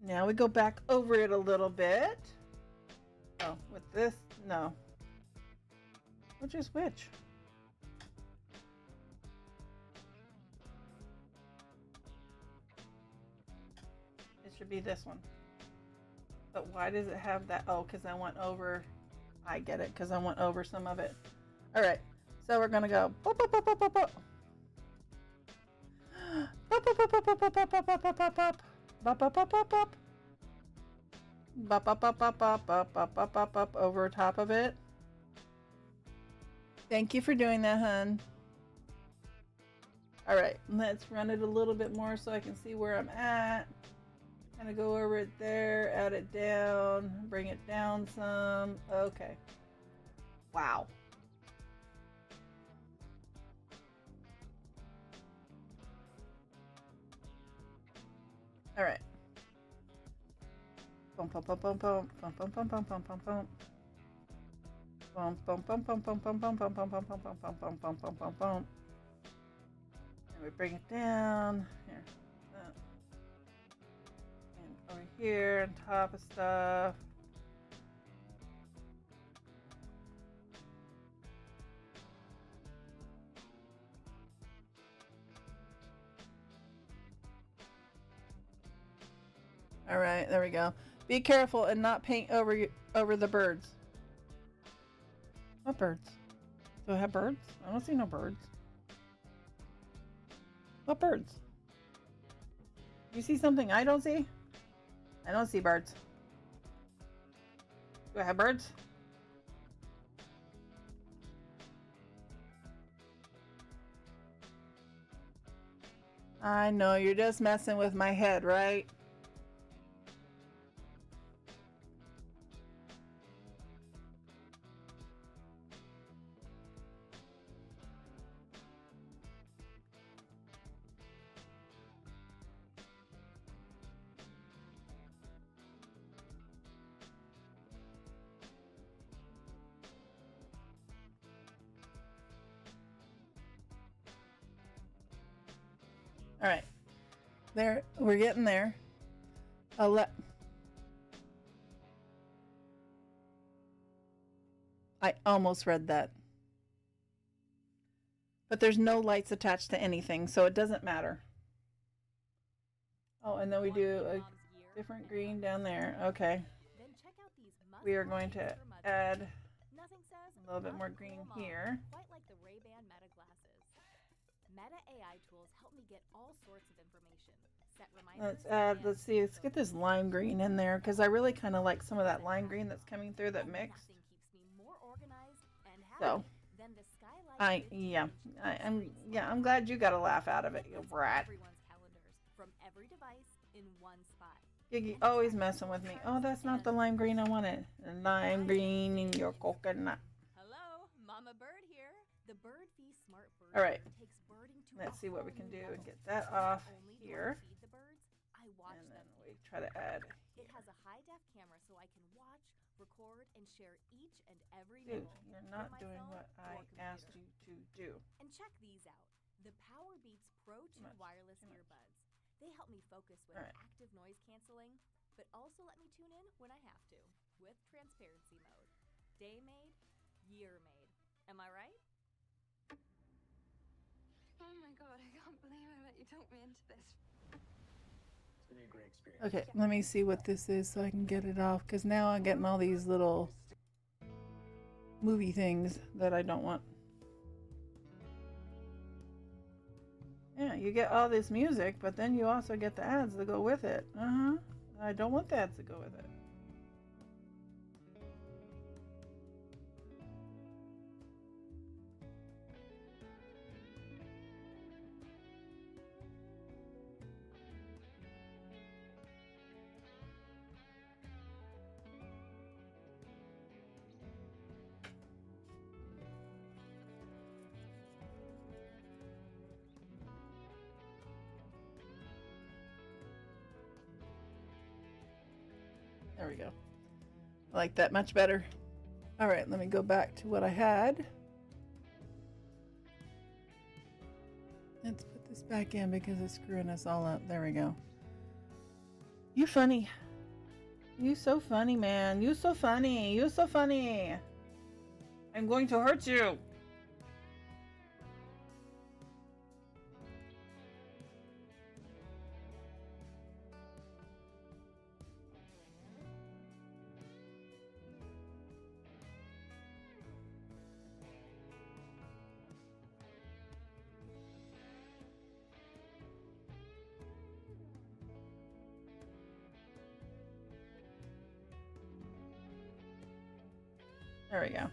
Now we go back over it a little bit. Oh, with this, no. Which is which? It should be this one. But why does it have that? Oh, because I went over. I get it, because I went over some of it. All right, so we're gonna go. Bop, bop, bop, bop, bop, bop. Bop, bop, bop, bop, bop, bop, bop, bop, bop, bop, bop. Bop, bop, bop, bop, bop. Bop, bop, bop, bop, bop, bop, bop, bop, bop, bop, over top of it. Thank you for doing that, hun. All right, let's run it a little bit more so I can see where I'm at. Kind of go over it there, add it down, bring it down some. Okay. Wow. All right. Bum bum bum bum bum bum bum bum bum bum bum bum. Bum bum bum bum bum bum bum bum bum bum bum bum bum bum bum bum bum bum. And we bring it down here. And over here on top of stuff. All right, there we go. Be careful and not paint over the birds. What birds? Do I have birds? I don't see no birds. What birds? You see something I don't see? I don't see birds. Do I have birds? I know, you're just messing with my head, right? All right, there, we're getting there. I almost read that. But there's no lights attached to anything, so it doesn't matter. Oh, and then we do a different green down there. Okay. Then check out these We are going to add Nothing says a little bit more green here. quite like the Ray-Ban Meta glasses. Meta AI tools help me get all sorts of information. Set reminders. Let's see, let's get this lime green in there because I really kind of like some of that lime green that's coming through that mix. Nothing keeps me more organized and happy So, than the skylight. I'm glad you got a laugh out of it, you brat. Everyone's calendars from every device in one spot. Giggy always messing with me. Oh, that's not the lime green I wanted. The lime green in your coconut. Hello, Mama Bird here. The Bird Feast Smart Bird All right. takes birding to Let's a see what we whole can new do and level. get that Not off only do I here. feed the birds, I watch And then them. we try to add. It has a high def camera so I can watch, record, and share each and every Dude, nibble you're from not my doing phone what I or asked computer. you to do. And check these out. The Power Beats Pro 2 much, wireless too much. earbuds. They help me focus with All right. active noise canceling, but also let me tune in when I have to with transparency mode. Day made, year made. Am I right? Oh my god, I can't believe I let you talk me into this. It's gonna be a great experience. Okay, let me see what this is so I can get it off, because now I'm getting all these little movie things that I don't want. Yeah, you get all this music, but then you also get the ads that go with it. I don't want the ads that go with it. There we go. I like that much better. All right, let me go back to what I had. Let's put this back in because it's screwing us all up. There we go. You funny. You so funny, man. You so funny. You so funny. I'm going to hurt you. There we go.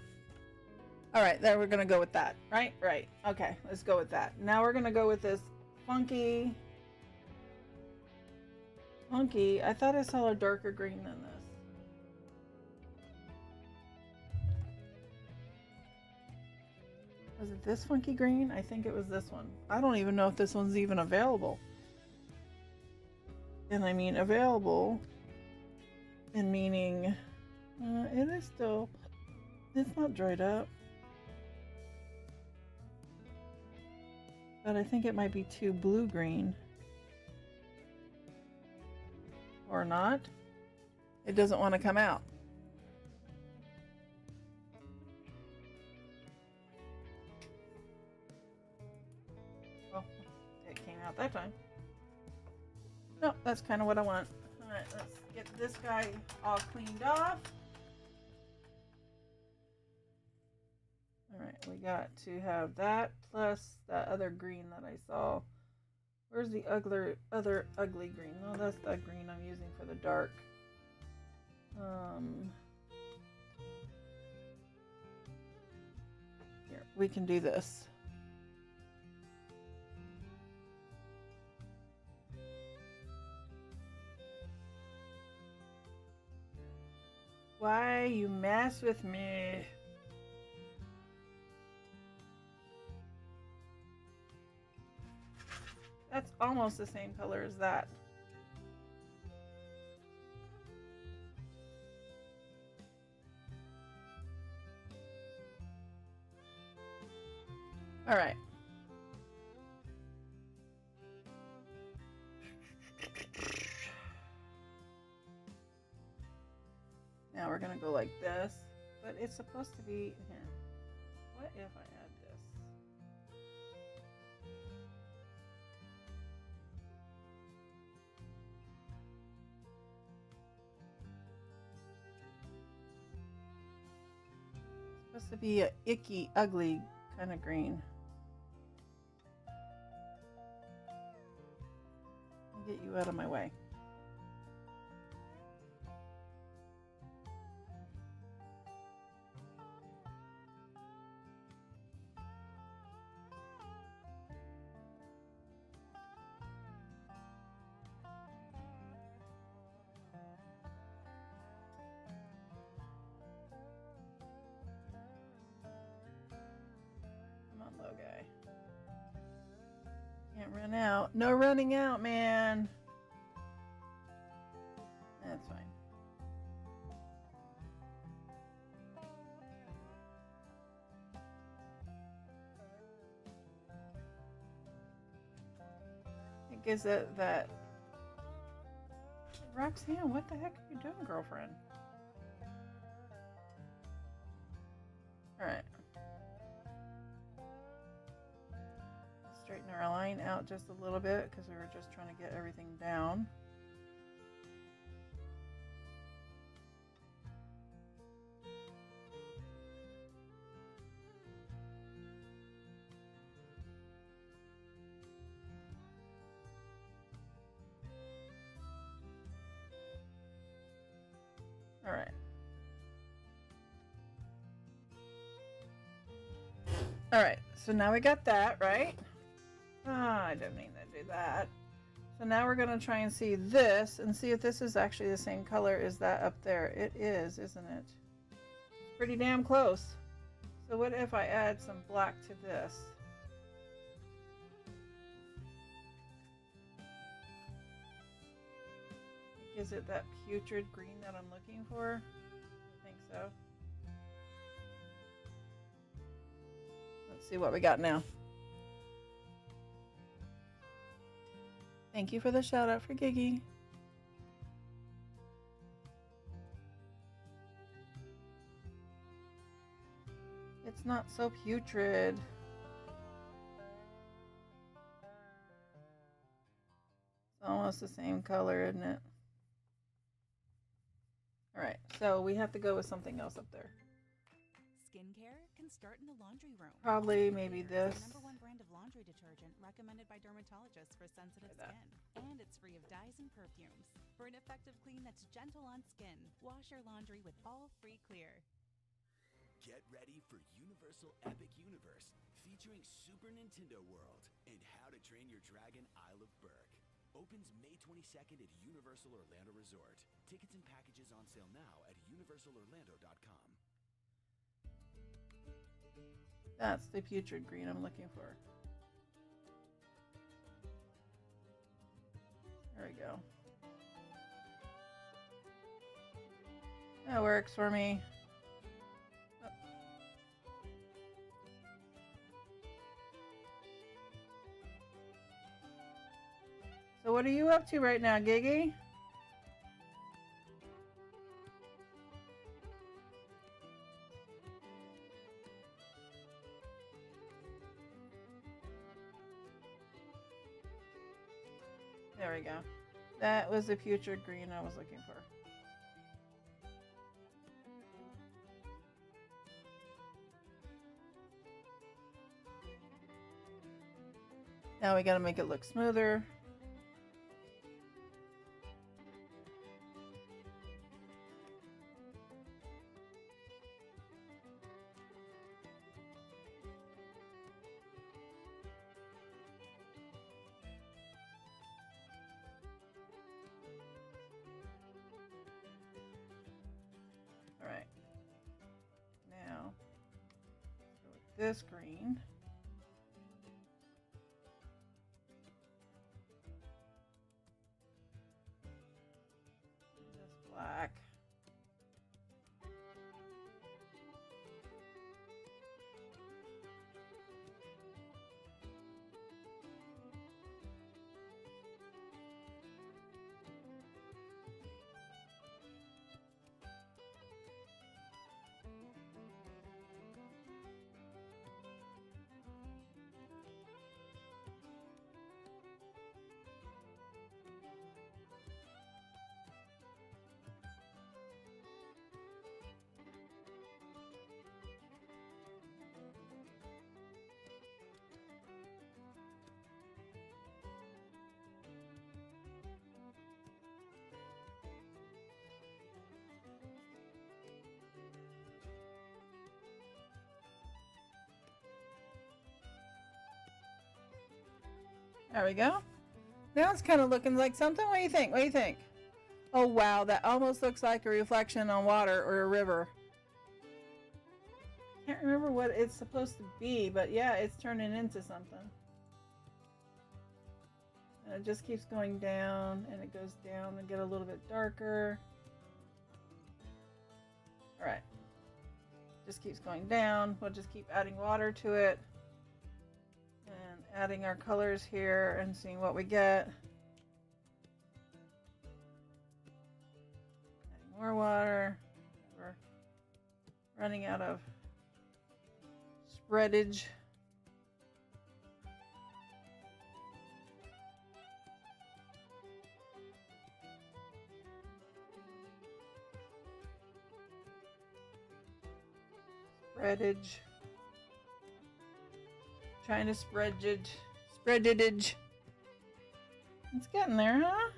All right, there we're gonna go with that, right? Right. Okay, let's go with that. Now we're gonna go with this funky. I thought I saw a darker green than this. Was it this funky green? I think it was this one. I don't even know if this one's even available. And I mean available in meaning it is still. It's not dried up. But I think it might be too blue-green. Or not. It doesn't want to come out. Well, it came out that time. No, that's kind of what I want. Alright, let's get this guy all cleaned off. Alright, we got to have that plus that other green that I saw. Where's the other ugly green? No, that's the green I'm using for the dark. Here, we can do this. Why you mess with me? That's almost the same color as that. All right. Now we're gonna go like this, but it's supposed to be here. What if I add this? It's supposed to be a icky, ugly kind of green. I'll get you out of my way. Guy. Can't run out. No running out, man. That's fine. It gives that Roxanne, what the heck are you doing, girlfriend? All right. Straighten our line out just a little bit because we were just trying to get everything down. All right. All right, so now we got that, right? Ah, I didn't mean to do that. So now we're gonna try and see this and see if this is actually the same color as that up there. It is, isn't it? Pretty damn close. So what if I add some black to this? Is it that putrid green that I'm looking for? I think so. Let's see what we got now. Thank you for the shout out for Giggy. It's not so putrid. It's almost the same color, isn't it? All right, so we have to go with something else up there. Skincare can start in the laundry room. Probably maybe this. The #1 brand of laundry detergent recommended by dermatologists for sensitive skin. And it's free of dyes and perfumes. For an effective clean that's gentle on skin, wash your laundry with all free clear. Get ready for Universal Epic Universe, featuring Super Nintendo World and How to Train Your Dragon Isle of Berk. Opens May 22nd at Universal Orlando Resort. Tickets and packages on sale now at universalorlando.com. That's the putrid green I'm looking for. There we go. That works for me. Oh. So what are you up to right now, Giggy? There we go. That was the putrid green I was looking for. Now we gotta make it look smoother. All right. Now, go with this green. This black. There we go. Now it's kind of looking like something. What do you think? What do you think? Oh, wow. That almost looks like a reflection on water or a river. Can't remember what it's supposed to be, but yeah, it's turning into something. And it just keeps going down, and it goes down and get a little bit darker. All right. Just keeps going down. We'll just keep adding water to it. And adding our colors here and seeing what we get. Adding more water. We're running out of spreadage. Spreadage. Trying to spread it. It's getting there, huh?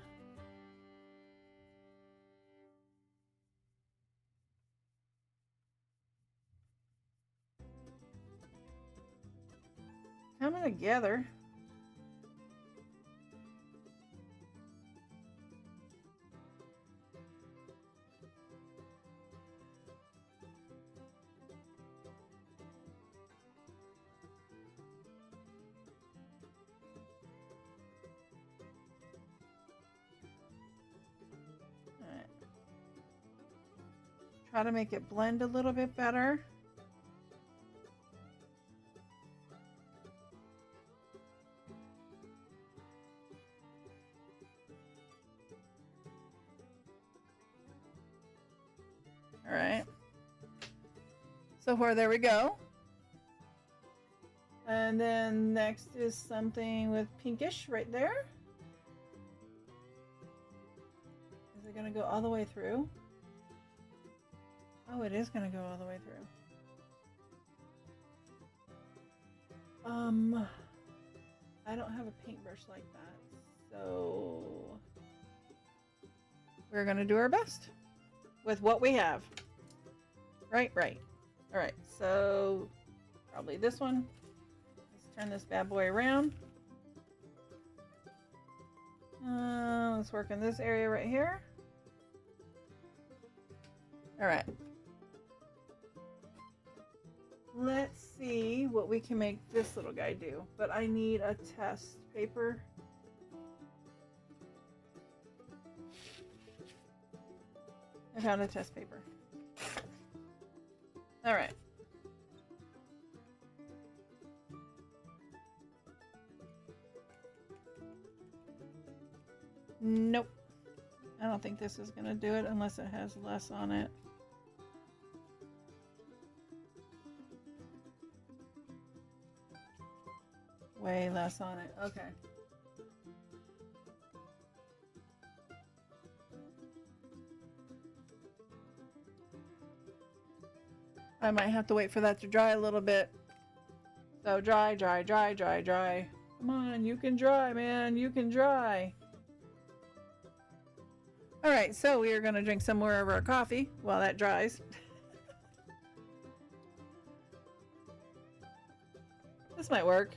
Coming together. Try to make it blend a little bit better. All right. So far, there we go. And then next is something with pinkish right there. Is it going to go all the way through? Oh, it is going to go all the way through. I don't have a paintbrush like that, so we're going to do our best with what we have. Right. All right, so probably this one. Let's turn this bad boy around. Let's work in this area right here. All right. Let's see what we can make this little guy do. But I need a test paper. I found a test paper. All right. Nope. I don't think this is going to do it unless it has less on it. Way less on it. Okay. I might have to wait for that to dry a little bit. So dry. Come on, you can dry, man. You can dry. All right, so we are going to drink some more of our coffee while that dries. This might work.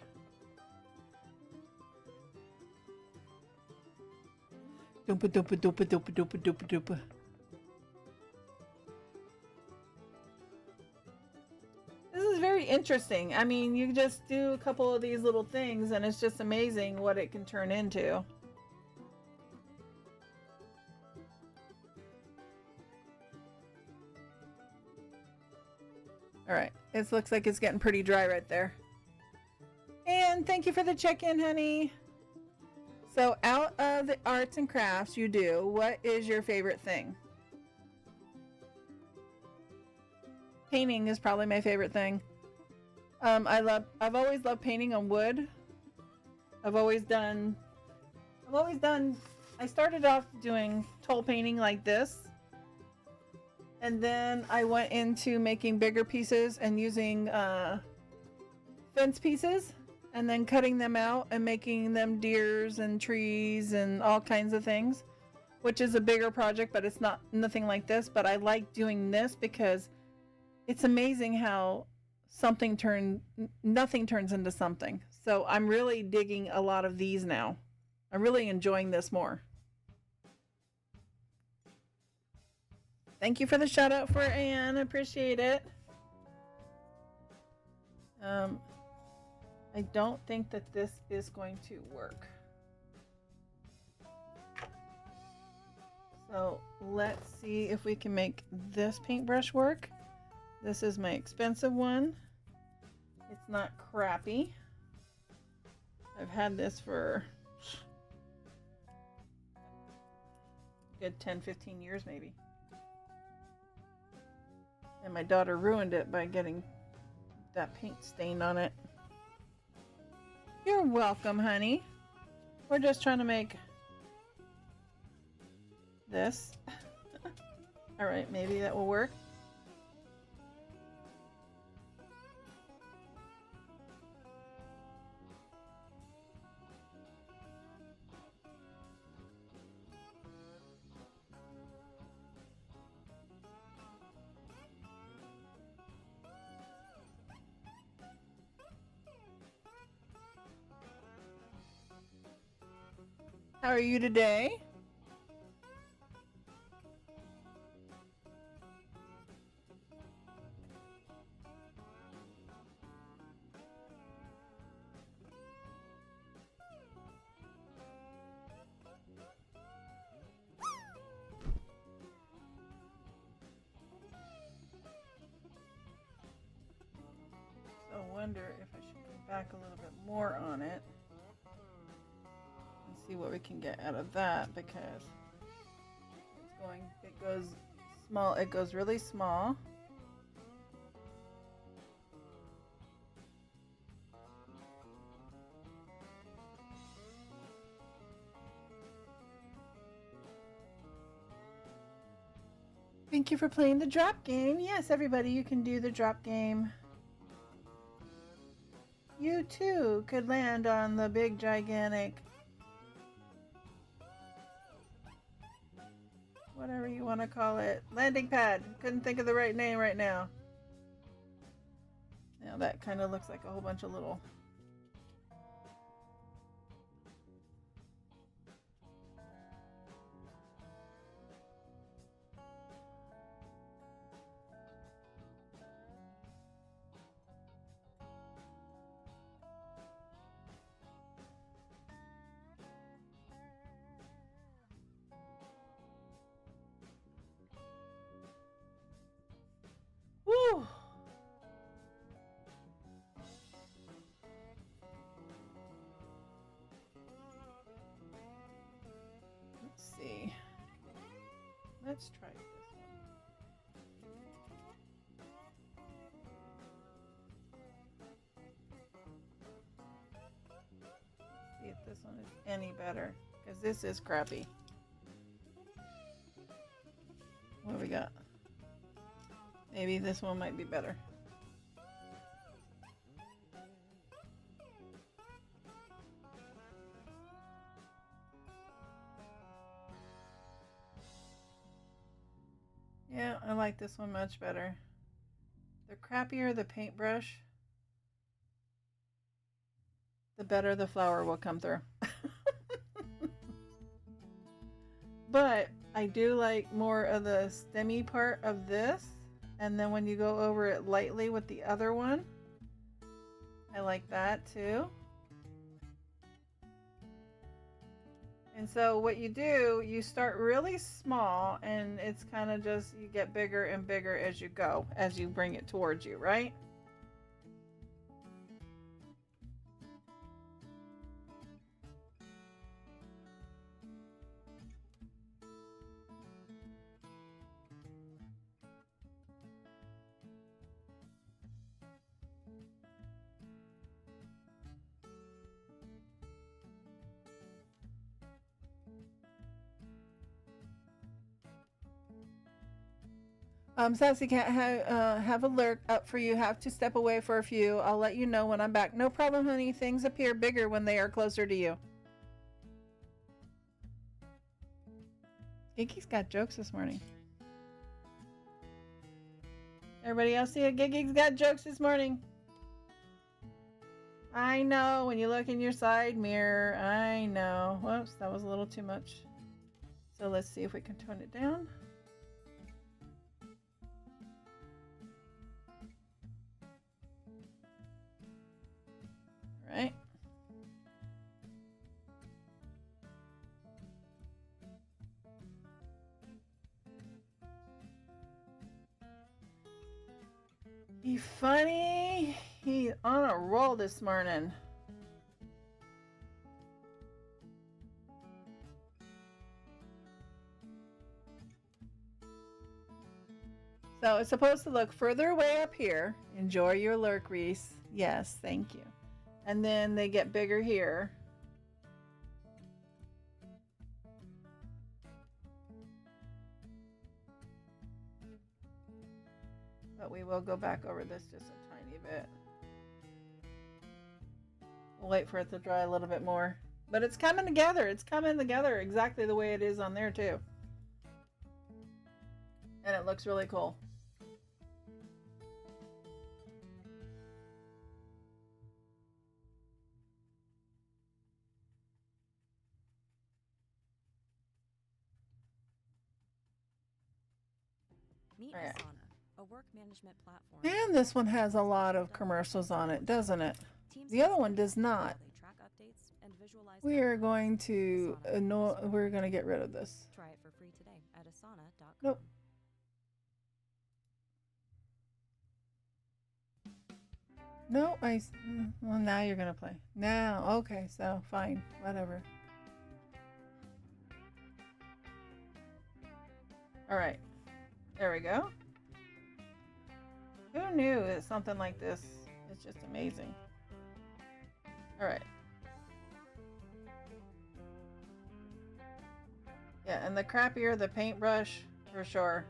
Dopa. This is very interesting. I mean, you just do a couple of these little things and it's just amazing what it can turn into. All right, it looks like it's getting pretty dry right there. And thank you for the check-in, honey. So out of the arts and crafts you do, what is your favorite thing? Painting is probably my favorite thing. I've always loved painting on wood. I started off doing toll painting like this. And then I went into making bigger pieces and using fence pieces. And then cutting them out and making them deers and trees and all kinds of things, which is a bigger project, but it's nothing like this. But I like doing this because it's amazing how nothing turns into something. So I'm really digging a lot of these now. I'm really enjoying this more. Thank you for the shout out for Anne. I appreciate it. I don't think that this is going to work. So let's see if we can make this paintbrush work. This is my expensive one. It's not crappy. I've had this for a good 10-15 years maybe. And my daughter ruined it by getting that paint stain on it. You're welcome, honey. We're just trying to make this. All right, maybe that will work. How are you today? So I wonder if I should come back a little bit more on it. See what we can get out of that, because it goes small, it goes really small. Thank you for playing the drop game. Yes, everybody, you can do the drop game. You too could land on the big gigantic, whatever you want to call it, landing pad. Couldn't think of the right name right now. Now that kind of looks like a whole bunch of little. Woo! Let's see. Let's try this one. See if this one is any better, because this is crappy. What do we got? Maybe this one might be better. Yeah, I like this one much better. The crappier the paintbrush, the better the flower will come through. But I do like more of the stemmy part of this. And then when you go over it lightly with the other one, I like that too. And so what you do, you start really small, and it's kind of just, you get bigger and bigger as you go, as you bring it towards you, right? Sassy Cat, have alert up for you. Have to step away for a few. I'll let you know when I'm back. No problem, honey. Things appear bigger when they are closer to you. Gigi's got jokes this morning. Everybody else see it? Gigi's got jokes this morning. I know, when you look in your side mirror. I know. Whoops, that was a little too much. So let's see if we can tone it down. Right. He's funny. He's on a roll this morning. So it's supposed to look further away up here. Enjoy your lurk, Reese. Yes, thank you. And then they get bigger here. But we will go back over this just a tiny bit. We'll wait for it to dry a little bit more. But it's coming together. It's coming together exactly the way it is on there too. And it looks really cool. Meet Alright. Asana, a work management platform. And this one has a lot of commercials on it, doesn't it? The other one does not. They track updates and visualize We are going to we're going to get rid of this. Try it for free today at asana.com. Nope. No, well, now you're going to play. Now, okay, so fine, whatever. All right. There we go. Who knew that something like this is just amazing? All right. Yeah, and the crappier the paintbrush, for sure.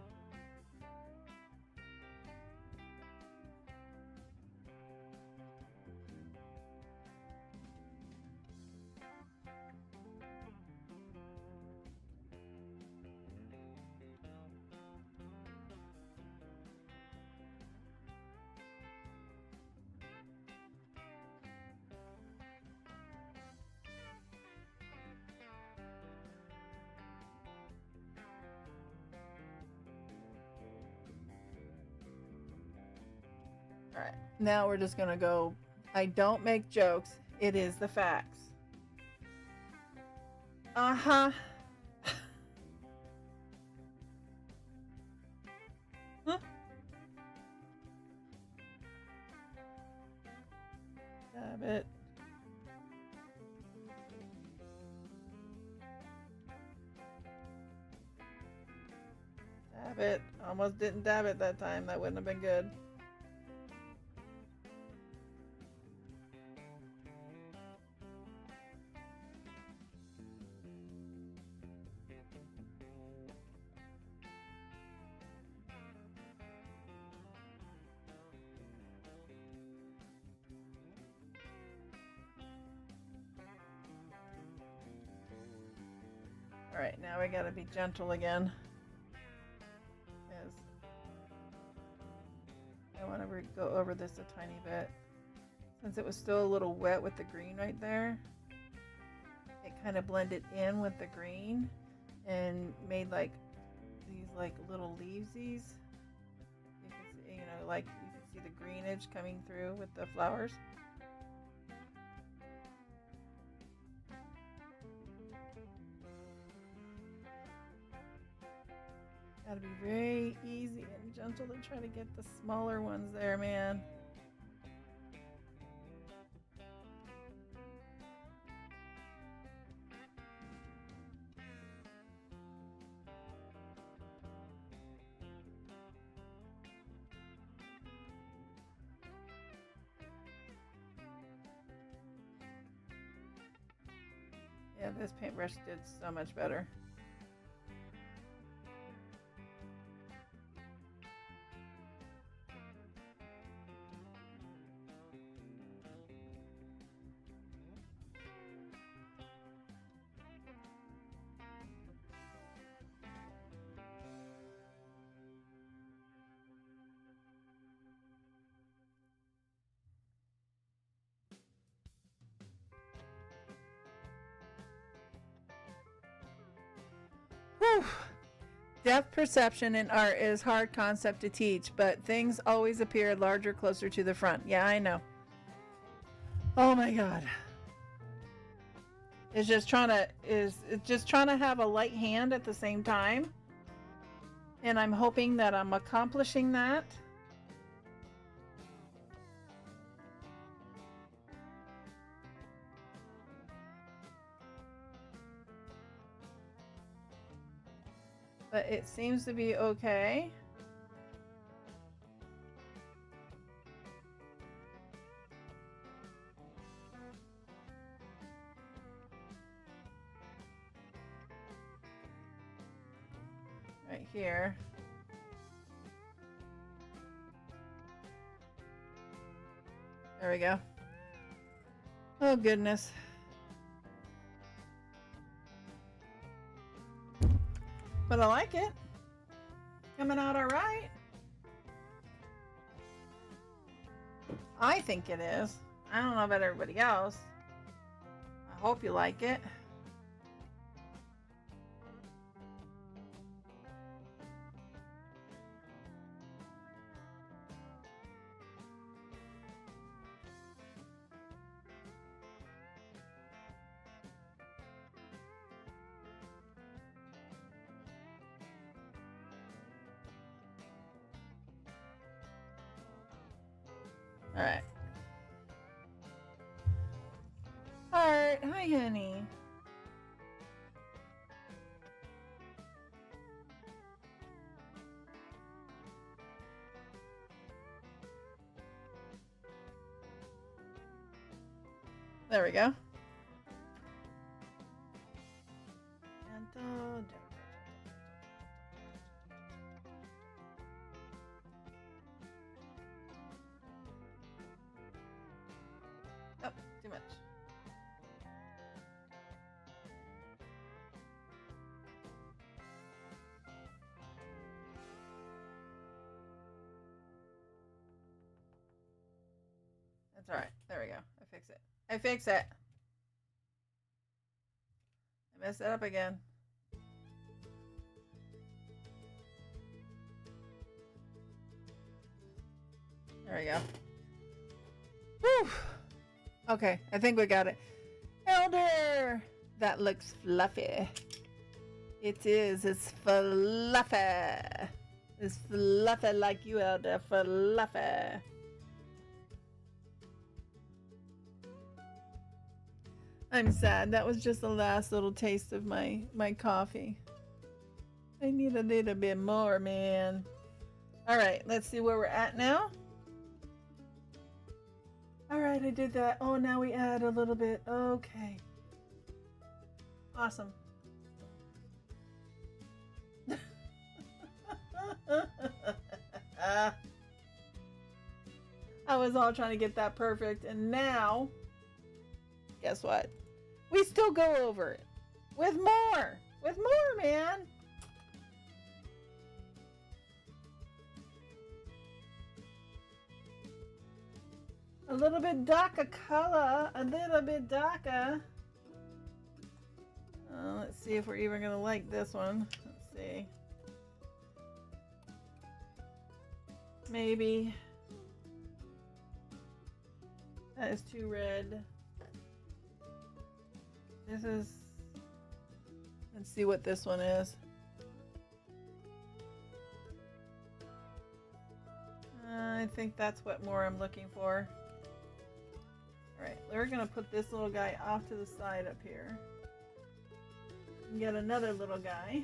All right, now we're just gonna go. I don't make jokes. It is the facts. Uh-huh. Huh? Dab it. Dab it. Almost didn't dab it that time. That wouldn't have been good. All right, now we gotta be gentle again. Yes. I want to go over this a tiny bit. Since it was still a little wet with the green right there, it kind of blended in with the green and made like these like little leavesies. You can see, you know, like you can see the greenage coming through with the flowers. Gotta be very easy and gentle to try to get the smaller ones there, man. Yeah, this paintbrush did so much better. Whew. Depth perception in art is hard concept to teach, but things always appear larger closer to the front. Yeah, I know. Oh my God. It's just trying to have a light hand at the same time. And I'm hoping that I'm accomplishing that. But it seems to be okay. right here. There we go. Oh goodness. But I like it. Coming out all right. I think it is. I don't know about everybody else. I hope you like it. All right. Heart, hi, honey. There we go. Oh, too much. That's all right. There we go. I fix it. I fix it. I messed it up again. There we go. Whew. Okay, I think we got it. Elder! That looks fluffy. It is. It's fluffy. It's fluffy like you, Elder. Fluffy. I'm sad. That was just the last little taste of my coffee. I need a little bit more, man. All right, let's see where we're at now. All right, I did that. Oh, now we add a little bit. Okay. Awesome. I was all trying to get that perfect, and now, guess what? We still go over it with more, man. A little bit darker color, a little bit darker. Let's see if we're even gonna like this one. Let's see. Maybe. That is too red. This is. Let's see what this one is. I think that's what more I'm looking for. Alright, we're going to put this little guy off to the side up here. And get another little guy.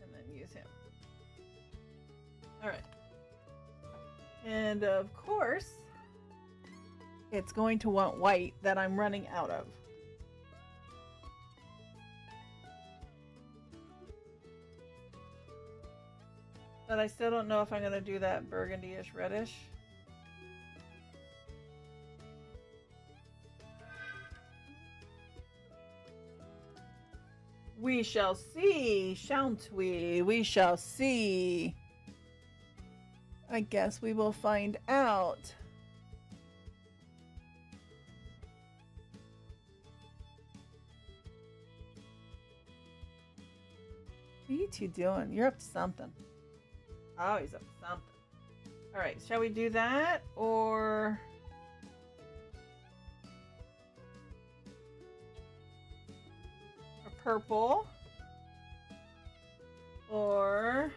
And then use him. Alright. And of course, it's going to want white that I'm running out of. But I still don't know if I'm going to do that burgundy-ish reddish. We shall see, shan't we? We shall see. I guess we will find out. What are you two doing? You're up to something. Oh, he's up to something. All right, shall we do that or purple or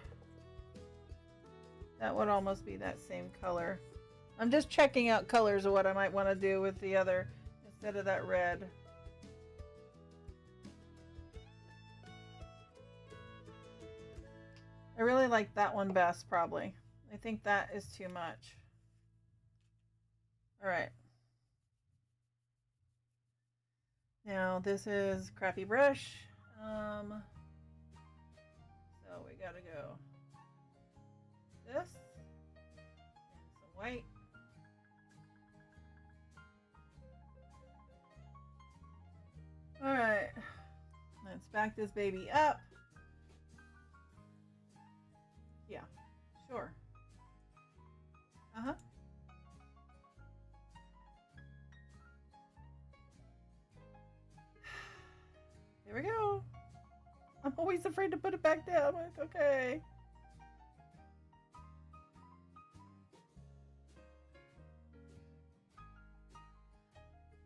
that would almost be that same color. I'm just checking out colors of what I might want to do with the other instead of that red. I really like that one best, probably. I think that is too much. All right. Now this is crappy brush. go. This. Some white. Alright. Let's back this baby up. Yeah, sure. Uh-huh. Here we go. I'm always afraid to put it back down. Like, okay.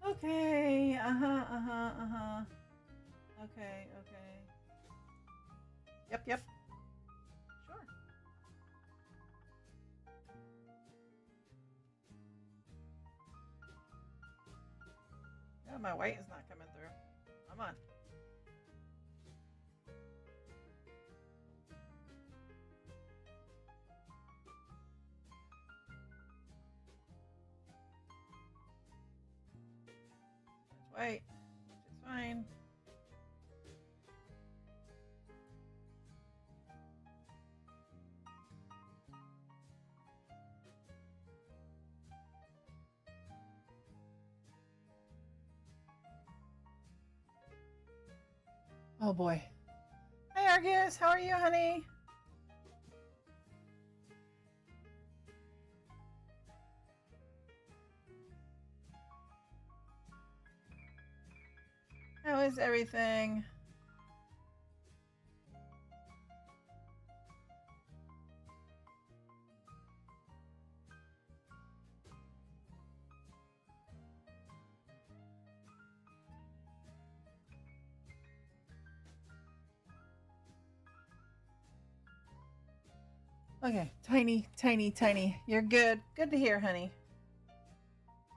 Okay. Okay. Yep. Sure. Yeah, my white is not coming through. Come on. White, which is fine. Oh boy. Hi Argus, how are you, honey? How is everything? Okay, tiny. You're good. Good to hear, honey.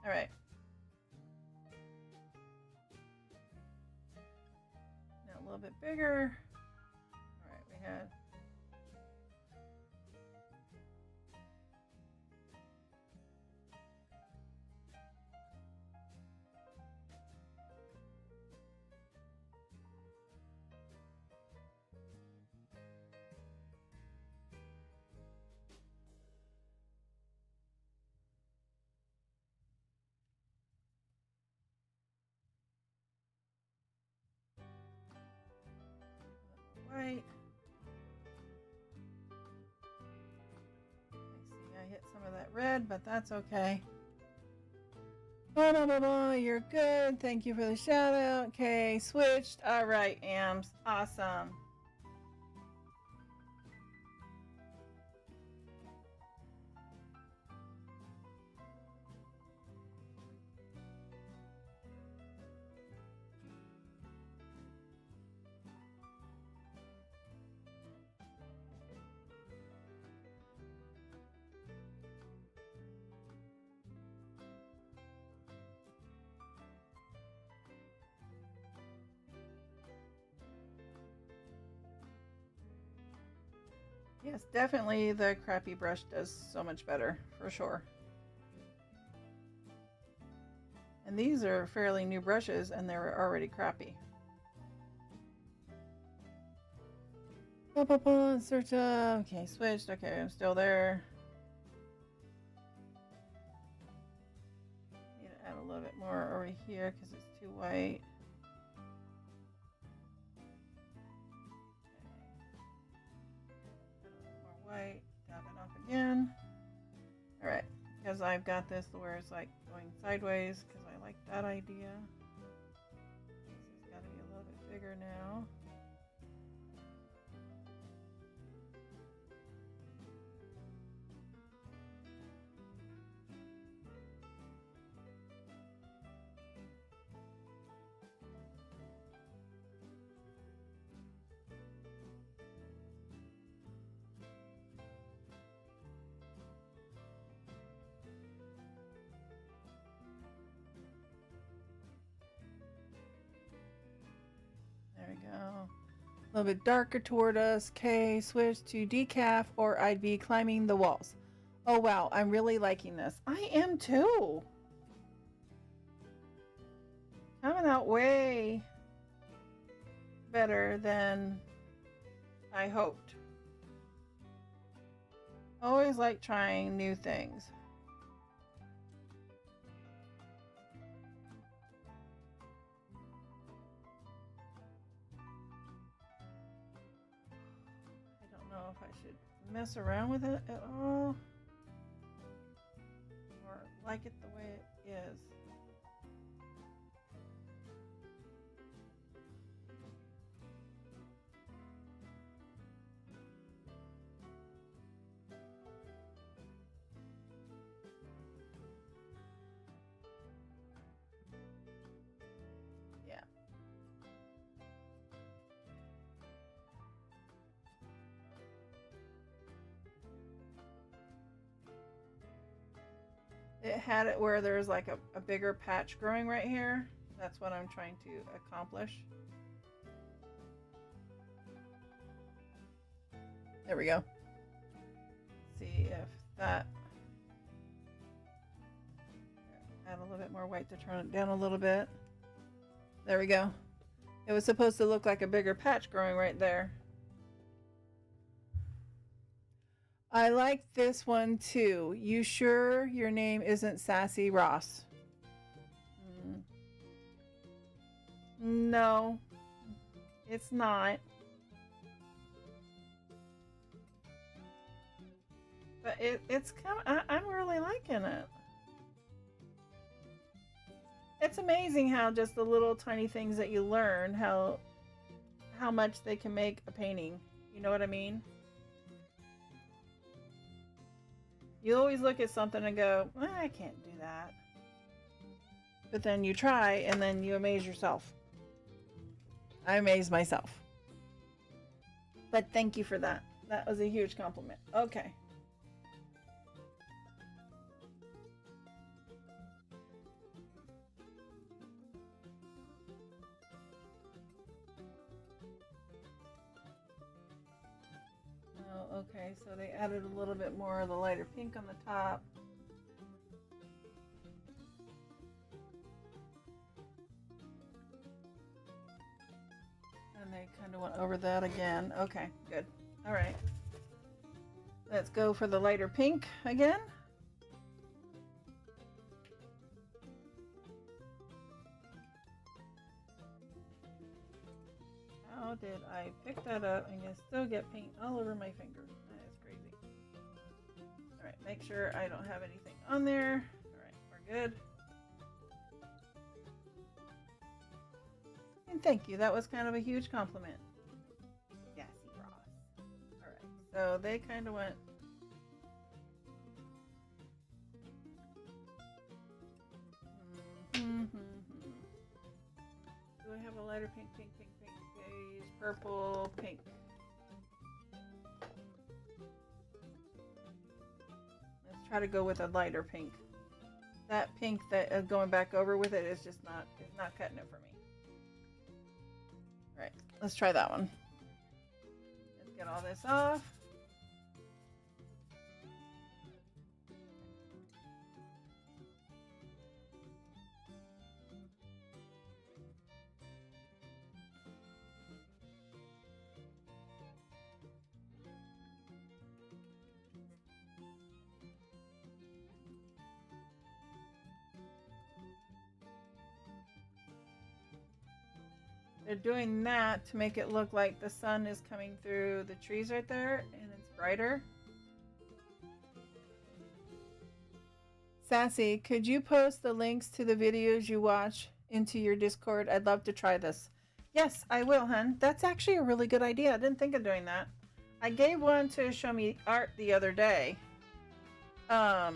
All right. Now a little bit bigger. All right, we had. White. I see I hit some of that red, but that's okay. You're good. Thank you for the shout out. Okay, switched. All right, Ams. Awesome. Yes, definitely the crappy brush does so much better, for sure. And these are fairly new brushes and they're already crappy. Search up. Okay, switched. Okay, I'm still there. Need to add a little bit more over here because it's too white. White, tap it off again. All right, because I've got this where it's like going sideways because I like that idea. This has got to be a little bit bigger now. There we go. A little bit darker toward us. Okay, switch to decaf or I'd be climbing the walls. Oh wow, I'm really liking this. I am too. Coming out way better than I hoped. Always like trying new things. I don't know if I should mess around with it at all or like it the way it is. Yeah. It had it where there's like a bigger patch growing right here. That's what I'm trying to accomplish. There we go. See if that... Add a little bit more white to turn it down a little bit. There we go. It was supposed to look like a bigger patch growing right there. I like this one too. You sure your name isn't Sassy Ross? No, it's not. But it's kind of, I'm really liking it. It's amazing how just the little tiny things that you learn, how much they can make a painting. You know what I mean? You always look at something and go, I can't do that. But then you try and then you amaze yourself. I amaze myself. But thank you for that. That was a huge compliment. Okay. Okay, so they added a little bit more of the lighter pink on the top. And they kind of went over that again. Okay, good. All right. Let's go for the lighter pink again. How did I pick that up and you still get paint all over my finger? That is crazy. All right, make sure I don't have anything on there. All right, we're good. And thank you. That was kind of a huge compliment. Gassy Ross. All right, so they kind of went. Do I have a lighter pink, pink, pink, pink, beige, purple, pink? Let's try to go with a lighter pink. That pink that is going back over with it is just not, it's not cutting it for me. All right, let's try that one. Let's get all this off. They're doing that to make it look like the sun is coming through the trees right there and it's brighter. Sassy, could you post the links to the videos you watch into your Discord? I'd love to try this. Yes, I will, hun. That's actually a really good idea. I didn't think of doing that. I gave one to show me art the other day. To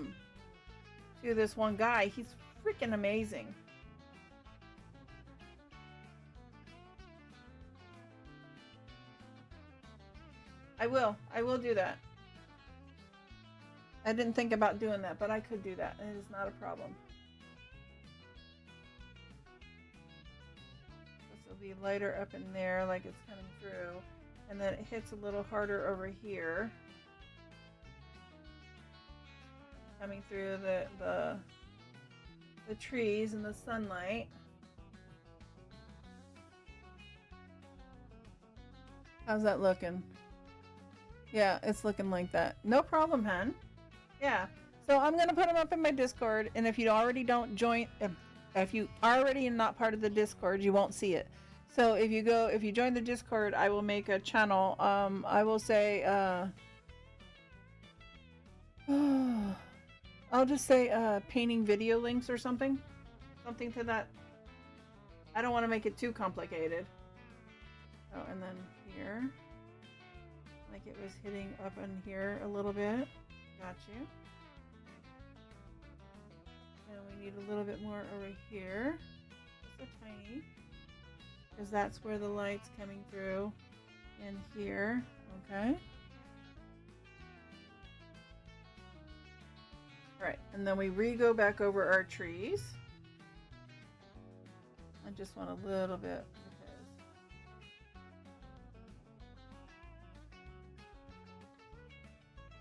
this one guy. He's freaking amazing. I will do that. I didn't think about doing that, but I could do that. It is not a problem. This will be lighter up in there like it's coming through. And then it hits a little harder over here. Coming through the trees and the sunlight. How's that looking? Yeah, it's looking like that. No problem, hun. Yeah. So I'm gonna put them up in my Discord, and if you already don't join, if you already are not part of the Discord, you won't see it. So if you join the Discord, I will make a channel. I will say, I'll just say painting video links or something to that. I don't want to make it too complicated. Oh, and then here, like it was hitting up in here a little bit. Got you. And we need a little bit more over here, just a tiny, because that's where the light's coming through in here. Okay. All right, and then we go back over our trees. I just want a little bit because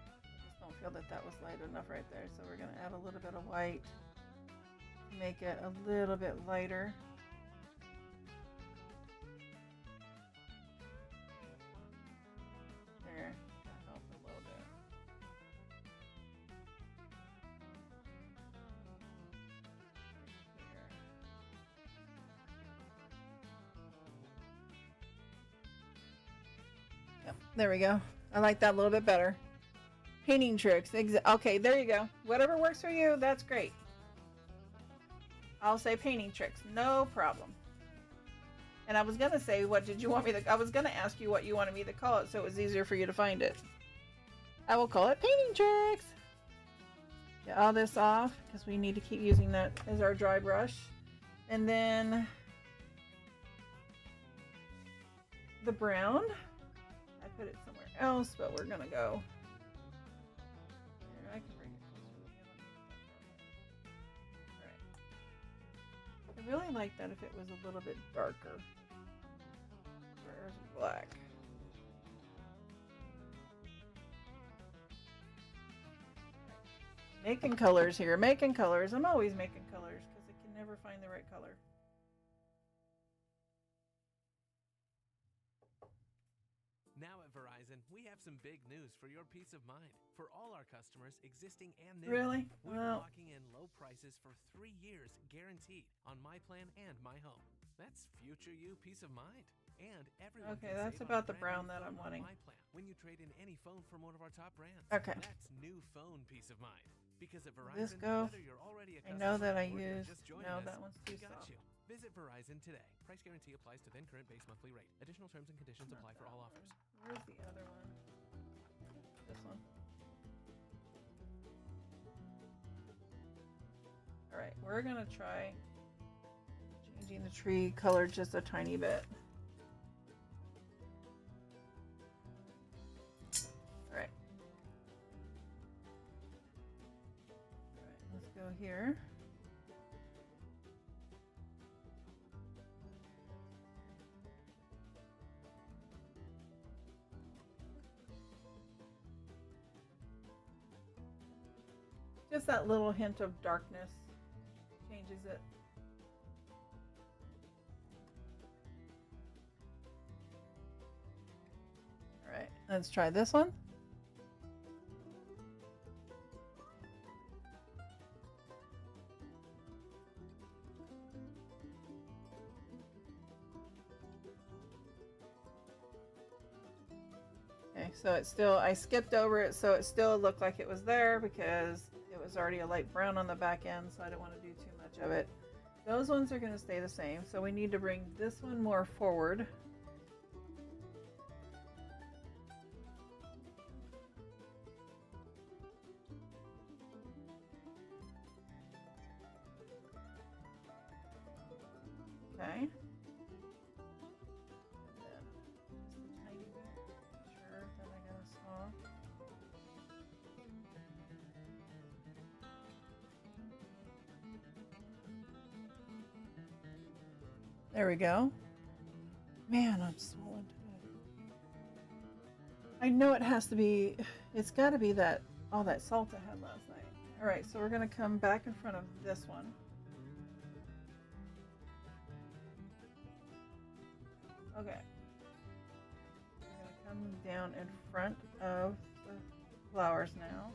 I just don't feel that was light enough right there. So we're gonna add a little bit of white to make it a little bit lighter. There, that helped a little bit. Yep, there we go. I like that a little bit better. Painting tricks. Okay, there you go. Whatever works for you, that's great. I'll say painting tricks. No problem. And I was going to say, what did you want me to... I was going to ask you what you wanted me to call it so it was easier for you to find it. I will call it painting tricks. Get all this off because we need to keep using that as our dry brush. And then the brown. I put it somewhere else, but we're gonna go. Here, I can bring it closer. All right. I really like that if it was a little bit darker. Where's black? Making colors here. Making colors. I'm always making colors because I can never find the right color. Now at Verizon, we have some big news for your peace of mind. For all our customers, existing and new, Really? we're Well, locking in low prices for 3 years, guaranteed, on My Plan and My Home. That's future you peace of mind. And everyone okay, can that's save about on the a brand brown new that I'm phone on wanting. My Plan when you trade in any phone from one of our top brands. Okay. That's new phone peace of mind. Because at Will this Verizon, go? whether you're already a I know that I customer or you're used. just joining No, us, that one's too we got soft. you. Visit Verizon today. Price guarantee applies to then current base monthly rate. Additional terms and conditions Not apply for that all one. offers. Where's the other one? This one. All right, we're gonna try changing the tree color just a tiny bit. All right. All right, let's go here. Just that little hint of darkness changes it. All right, let's try this one. Okay, so it's still, I skipped over it, so it still looked like it was there because it was already a light brown on the back end, so I don't want to do too much of it. Those ones are going to stay the same, so we need to bring this one more forward. Okay. And then just a tiny bit. Sure that I got a small. There we go. Man, I'm swollen today. I know it has to be, it's got to be that, all that salt I had last night. All right, so we're going to come back in front of this one. Okay. We're going to come down in front of the flowers now.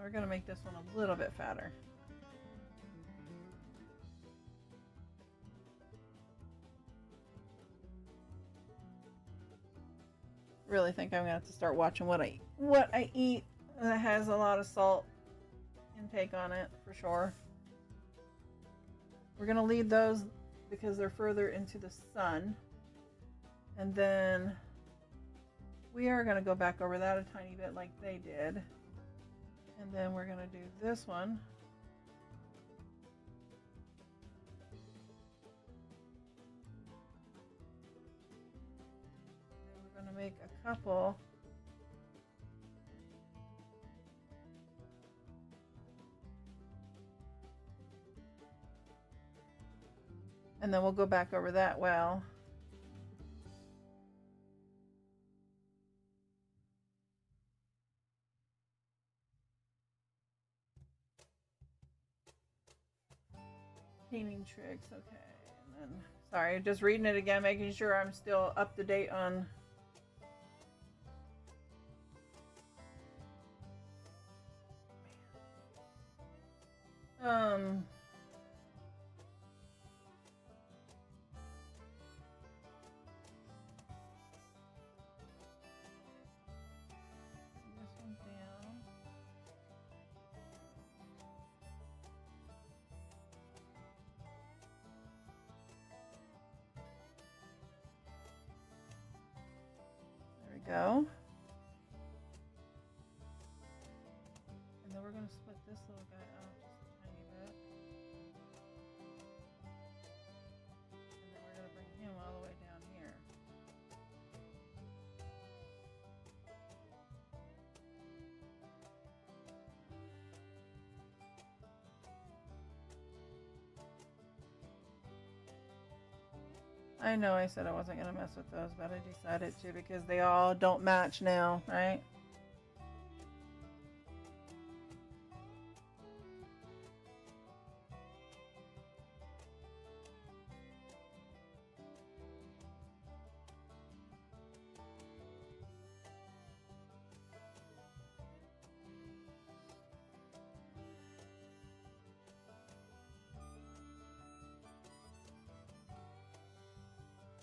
We're going to make this one a little bit fatter. Really think I'm going to have to start watching what I eat that has a lot of salt intake on it for sure. We're going to leave those because they're further into the sun. And then we are going to go back over that a tiny bit like they did. And then we're going to do this one. And we're going to make a couple. And then we'll go back over that well. Painting tricks, okay. And then, sorry, just reading it again, making sure I'm still up to date on. This one down. Go. And then we're going to split this little guy out just a tiny bit. And then we're going to bring him all the way down here. I know I said I wasn't going to mess with those, but I decided to because they all don't match now, right?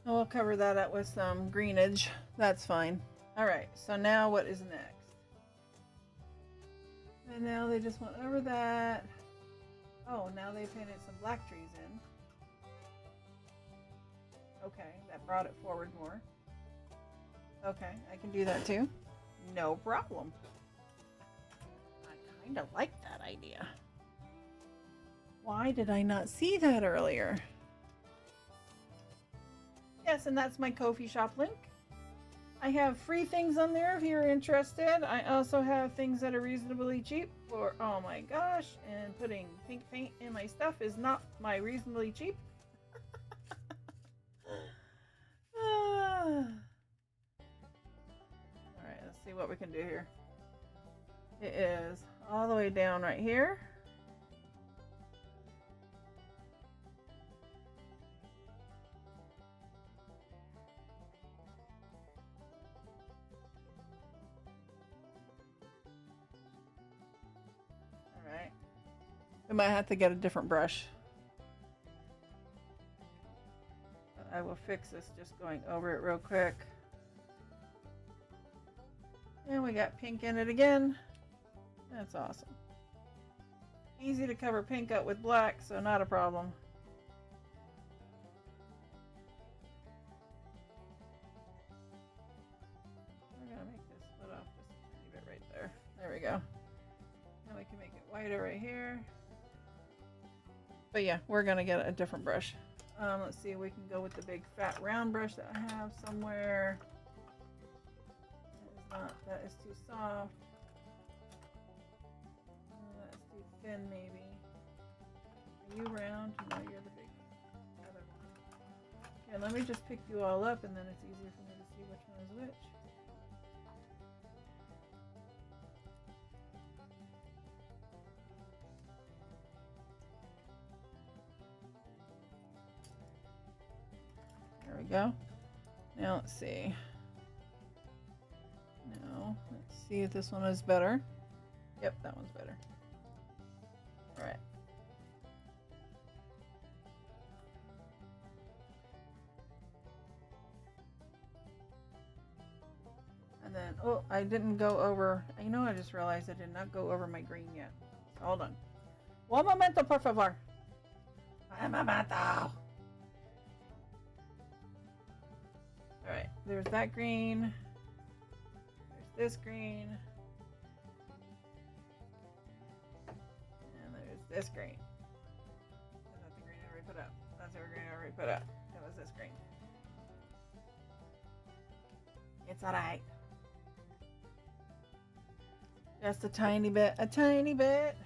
We'll cover that up with some greenage. That's fine. All right, so now what is next? And now they just went over that. Oh, now they painted some black trees in. Okay, that brought it forward more. Okay, I can do that too. No problem. I kind of like that idea. Why did I not see that earlier? Yes, and that's my Ko-fi shop link. I have free things on there if you're interested. I also have things that are reasonably cheap for, oh my gosh, and putting pink paint in my stuff is not my reasonably cheap. Alright, let's see what we can do here. It is all the way down right here. We might have to get a different brush. But I will fix this just going over it real quick. And we got pink in it again. That's awesome. Easy to cover pink up with black, so not a problem. We're gonna make this split off just a tiny bit right there. There we go. Now we can make it whiter right here. But yeah, we're gonna get a different brush. Let's see if we can go with the big fat round brush that I have somewhere. That is too soft. That's too thin maybe. Are you round? No, you're the big other one. Here, let me just pick you all up and then it's easier for me to see which one is which. we go. Now let's see. Now let's see if this one is better. Yep, that one's better. All right. And then, oh, I didn't go over. You know, I just realized I did not go over my green yet. So hold on. Un momento, por favor. Un momento. All right, there's that green. There's this green. And there's this green. That's not the green I already put up. That's the green I already put up. That was this green. It's alright. Just a tiny bit. A tiny bit.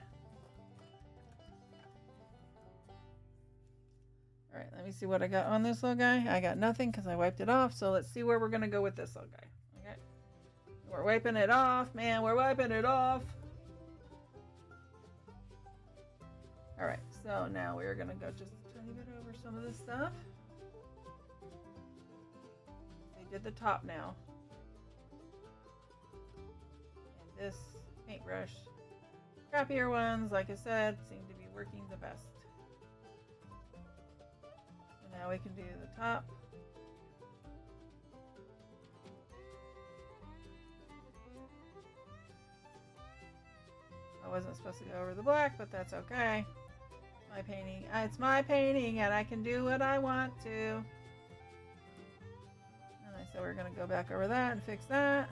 Alright, let me see what I got on this little guy. I got nothing because I wiped it off. So let's see where we're going to go with this little guy. Okay. We're wiping it off, man. We're wiping it off. Alright, so now we're going to go just a tiny bit over some of this stuff. They did the top now. And this paintbrush, crappier ones, like I said, seem to be working the best. And now we can do the top. I wasn't supposed to go over the black, but that's okay. My painting. It's my painting, and I can do what I want to. And I said we're going to go back over that and fix that.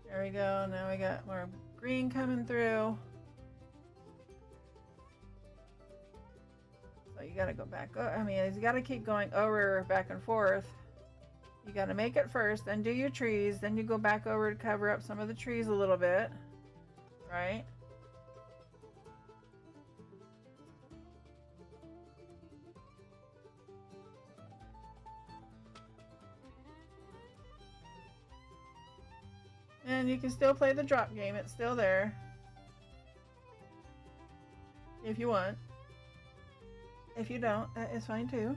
There we go. Now we got more green coming through. So you got to go back. I mean, you got to keep going over, back and forth. You got to make it first, then do your trees, then you go back over to cover up some of the trees a little bit, right? And you can still play the drop game. It's still there. If you want. If you don't, that is fine too.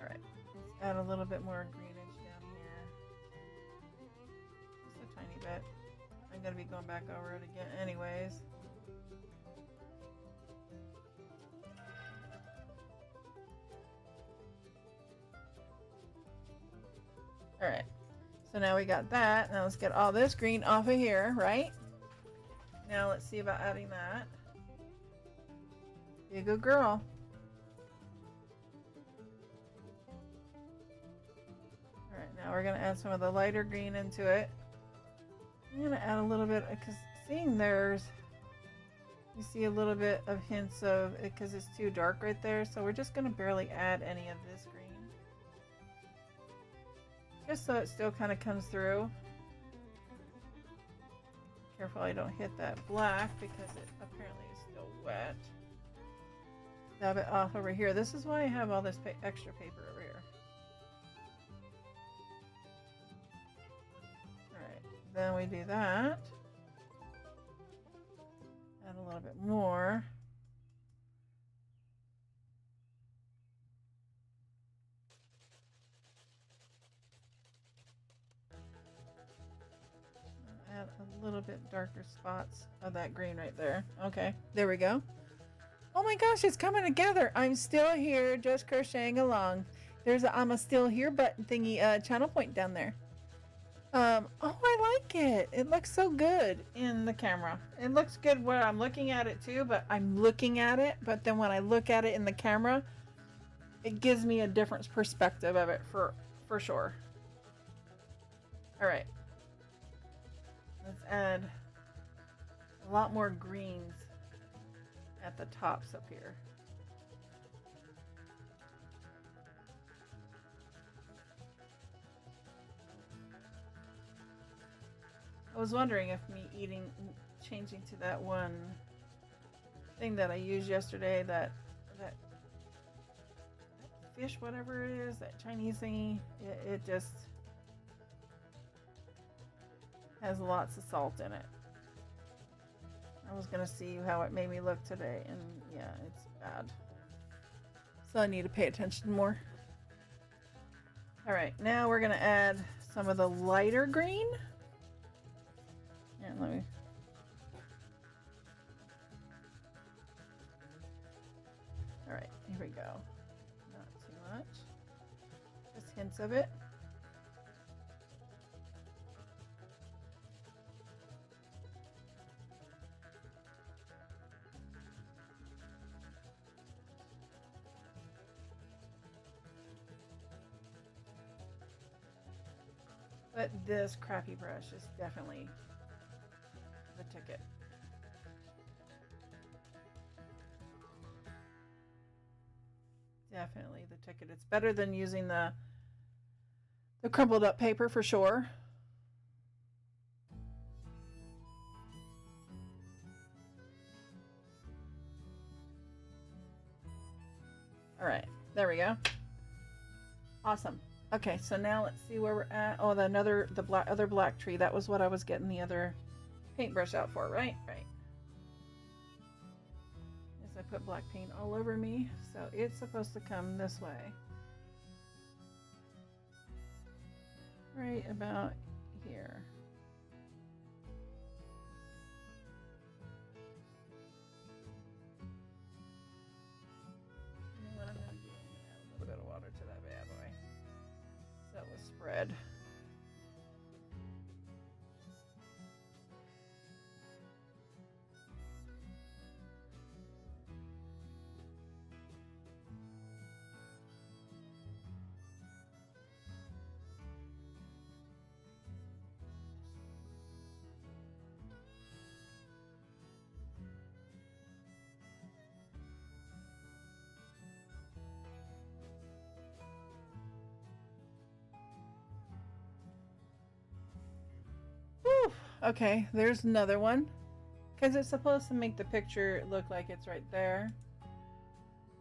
Alright. Let's add a little bit more greenage down here. Just a tiny bit. I'm going to be going back over it again anyways. Alright, so now we got that. Now let's get all this green off of here, right? Now let's see about adding that. Be a good girl. Alright, now we're going to add some of the lighter green into it. I'm going to add a little bit, because seeing there's, you see a little bit of hints of it because it's too dark right there. So we're just going to barely add any of this green. Just so it still kind of comes through. Careful I don't hit that black because it apparently is still wet. Dab it off over here. This is why I have all this extra paper over here. Alright, then we do that. Add a little bit more. Add a little bit darker spots of that green right there. Okay, there we go. Oh my gosh, it's coming together. I'm still here, just crocheting along. There's a I'm a still here button thingy, channel point down there. Oh, I like it. It looks so good in the camera. It looks good where I'm looking at it too, but I'm looking at it. But then when I look at it in the camera, it gives me a different perspective of it for sure. All right. Let's add a lot more greens at the tops up here. was wondering if me changing to that one thing that I used yesterday, that fish, whatever it is, that Chinese thingy, it just has lots of salt in it. I was gonna see how it made me look today, and yeah, it's bad. So I need to pay attention more. All right, now we're gonna add some of the lighter green. And let me. All right, here we go. Not too much. Just hints of it. But this crappy brush is definitely the ticket. Definitely the ticket. It's better than using the crumpled up paper for sure. All right, there we go. Awesome. Okay, so now let's see where we're at. Oh, the other black tree. That was what I was getting the other paintbrush out for, right? Right. As I put black paint all over me, so it's supposed to come this way. Right about here. And what I'm gonna do, I'm gonna add a little bit of water to that bad boy. That was spread. Okay, there's another one. Because it's supposed to make the picture look like it's right there.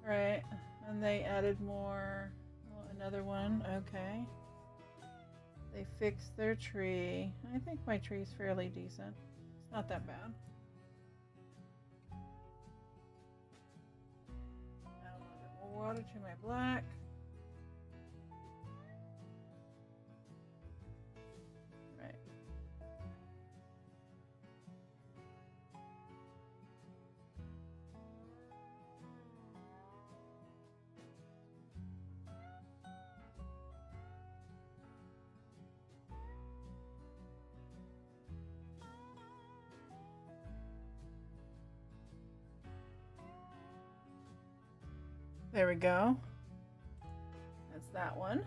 Right. And they added more. Well, another one. Okay. They fixed their tree. I think my tree's fairly decent. It's not that bad. Add a little bit more water to my black. There we go. That's that one.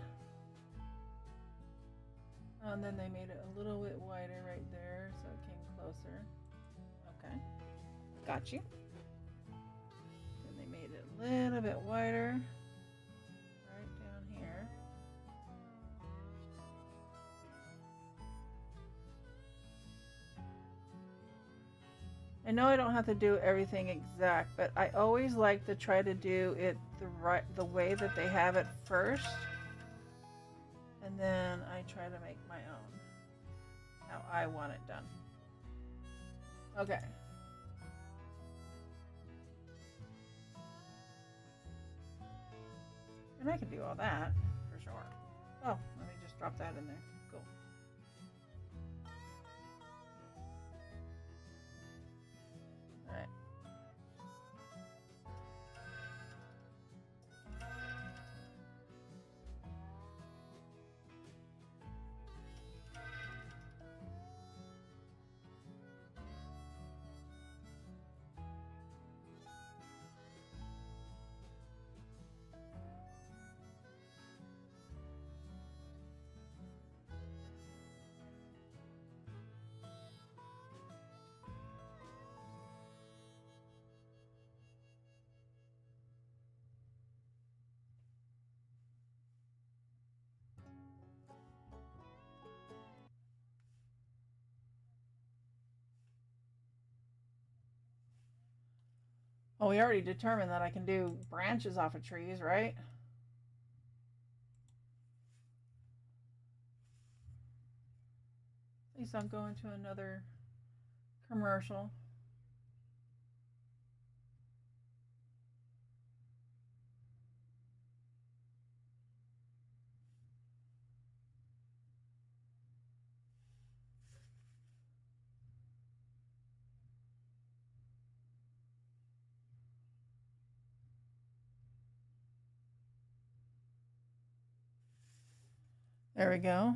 And then they made it a little bit wider right there, so it came closer. Okay. Got you. And they made it a little bit wider. Right down here. I know I don't have to do everything exact, but I always like to try to do it the way that they have it first, and then I try to make my own, how I want it done. Okay. And I can do all that for sure. Oh, let me just drop that in there. Cool. Alright. Oh, we already determined that I can do branches off of trees, right? At least I'll go into another commercial. There we go.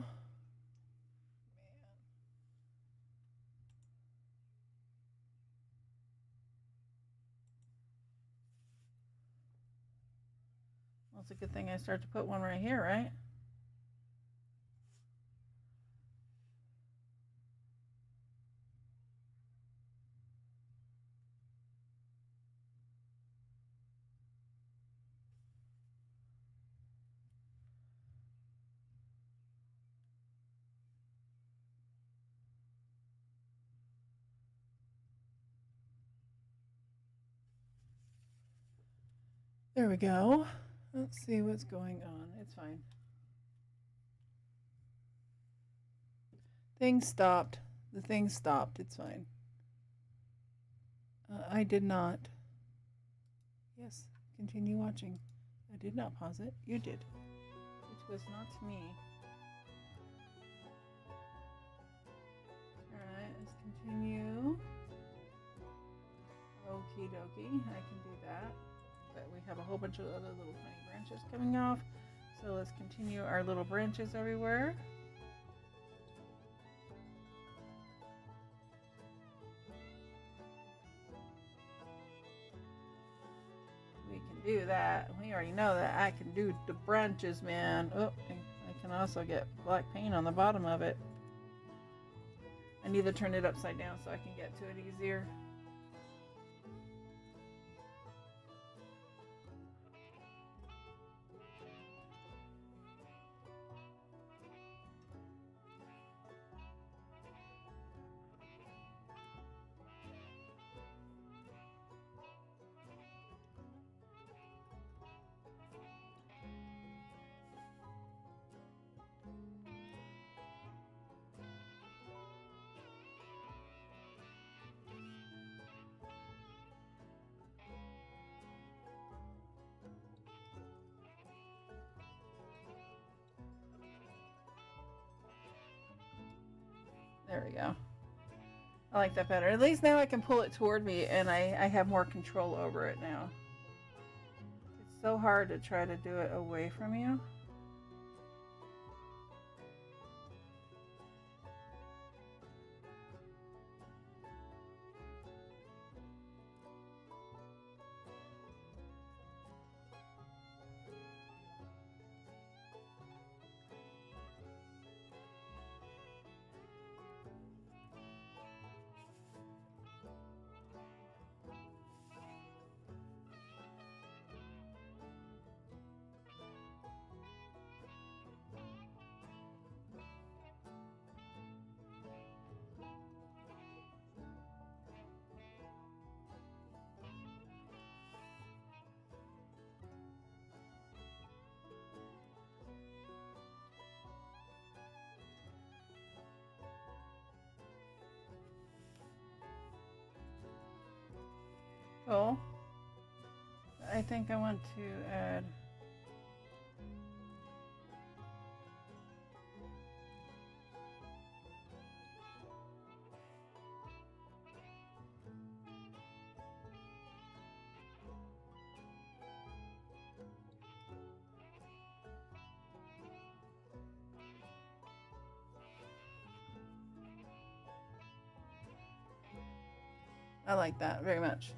Well, it's a good thing I start to put one right here, right? There we go. Let's see what's going on. It's fine. Thing stopped. The thing stopped. It's fine. I did not. Yes, continue watching. I did not pause it. You did. It was not me. Alright, let's continue. Okie dokie. I can do that. But we have a whole bunch of other little tiny branches coming off. So let's continue our little branches everywhere. We can do that. We already know that I can do the branches, man. Oh, I can also get black paint on the bottom of it. I need to turn it upside down so I can get to it easier. There we go. I like that better. At least now I can pull it toward me and I have more control over it now. It's so hard to try to do it away from you. Cool. I think I want to add I like that very much.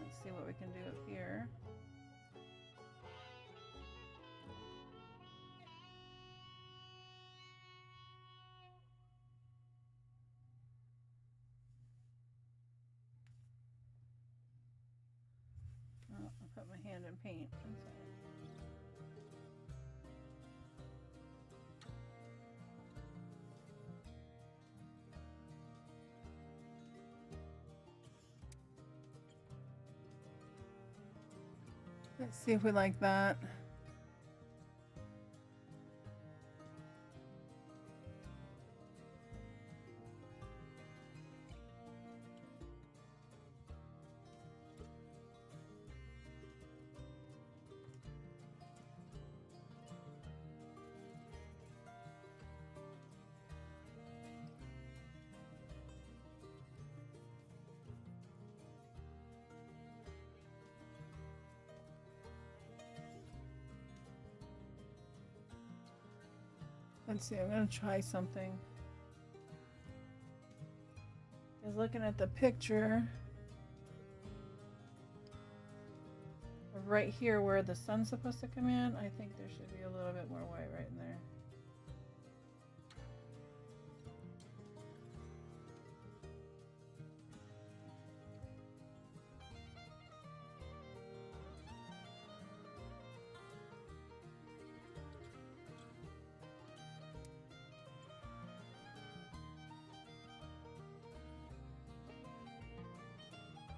Let's see what we can do up here. Oh, I put my hand in paint. I'm sorry. Let's see if we like that. Let's see, I'm gonna try something. Is looking at the picture of right here where the sun's supposed to come in, I think there should be a little bit more white right in there.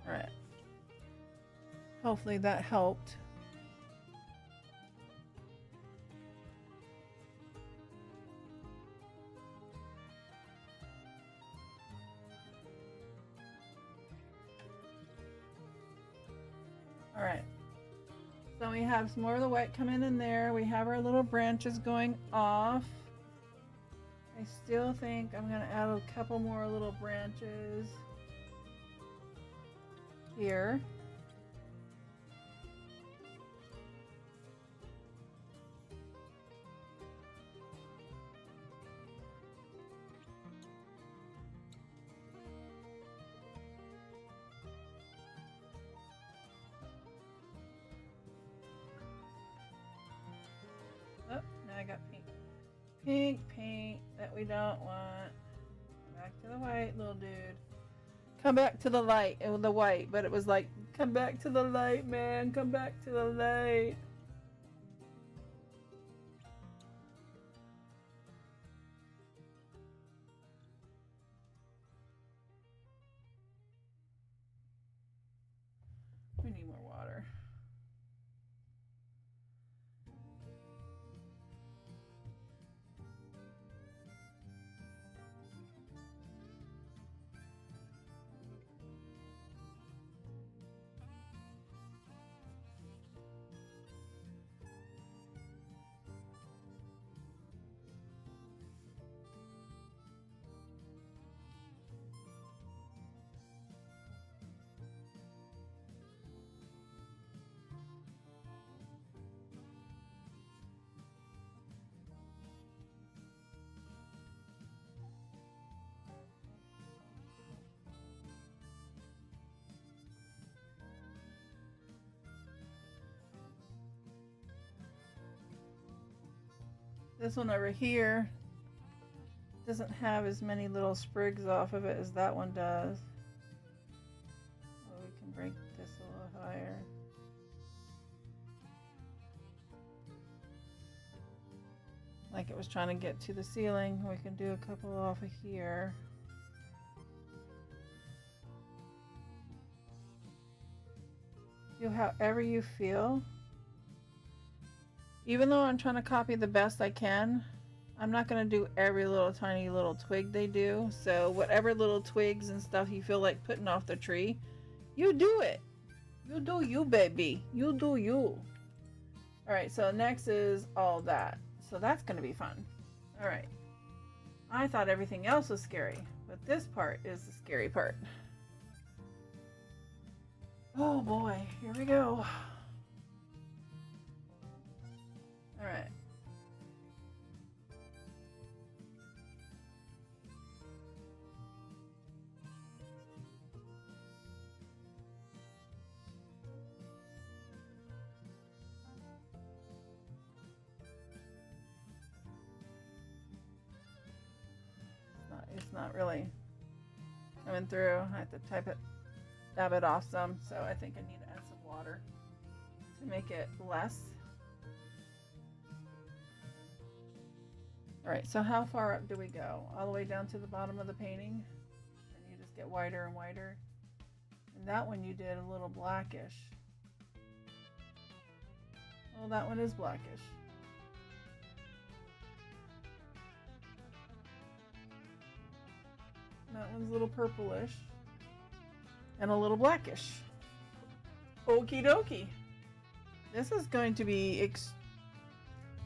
Alright. Hopefully that helped. Alright. So we have some more of the white coming in there. We have our little branches going off. I still think I'm going to add a couple more little branches here. Oh, now I got pink. Pink paint that we don't want. Back to the white, little dude. Come back to the light. It was the white, but it was like, come back to the light, man. Come back to the light. We need more water. This one over here doesn't have as many little sprigs off of it as that one does. Oh, we can break this a little higher. Like it was trying to get to the ceiling, we can do a couple off of here. Do however you feel. Even though I'm trying to copy the best I can, I'm not going to do every little tiny little twig they do. So whatever little twigs and stuff you feel like putting off the tree, you do it. You do you, baby. You do you. Alright, so next is all that. So that's going to be fun. Alright. I thought everything else was scary, but this part is the scary part. Oh boy, here we go. Alright. It's not really coming through. I have to dab it off some, so I think I need to add some water to make it less. Alright, so how far up do we go? All the way down to the bottom of the painting? And you just get whiter and whiter? And that one you did a little blackish. Well, that one is blackish. That one's a little purplish. And a little blackish. Okie dokie. This is going to be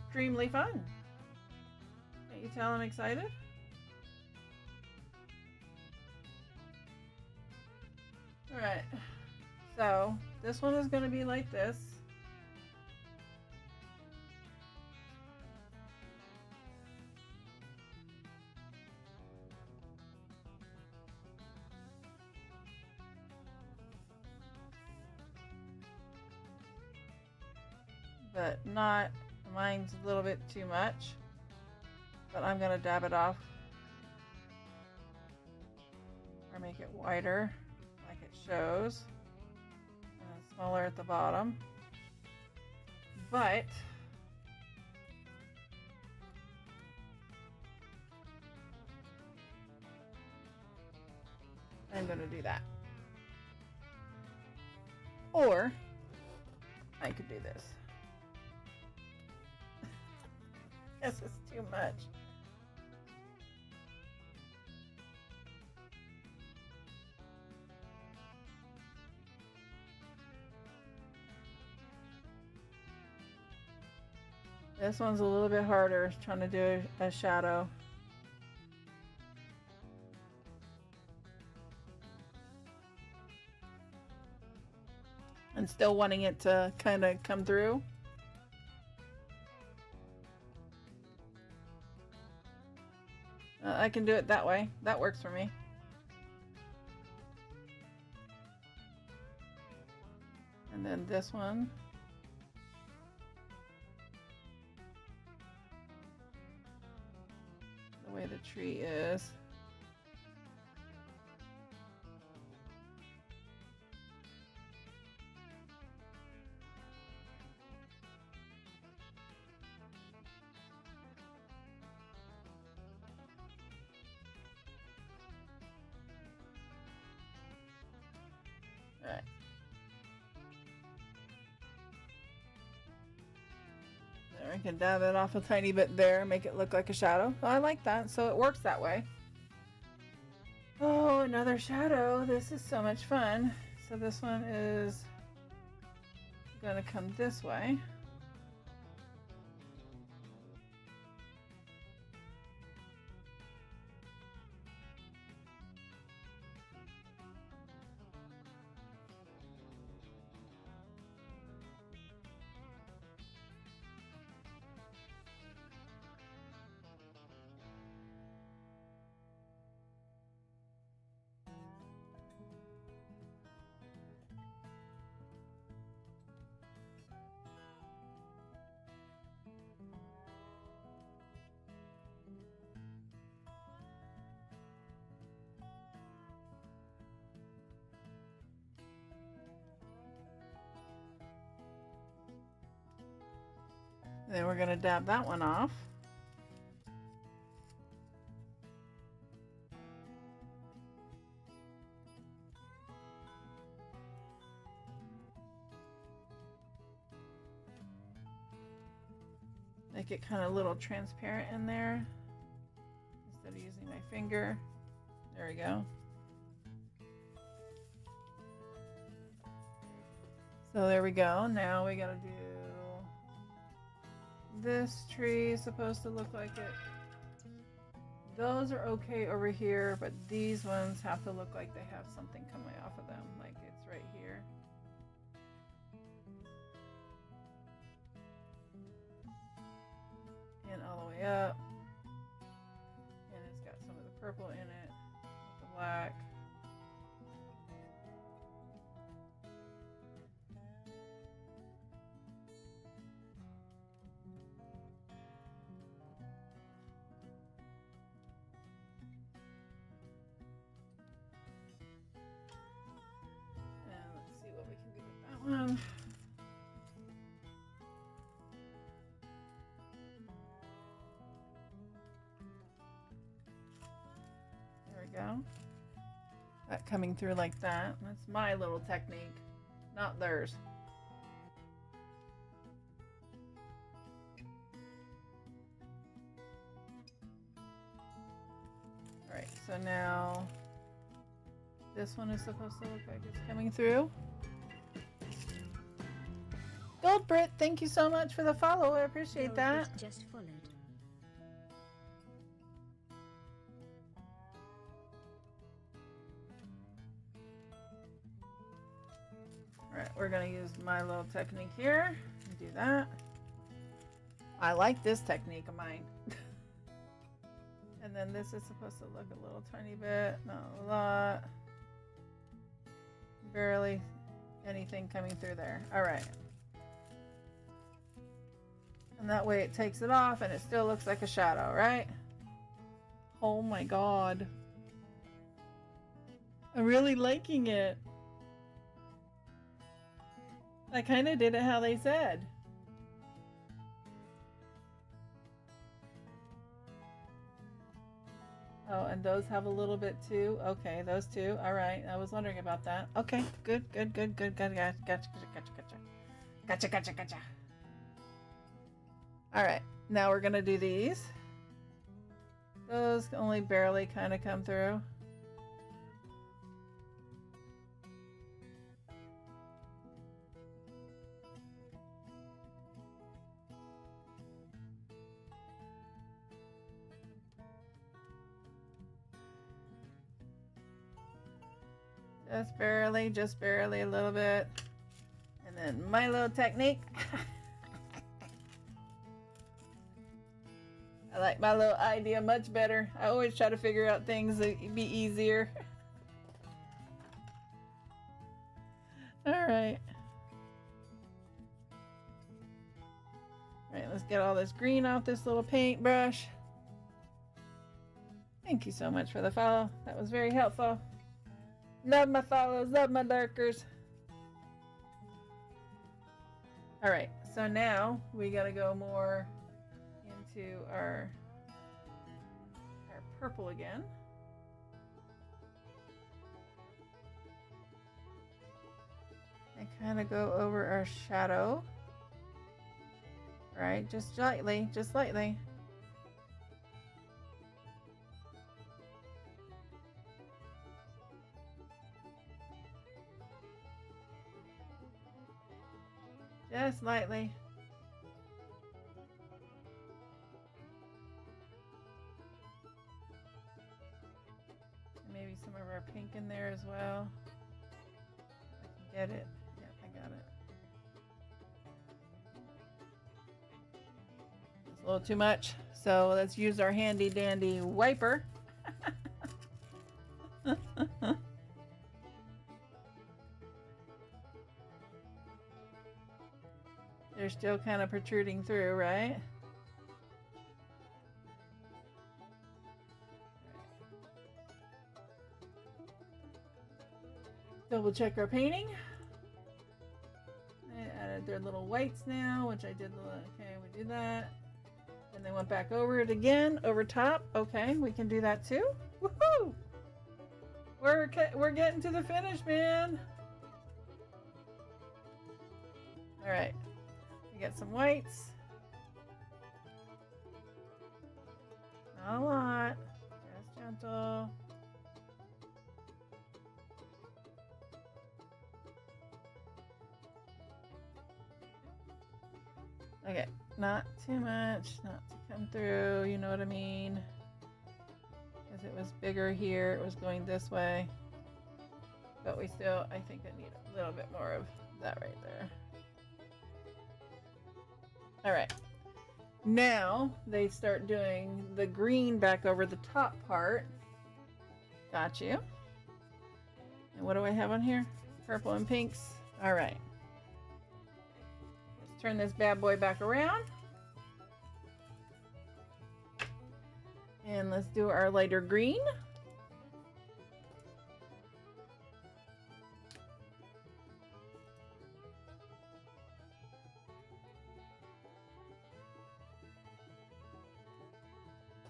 extremely fun. Can't you tell I'm excited? Alright. So, this one is going to be like this. But not, mine's a little bit too much, but I'm gonna dab it off or make it wider like it shows, and then smaller at the bottom. But I'm gonna do that, or I could do this. This is too much. This one's a little bit harder, trying to do a shadow. And still wanting it to kind of come through. I can do it that way. That works for me. And then this one. The way the tree is. Alright. There, I can dab it off a tiny bit there, make it look like a shadow. Oh, I like that, so it works that way. Oh, another shadow. This is so much fun. So this one is gonna come this way. Then we're going to dab that one off. Make it kind of a little transparent in there instead of using my finger. There we go. So there we go. Now we got to do this tree is supposed to look like it. Those are okay over here, but these ones have to look like they have something coming off of them, like it's right here. And all the way up. And it's got some of the purple in it, the black. One. There we go. That coming through like that. That's my little technique, not theirs. so now this one is supposed to look like it's coming through. Gold Brit, thank you so much for the follow. I appreciate that. Just followed. Alright, we're gonna use my little technique here and do that. I like this technique of mine. And then this is supposed to look a little tiny bit, not a lot. Barely anything coming through there. Alright. And that way it takes it off and it still looks like a shadow, right? Oh my god. I'm really liking it. I kind of did it how they said. Oh, and those have a little bit too. Okay, those two. All right. I was wondering about that. Okay, good. Gotcha. All right. Now we're going to do these. Those only barely kind of come through. Just barely a little bit. And then my little technique. I like my little idea much better. I always try to figure out things that be easier. Alright. Alright, let's get all this green off this little paintbrush. Thank you so much for the follow. That was very helpful. Love my follows, love my lurkers. Alright, so now we gotta go more into our purple again. And kind of go over our shadow. Right, just lightly, just lightly. Just lightly. Maybe some of our pink in there as well. I can get it. Yep, I got it. It's a little too much. So let's use our handy dandy wiper. They're still kind of protruding through, right? Double check our painting. I added their little whites now, which I did. Okay, we do that. And then went back over it again, over top. Okay, we can do that too. Woohoo! We're getting to the finish, man. All right. We got some whites. Not a lot. Just gentle. Okay, not too much, not to come through, you know what I mean? Because it was bigger here, it was going this way. But we still, I think I need a little bit more of that right there. Alright, now they start doing the green back over the top part. Got you. And what do I have on here? Purple and pinks. Alright. Let's turn this bad boy back around. And let's do our lighter green.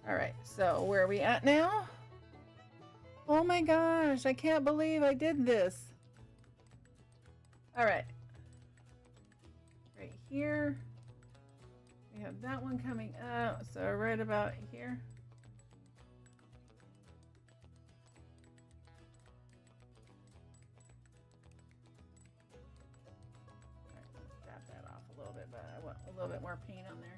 All right, so where are we at now? Oh my gosh, I can't believe I did this. All right. Right here. We have that one coming up, so right about here. little bit more paint on there.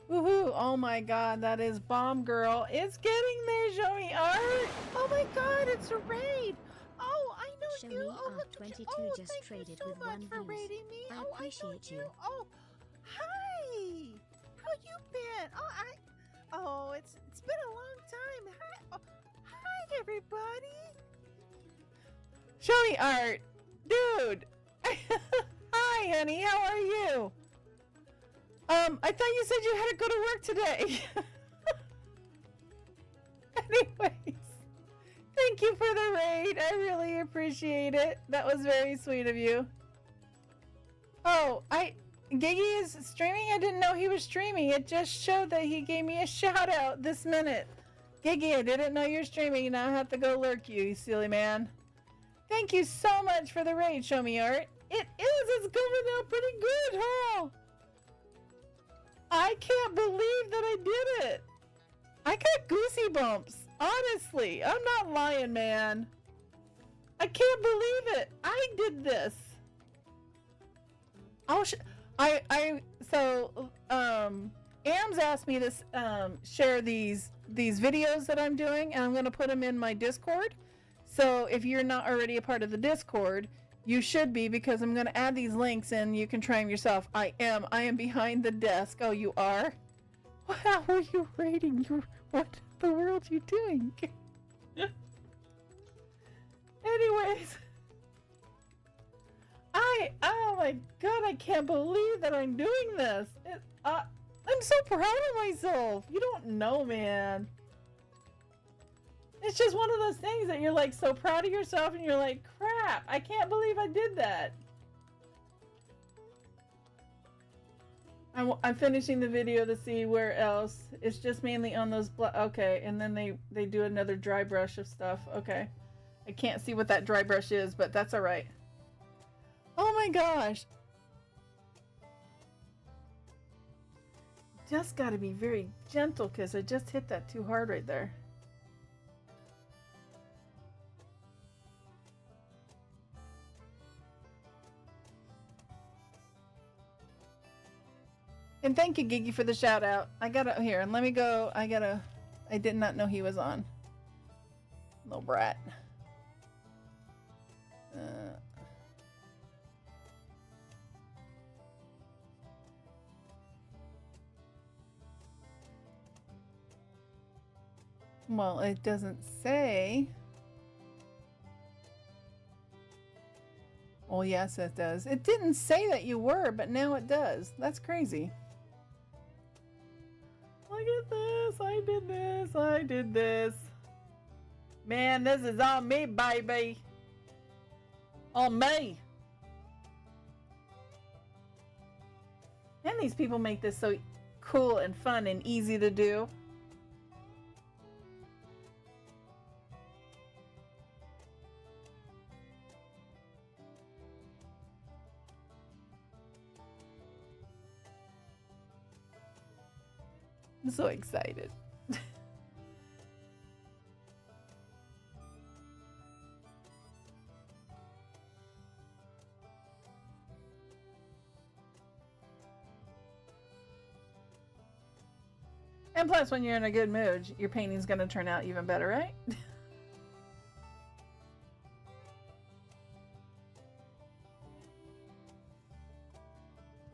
Woohoo! Oh my god, that is Bomb Girl. It's getting there, show me art! Oh my god, it's a raid! Oh, I know Show you! me Oh, look at 22 you! Oh, just thank traded you so with much 1 for views. raiding me! I Oh, I know appreciate you! you. Oh, hi! How you been? Oh, it's been a long time. Hi, oh, hi everybody! Show me art! Dude! Hi, honey, how are you? I thought you said you had to go to work today. Anyways, thank you for the raid. I really appreciate it. That was very sweet of you. Oh, Giggy is streaming? I didn't know he was streaming. It just showed that he gave me a shout out this minute. Giggy, I didn't know you're streaming. Now I have to go lurk you, you silly man. Thank you so much for the raid, Show Me Art. It is. It's coming out pretty good, huh? I can't believe that I did it. I got goosey bumps. Honestly, I'm not lying, man. I can't believe it. I did this. Ams asked me to share these videos that I'm doing, and I'm going to put them in my Discord. So if you're not already a part of the Discord, you should be, because I'm going to add these links and you can try them yourself. I am behind the desk. Oh, you are? How are you rating? What the world are you doing? Anyways. Oh my god, I can't believe that I'm doing this. I'm so proud of myself. You don't know, man. It's just one of those things that you're like so proud of yourself and you're like, crap, I can't believe I did that. I'm finishing the video to see where else. It's just mainly on those, okay, and then they do another dry brush of stuff. Okay. I can't see what that dry brush is, but that's all right. Oh my gosh. Just got to be very gentle because I just hit that too hard right there. And thank you, Giggy, for the shout out. I gotta, here, and let me go. I did not know he was on. Little brat. Well, it doesn't say. Well, yes, it does. It didn't say that you were, but now it does. That's crazy. Look at this. I did this. I did this. Man, this is on me, baby. On me. And these people make this so cool and fun and easy to do. I'm so excited. And plus, when you're in a good mood, your painting's going to turn out even better, right?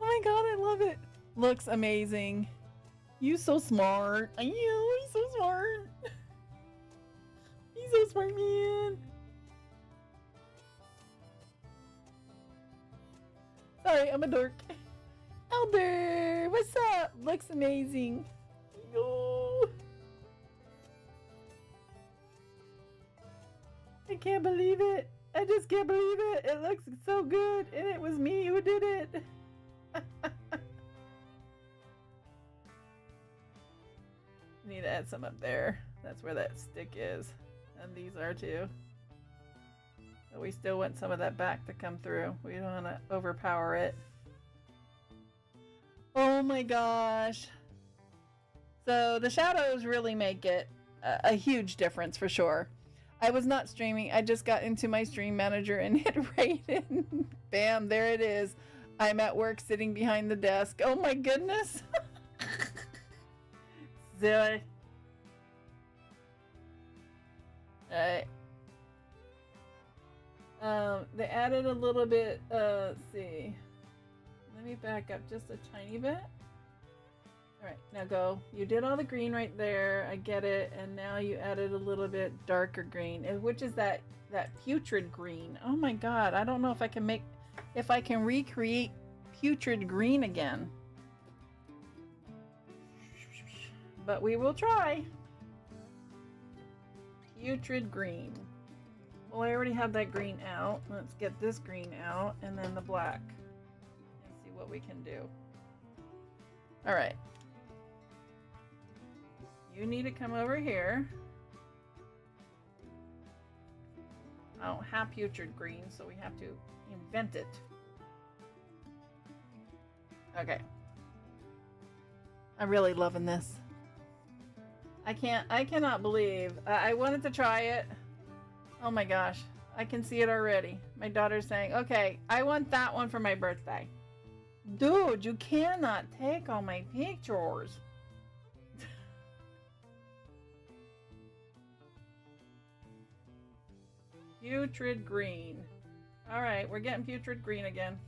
Oh my god, I love it. Looks amazing. You so smart. I know, he's so smart. He's so smart, man. Sorry, I'm a dork. Elder, what's up? Looks amazing. No. I can't believe it. I just can't believe it. It looks so good. And it was me who did it. Need to add some up there. That's where that stick is. And these are too. But we still want some of that back to come through. We don't want to overpower it. Oh my gosh. So the shadows really make it a huge difference for sure. I was not streaming. I just got into my stream manager and hit Raiden. Bam, there it is. I'm at work sitting behind the desk. Oh my goodness. Silly. Alright. They added a little bit, let's see. Let me back up just a tiny bit. Alright, now go. You did all the green right there. I get it. And now you added a little bit darker green, which is that putrid green. Oh my god, I don't know if I can recreate putrid green again. But we will try. Putrid green. Well, I already have that green out. Let's get this green out and then the black and see what we can do. All right. You need to come over here. I don't have putrid green, so we have to invent it. Okay. I'm really loving this. I cannot believe. I wanted to try it. Oh my gosh. I can see it already. My daughter's saying, okay, I want that one for my birthday. Dude, you cannot take all my pictures. Putrid green. All right, we're getting putrid green again.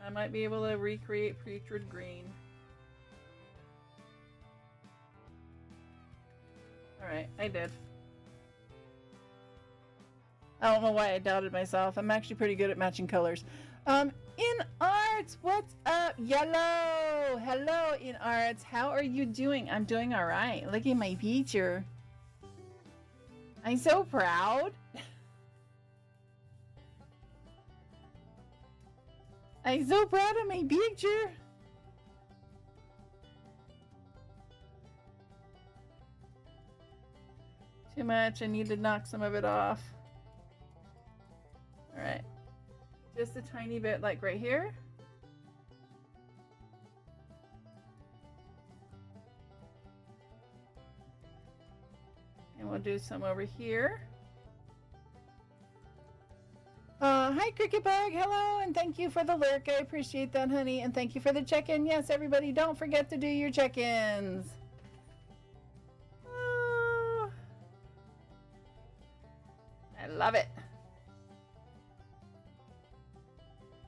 I might be able to recreate putrid green. Alright, I did. I don't know why I doubted myself. I'm actually pretty good at matching colors. In Arts, what's up? Yellow! Hello, In Arts. How are you doing? I'm doing alright. Look at my picture. I'm so proud. I'm so proud of my picture. Too much. I need to knock some of it off. Alright. Just a tiny bit, like right here. And we'll do some over here. Hi, Cricket Bug. Hello, and thank you for the lurk. I appreciate that, honey. And thank you for the check-in. Yes, everybody, don't forget to do your check-ins. Oh, I love it.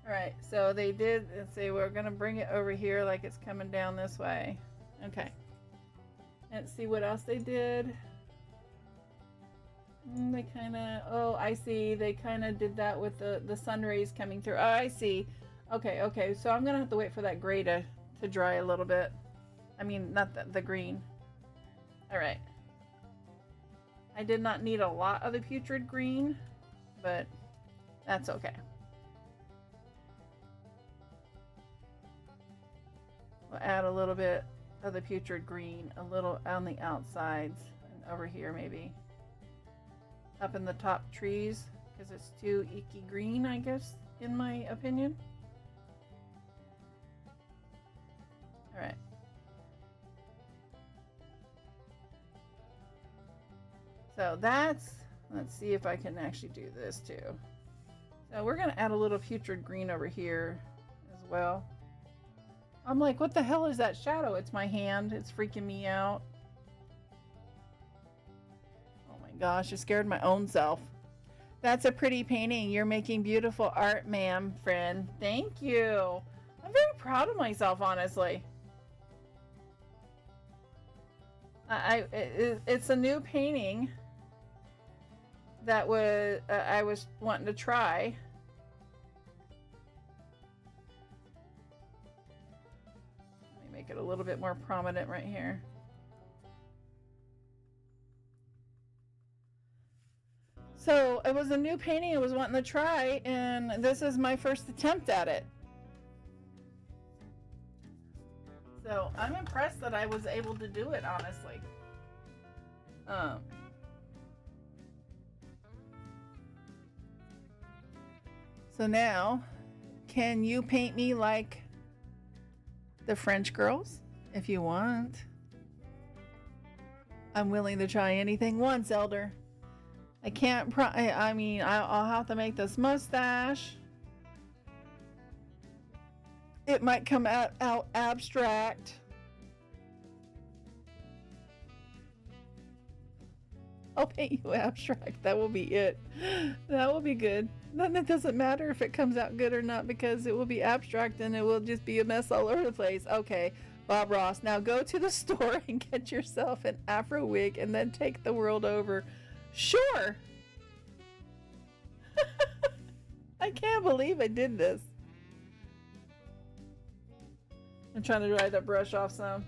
All right, so they did, let's see, we're going to bring it over here like it's coming down this way. Okay. Let's see what else they did. They kind of, oh, I see. They kind of did that with the sun rays coming through. Oh, I see. Okay. So I'm going to have to wait for that gray to dry a little bit. I mean, not the green. All right. I did not need a lot of the putrid green, but that's okay. We'll add a little bit of the putrid green, a little on the outsides and over here maybe. Up in the top trees, because it's too icky green, I guess, in my opinion. Alright. So that's, let's see if I can actually do this too. So we're going to add a little putrid green over here as well. I'm like, what the hell is that shadow? It's my hand. It's freaking me out. Gosh, I scared my own self. That's a pretty painting. You're making beautiful art, ma'am, friend. Thank you. I'm very proud of myself, honestly. It's a new painting that I was wanting to try. Let me make it a little bit more prominent right here. So it was a new painting I was wanting to try, and this is my first attempt at it. So I'm impressed that I was able to do it, honestly. So now, can you paint me like the French girls if you want? I'm willing to try anything once, Elder. I can't I mean, I'll have to make this mustache. It might come out abstract. I'll paint you abstract. That will be it. That will be good. Then it doesn't matter if it comes out good or not because it will be abstract and it will just be a mess all over the place. Okay, Bob Ross, now go to the store and get yourself an afro wig and then take the world over. Sure. I can't believe I did this. I'm trying to dry that brush off some.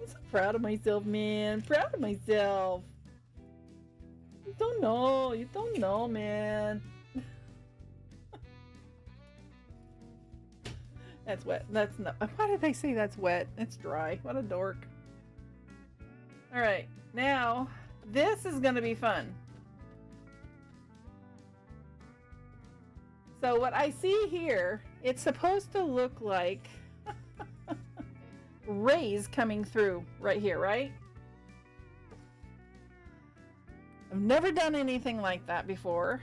I'm so proud of myself, man. Proud of myself. You don't know. You don't know, man. That's wet. That's not. Why did they say that's wet? It's dry. What a dork. Alright. Now, this is going to be fun. So what I see here, it's supposed to look like rays coming through right here, right? I've never done anything like that before.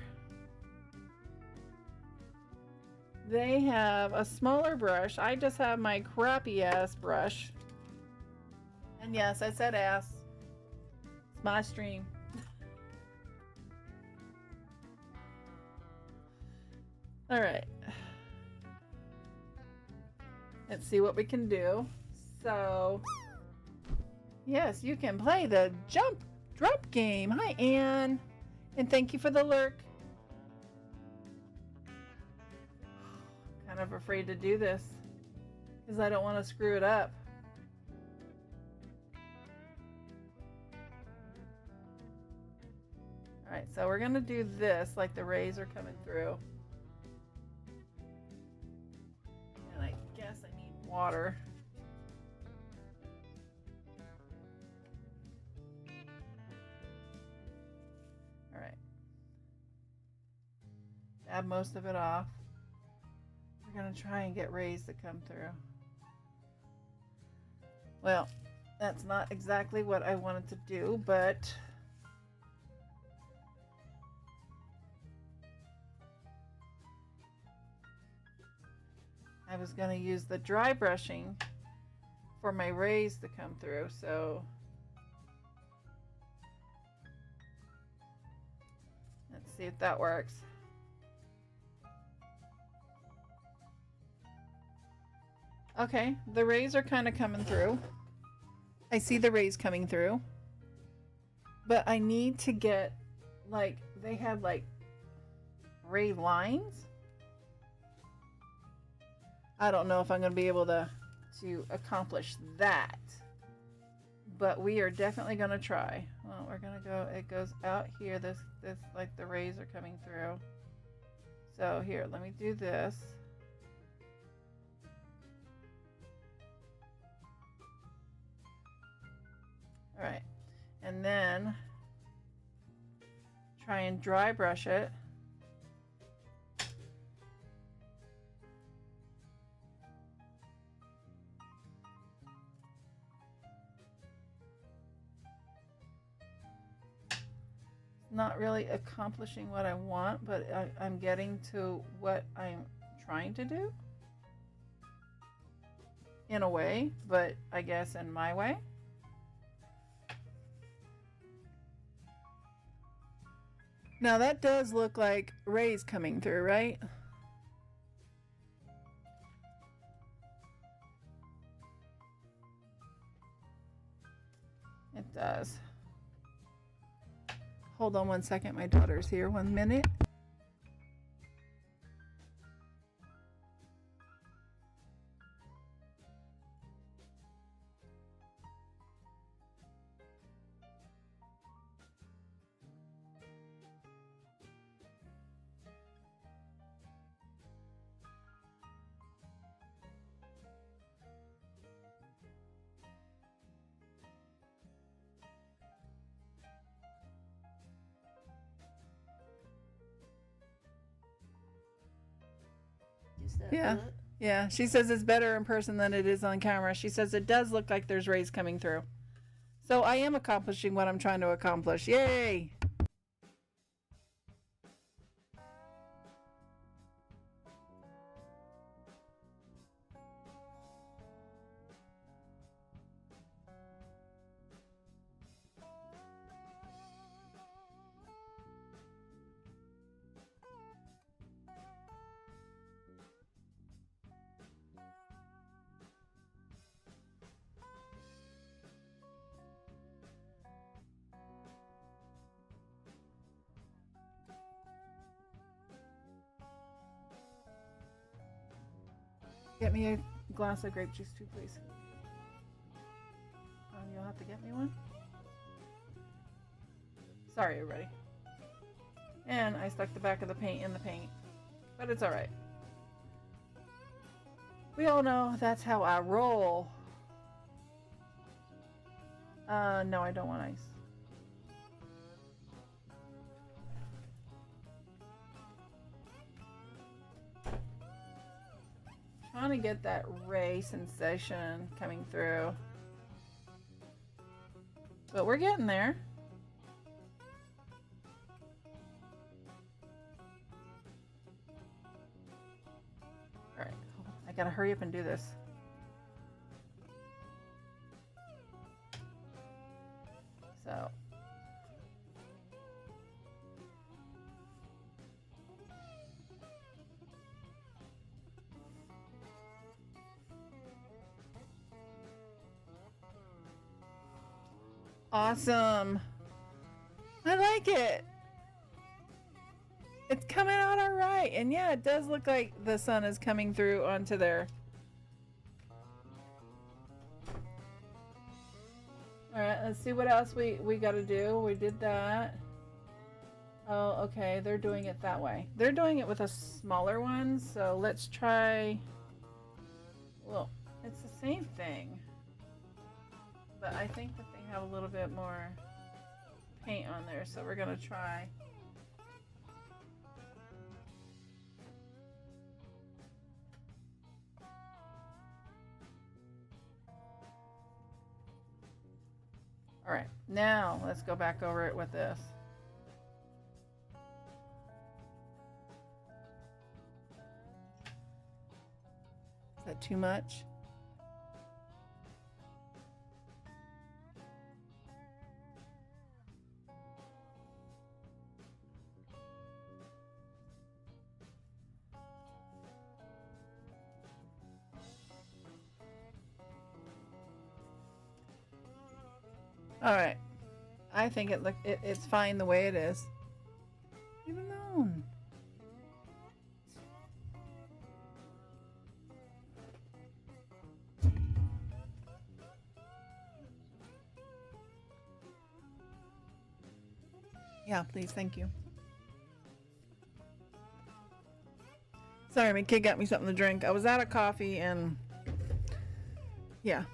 They have a smaller brush. I just have my crappy ass brush. And yes, I said ass. It's my stream. All right. Let's see what we can do. So, yes, you can play the drop game. Hi, Anne. And thank you for the lurk. Kind of afraid to do this because I don't want to screw it up. All right, so we're going to do this like the rays are coming through. And I guess I need water. All right. Dab most of it off. We're going to try and get rays to come through. Well, that's not exactly what I wanted to do, but I was going to use the dry brushing for my rays to come through, so let's see if that works. Okay, the rays are kind of coming through. I see the rays coming through. But I need to get, like, they have, like, ray lines. I don't know if I'm going to be able to accomplish that. But we are definitely going to try. Well, we're going to go, it goes out here. This, like, the rays are coming through. So, here, let me do this. All right, and then try and dry brush it. Not really accomplishing what I want, but I'm getting to what I'm trying to do in a way, but I guess in my way. Now that does look like rays coming through, right? It does. Hold on one second, my daughter's here. 1 minute. that Yeah. good? Yeah, she says it's better in person than it is on camera. She says it does look like there's rays coming through. So I am accomplishing what I'm trying to accomplish. Yay! Get me a glass of grape juice too, please. You'll have to get me one. Sorry, everybody. And I stuck the back of the paint in the paint. But it's alright. We all know that's how I roll. No, I don't want ice. Trying to get that ray sensation coming through. But we're getting there. Alright, I gotta hurry up and do this. So. Awesome. I like it. It's coming out all right. And yeah, it does look like the sun is coming through onto there. All right, let's see what else we got to do. We did that. Oh, okay. They're doing it that way. They're doing it with a smaller one. So let's try. Well, it's the same thing. But I think that they have a little bit more paint on there, so we're gonna try. All right, now let's go back over it with this. Is that too much? All right, I think it's fine the way it is. Leave it alone. Yeah, please, thank you. Sorry, my kid got me something to drink. I was out of coffee and yeah.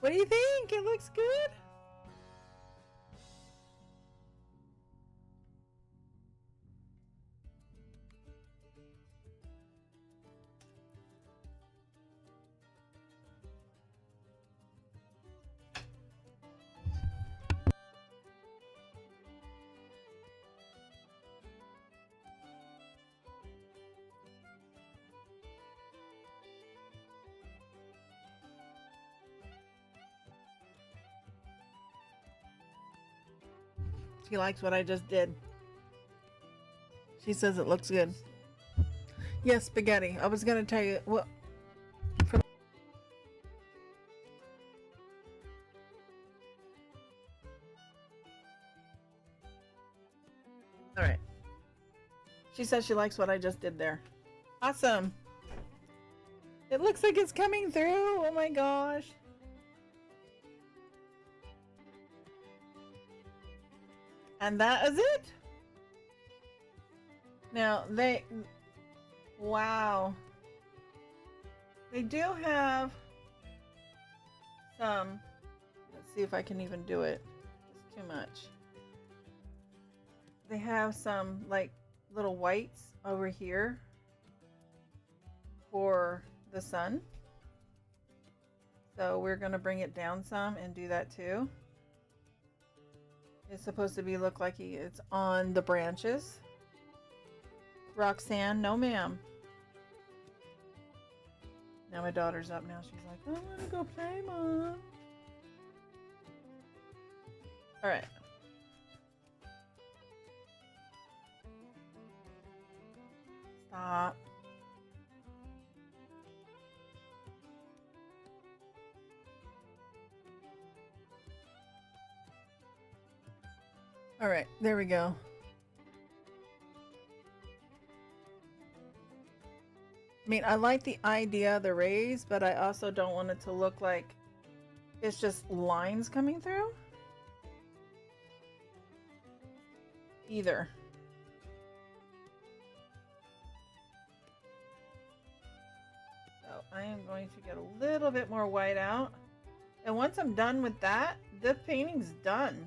What do you think? It looks good? She likes what I just did. She says it looks good. Yes, spaghetti. I was gonna tell you what. All right. She says she likes what I just did there. Awesome. It looks like it's coming through. Oh my gosh. And that is it. Now wow. They do have some, let's see if I can even do it. It's too much. They have some like little whites over here for the sun. So we're going to bring it down some and do that too. It's supposed to be look like it's on the branches. Roxanne, no ma'am. Now my daughter's up now. She's like, I want to go play, Mom. All right. Stop. All right, there we go. I mean, I like the idea of the rays, but I also don't want it to look like it's just lines coming through. Either. So I am going to get a little bit more white out. And once I'm done with that, the painting's done.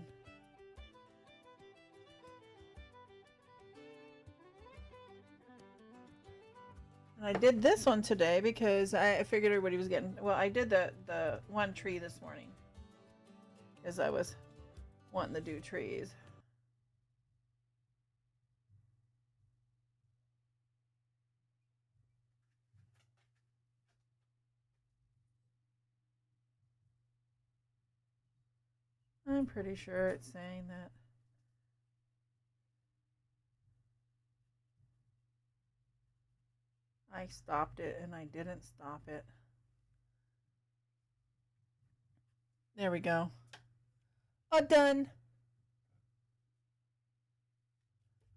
And I did this one today because I figured everybody was getting... Well, I did the one tree this morning. Because I was wanting to do trees. I'm pretty sure it's saying that. I stopped it and I didn't stop it. There we go. All done.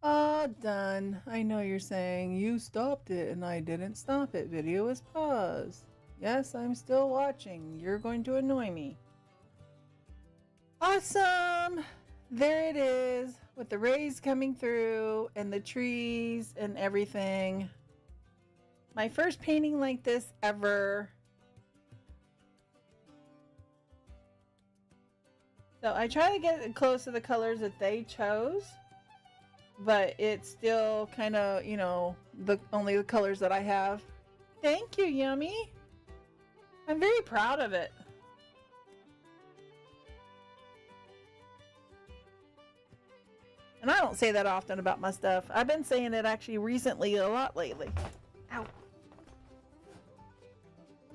All done. I know you're saying you stopped it and I didn't stop it. Video is paused. Yes, I'm still watching. You're going to annoy me. Awesome. There it is with the rays coming through and the trees and everything. My first painting like this ever. So I try to get close to the colors that they chose, but it's still kind of, you know, only the colors that I have. Thank you, Yummy. I'm very proud of it. And I don't say that often about my stuff. I've been saying it actually recently a lot lately. Ow.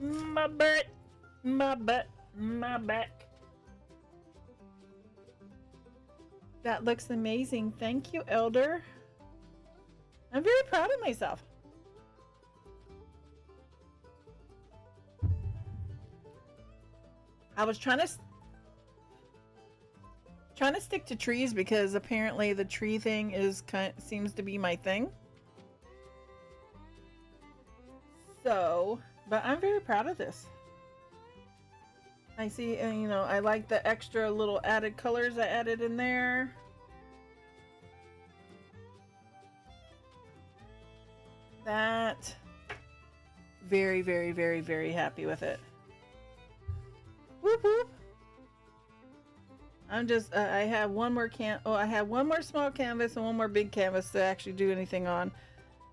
My butt, my butt, my back. That looks amazing. Thank you, Elder. I'm very proud of myself. I was trying to stick to trees because apparently the tree thing seems to be my thing. So, but I'm very proud of this. I see, you know, I like the extra little added colors I added in there. That, very, very, very, very happy with it. Whoop whoop. I'm just, I have one more I have one more small canvas and one more big canvas to actually do anything on.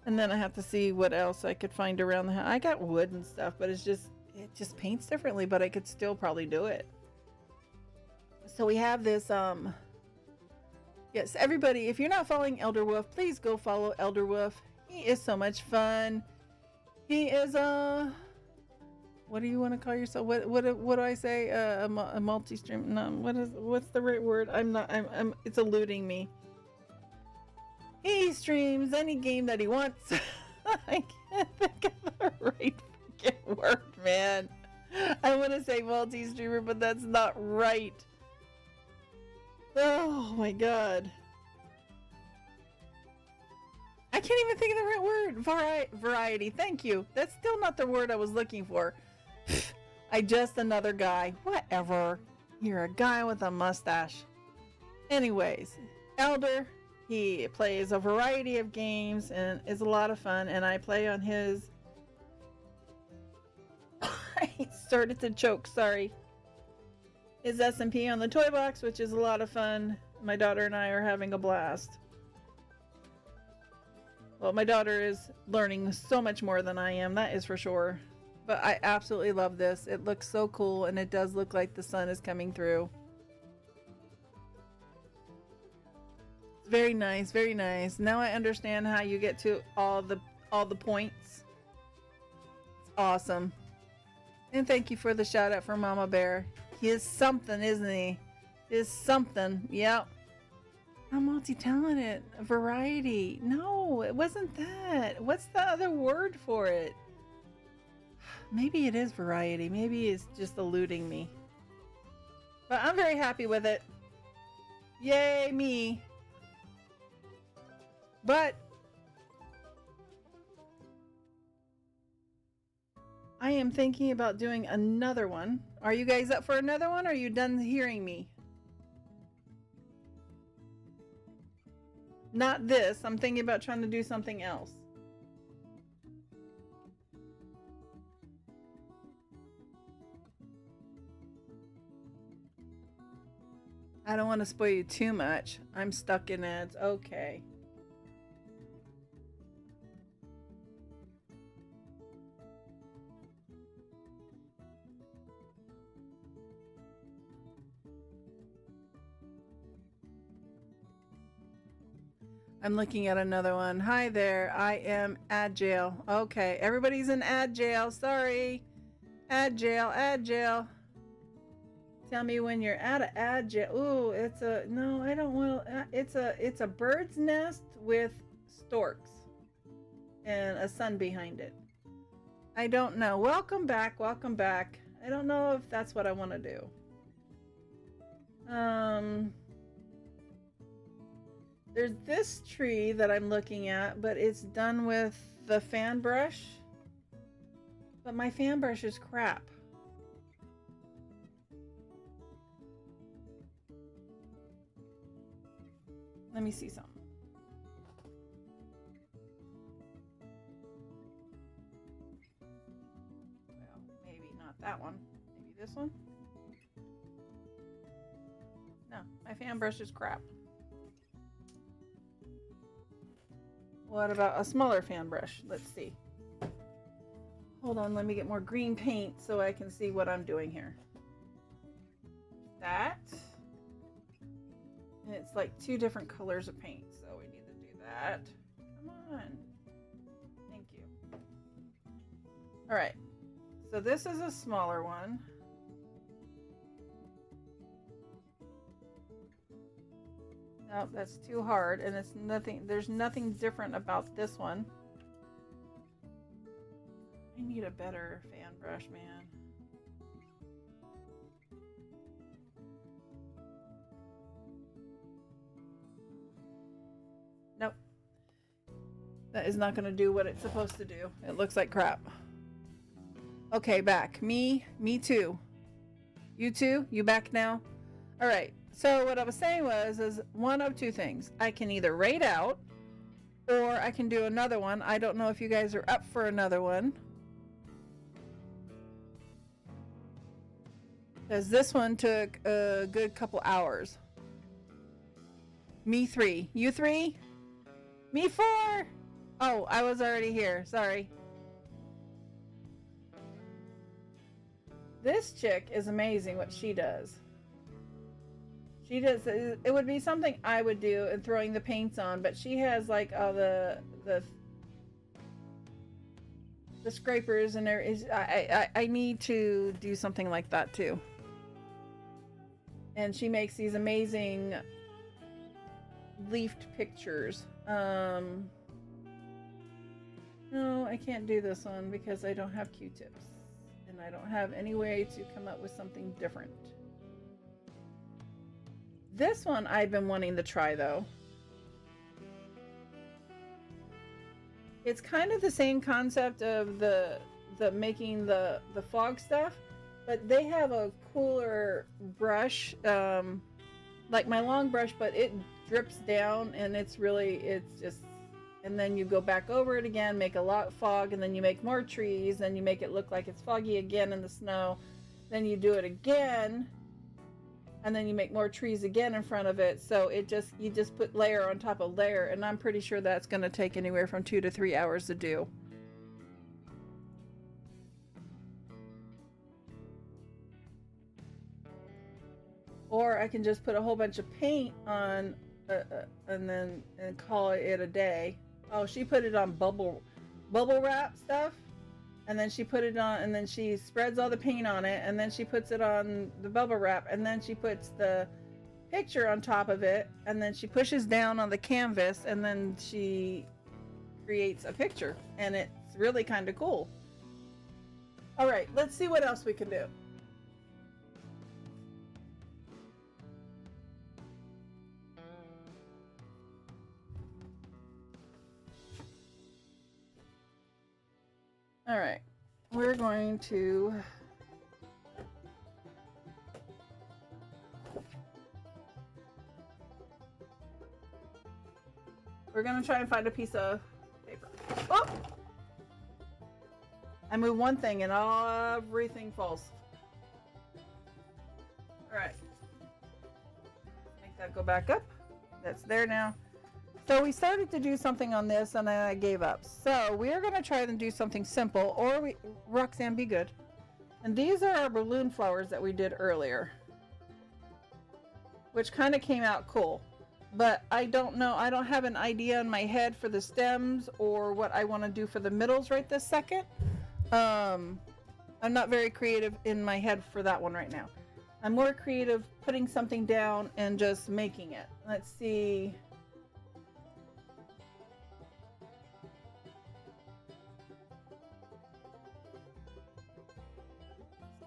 And then I have to see what else I could find around the house. I got wood and stuff, but it just paints differently, but I could still probably do it. So we have this, yes, everybody, if you're not following Elder Wolf, please go follow Elder Wolf. He is so much fun. He is, what do you want to call yourself? What do I say? A multi-stream? No, what's the right word? It's eluding me. He streams any game that he wants. I can't think of the right freaking word, man. I want to say multi-streamer, but that's not right. Oh my god. I can't even think of the right word. Variety. Thank you. That's still not the word I was looking for. Just another guy. Whatever. You're a guy with a mustache. Anyways, Elder, he plays a variety of games and is a lot of fun, and I play on his I started to choke, sorry. His SMP on the toy box, which is a lot of fun. My daughter and I are having a blast. Well, my daughter is learning so much more than I am, that is for sure. But I absolutely love this. It looks so cool, and it does look like the sun is coming through. It's very nice, very nice. Now I understand how you get to all the points. It's awesome. And thank you for the shout out for Mama Bear. He is something, isn't he? He is something. Yep. I'm multi-talented. Variety. No, it wasn't that. What's the other word for it? Maybe it is variety. Maybe it's just eluding me. But I'm very happy with it. Yay, me. But I am thinking about doing another one. Are you guys up for another one? Or are you done hearing me? Not this. I'm thinking about trying to do something else. I don't want to spoil you too much. I'm stuck in ads. Okay. I'm looking at another one. Hi there. I am ad jail. Okay. Everybody's in ad jail. Sorry. Ad jail. Ad jail. Tell me when you're out of ad jail. Ooh, it's a no. I don't want. It's a bird's nest with storks and a sun behind it. I don't know. Welcome back. Welcome back. I don't know if that's what I want to do. There's this tree that I'm looking at, but it's done with the fan brush. But my fan brush is crap. Let me see something. Well, maybe not that one. Maybe this one? No, my fan brush is crap. What about a smaller fan brush? Let's see. Hold on, let me get more green paint so I can see what I'm doing here. That. And it's like two different colors of paint, so we need to do that. Come on. Thank you. All right. So this is a smaller one. Nope, that's too hard, and it's nothing. There's nothing different about this one. I need a better fan brush, man. Nope. That is not going to do what it's supposed to do. It looks like crap. Okay, back. Me too. You too? You back now? All right. So what I was saying is one of two things. I can either raid out, or I can do another one. I don't know if you guys are up for another one. Because this one took a good couple hours. Me 3. You 3? Me 4? Oh, I was already here. Sorry. This chick is amazing what she does. She does. It would be something I would do in throwing the paints on, but she has like all the scrapers, and there is. I need to do something like that too. And she makes these amazing leafed pictures. No, I can't do this one because I don't have Q-tips, and I don't have any way to come up with something different. This one I've been wanting to try though. It's kind of the same concept of the making the fog stuff, but they have a cooler brush, like my long brush, but it drips down, and it's just, and then you go back over it again, make a lot of fog, and then you make more trees, then you make it look like it's foggy again in the snow, then you do it again. and then you make more trees again in front of it. So you just put layer on top of layer, and I'm pretty sure that's going to take anywhere from 2 to 3 hours to do. Or I can just put a whole bunch of paint on and call it a day. Oh, she put it on bubble wrap stuff, and then she put it on, and then she spreads all the paint on it, and then she puts it on the bubble wrap, and then she puts the picture on top of it, and then she pushes down on the canvas, and then she creates a picture, and it's really kind of cool. All right, let's see what else we can do. All right, we're going to try and find a piece of paper. Oh! I move one thing and everything falls. All right, make that go back up. That's there now. So we started to do something on this and then I gave up. So we are going to try and do something simple, or Roxanne, be good. And these are our balloon flowers that we did earlier, which kind of came out cool. But I don't know, I don't have an idea in my head for the stems or what I want to do for the middles right this second. I'm not very creative in my head for that one right now. I'm more creative putting something down and just making it. Let's see.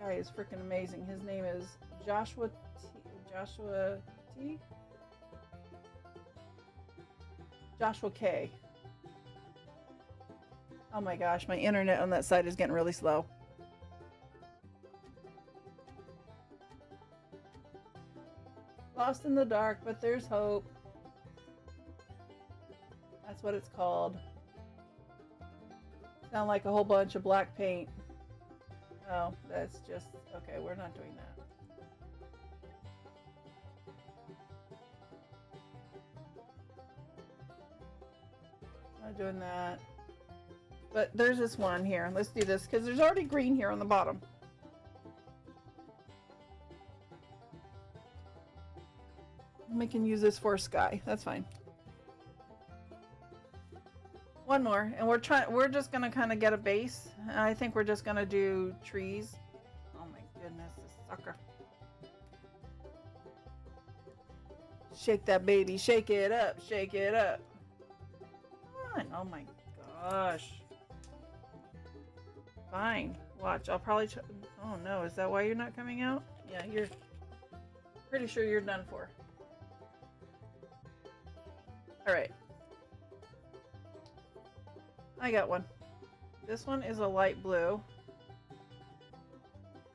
Guy is freaking amazing. His name is Joshua K. Oh my gosh, my internet on that site is getting really slow. Lost in the dark, but there's hope. That's what it's called. Sound like a whole bunch of black paint. Oh, that's just, okay, we're not doing that. Not doing that. But there's this one here. Let's do this, because there's already green here on the bottom. We can use this for sky. That's fine. One more, and we're just gonna kind of get a base. I think we're just gonna do trees. Oh my goodness, this sucker. Shake that baby, shake it up, shake it up. Come on. Oh my gosh. Fine, watch, I'll probably oh no, is that why you're not coming out? Yeah, you're pretty sure you're done for. All right. I got one. This one is a light blue,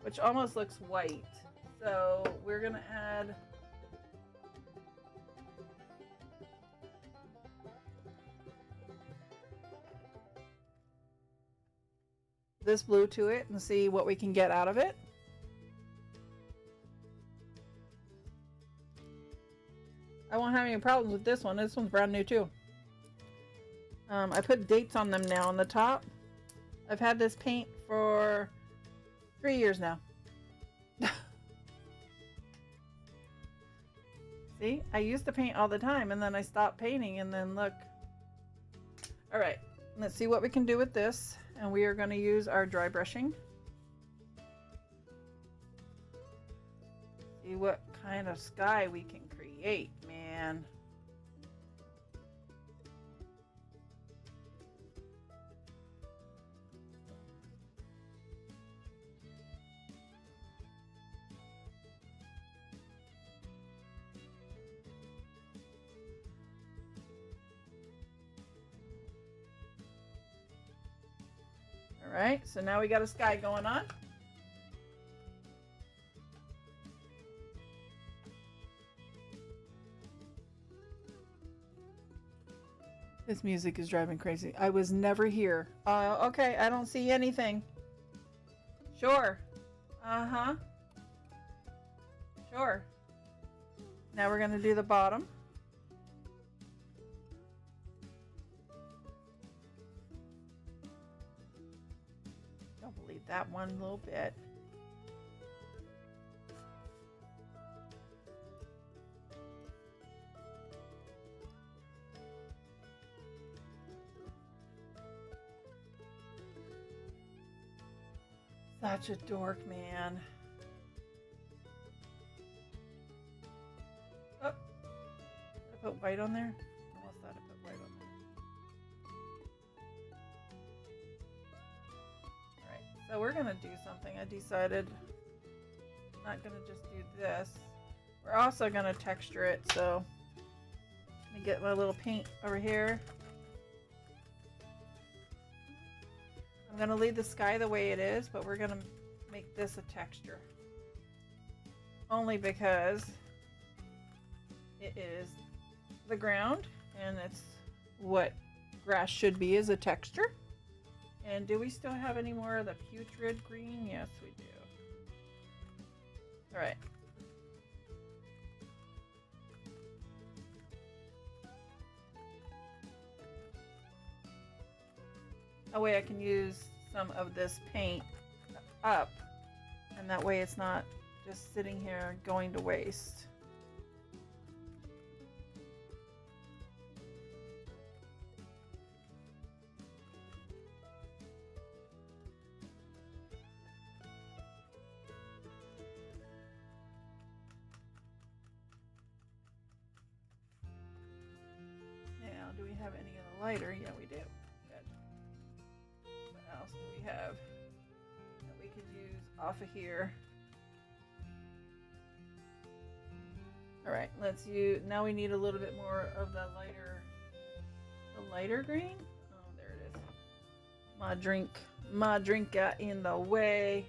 which almost looks white. So we're gonna add this blue to it and see what we can get out of it. I won't have any problems with this one. This one's brand new too. I put dates on them now on the top. I've had this paint for 3 years now. See, I used to paint all the time and then I stopped painting, and then look. All right, let's see what we can do with this. And we are going to use our dry brushing. See what kind of sky we can create, man. All right, so now we got a sky going on. This music is driving crazy. I was never here. Okay, I don't see anything. Sure. Uh-huh. Sure. Now we're going to do the bottom. Don't believe that one little bit. Such a dork, man. Oh, did I put white on there? Almost thought I put white on there. Alright, so we're gonna do something. I decided I'm not gonna just do this. We're also gonna texture it, so let me get my little paint over here. I'm going to leave the sky the way it is, but we're going to make this a texture. Only because it is the ground and it's what grass should be, as a texture. And do we still have any more of the putrid green? Yes, we do. All right. That way I can use some of this paint up, and that way it's not just sitting here going to waste. Now, do we have any of the lighter? Yeah, we do. Have that we could use off of here. All right, let's use, now we need a little bit more of the lighter green. Oh, there it is. My drink got in the way.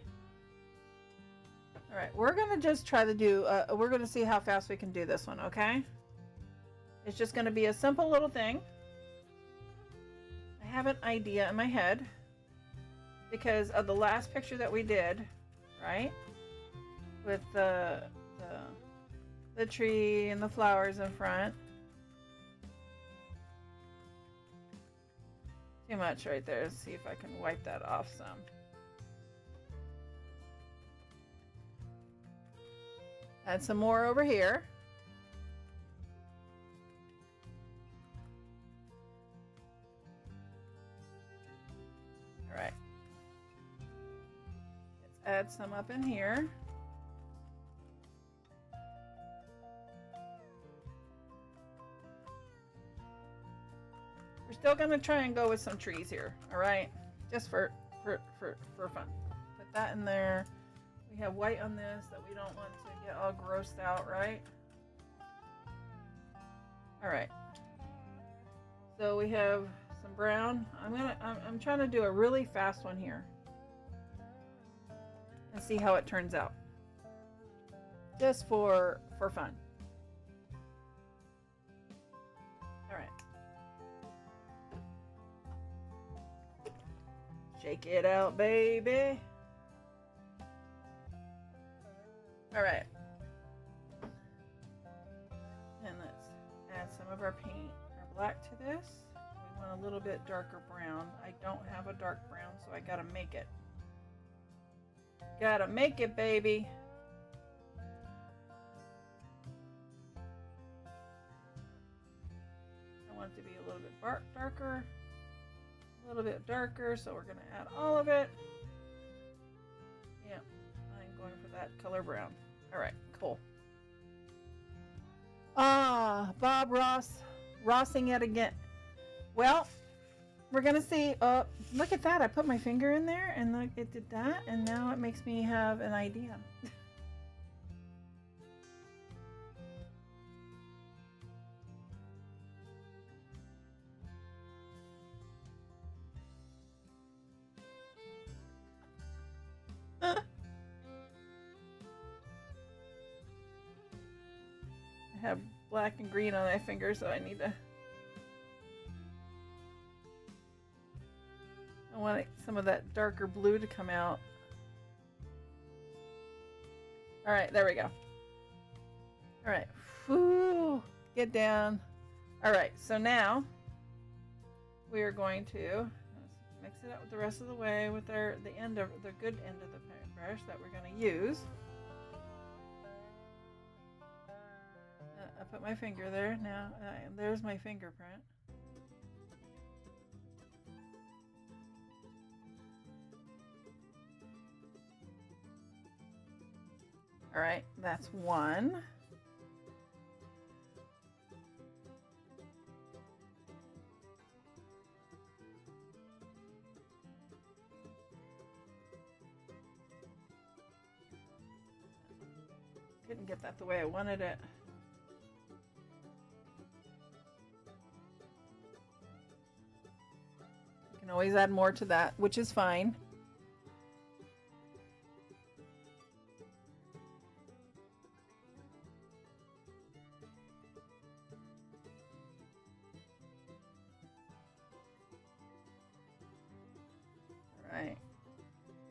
All right, we're gonna just try to do we're gonna see how fast we can do this one. Okay, it's just gonna be a simple little thing. I have an idea in my head because of the last picture that we did, right? With the tree and the flowers in front. Too much right there. Let's see if I can wipe that off some. Add some more over here. All right. Let's add some up in here. We're still going to try and go with some trees here, all right? Just for fun. Put that in there. We have white on this that we don't want to get all grossed out, right? All right. So we have some brown. I'm trying to do a really fast one here and see how it turns out. Just for fun. All right. Shake it out, baby. All right. And let's add some of our paint, our black to this. We want a little bit darker brown. I don't have a dark brown, so I gotta make it. Gotta make it, baby. I want it to be a little bit darker. A little bit darker, so we're gonna add all of it. Yeah, I'm going for that color brown. All right, cool. Ah, Bob Rossing it again. Well, we're gonna see. Look at that! I put my finger in there, and look, it did that, and now it makes me have an idea. I have black and green on my finger, so I need to. I want some of that darker blue to come out. All right, there we go. All right. Whew, get down. All right, so now we are going to mix it up with the rest of the way with the good end of the paintbrush that we're going to use. I put my finger there now. There's my fingerprint. All right, that's one. Couldn't get that the way I wanted it. You can always add more to that, which is fine. All right.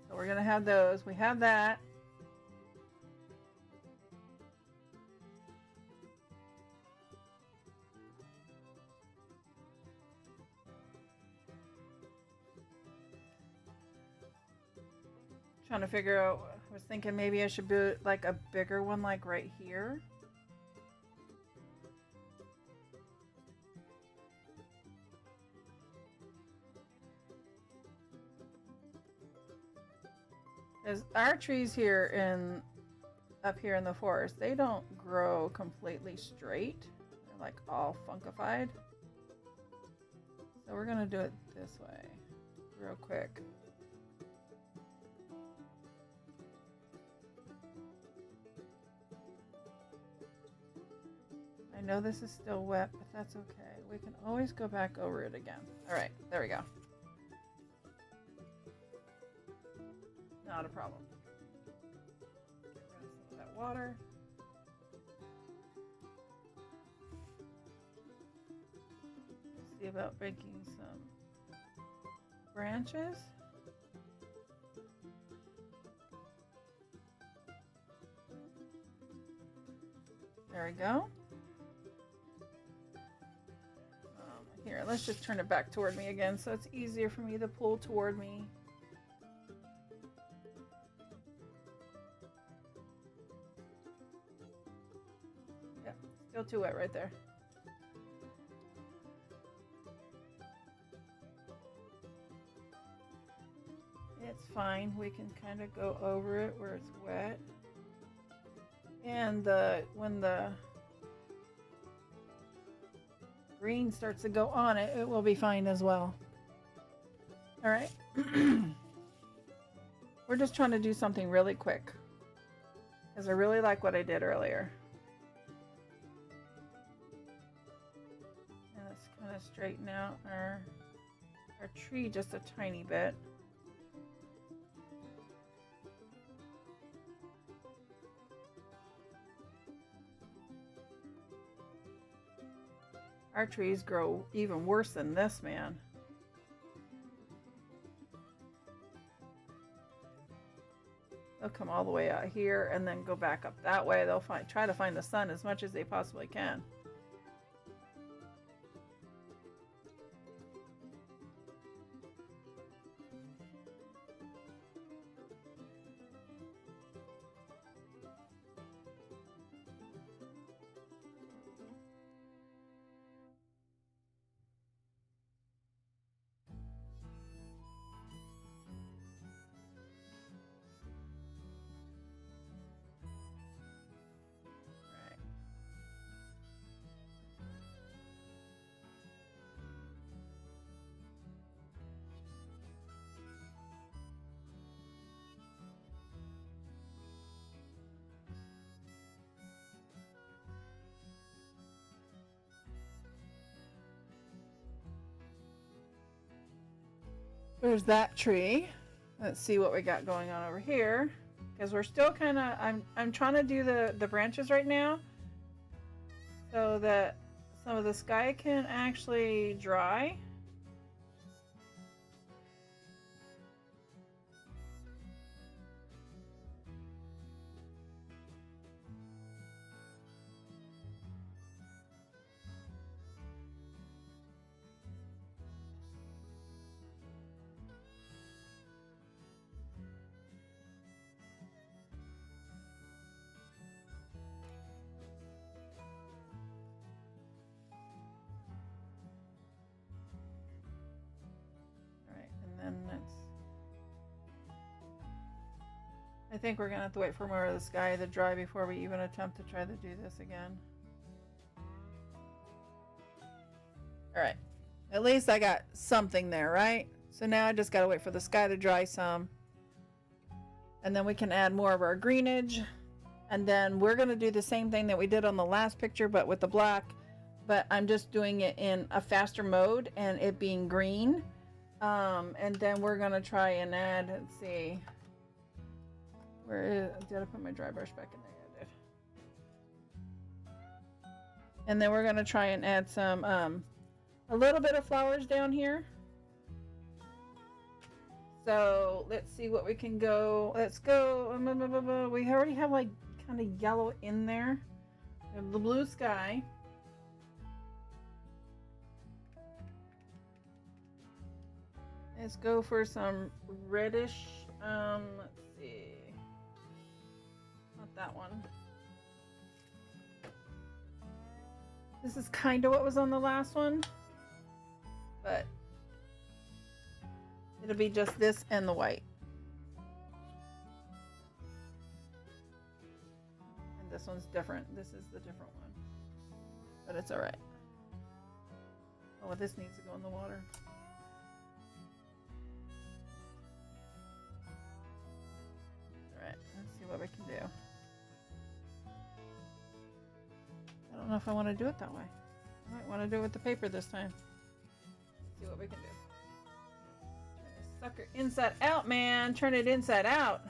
So we're going to have those. We have that. Trying to figure out, I was thinking maybe I should do like a bigger one like right here. Because our trees here up here in the forest, they don't grow completely straight. They're like all funkified. So we're gonna do it this way real quick. I know this is still wet, but that's okay. We can always go back over it again. All right, there we go. Not a problem. Get rid of some of that water. See about making some branches. There we go. Here, let's just turn it back toward me again so it's easier for me to pull toward me. Yeah, still too wet right there. It's fine. We can kind of go over it where it's wet. And when the green starts to go on it, it will be fine as well. All right. We're just trying to do something really quick because I really like what I did earlier. And let's kind of straighten out our tree just a tiny bit. Our trees grow even worse than this, man. They'll come all the way out here and then go back up that way. They'll try to find the sun as much as they possibly can. There's that tree. Let's see what we got going on over here. Because we're still kind of, I'm trying to do the branches right now so that some of the sky can actually dry. I think we're gonna have to wait for more of the sky to dry before we even attempt to try to do this again. Alright. At least I got something there, right? So now I just gotta wait for the sky to dry some. And then we can add more of our greenage. And then we're gonna do the same thing that we did on the last picture, but with the black. But I'm just doing it in a faster mode and it being green. And then we're gonna try and add, let's see. Did I put my dry brush back in there? Yeah, I did. And then we're gonna try and add some, a little bit of flowers down here. So let's see what we can go. Let's go. We already have like kind of yellow in there. We have the blue sky. Let's go for some reddish. Let's see. Not that one. This is kind of what was on the last one, but it'll be just this and the white. And this one's different. This is the different one, but it's all right. Oh, this needs to go in the water. All right, let's see what we can do. I don't know if I want to do it that way. I might want to do it with the paper this time. See what we can do. Turn this sucker inside out, man. Turn it inside out.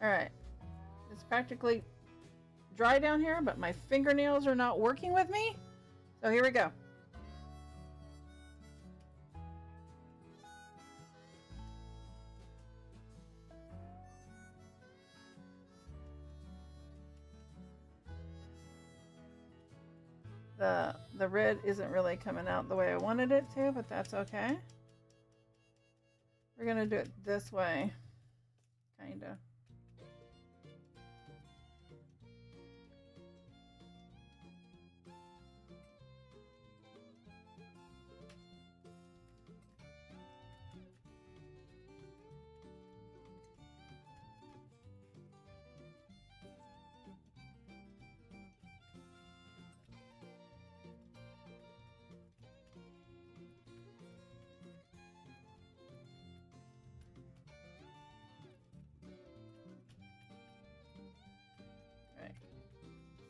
Alright. It's practically dry down here, but my fingernails are not working with me. So here we go. The red isn't really coming out the way I wanted it to, but that's okay. We're gonna do it this way, kinda.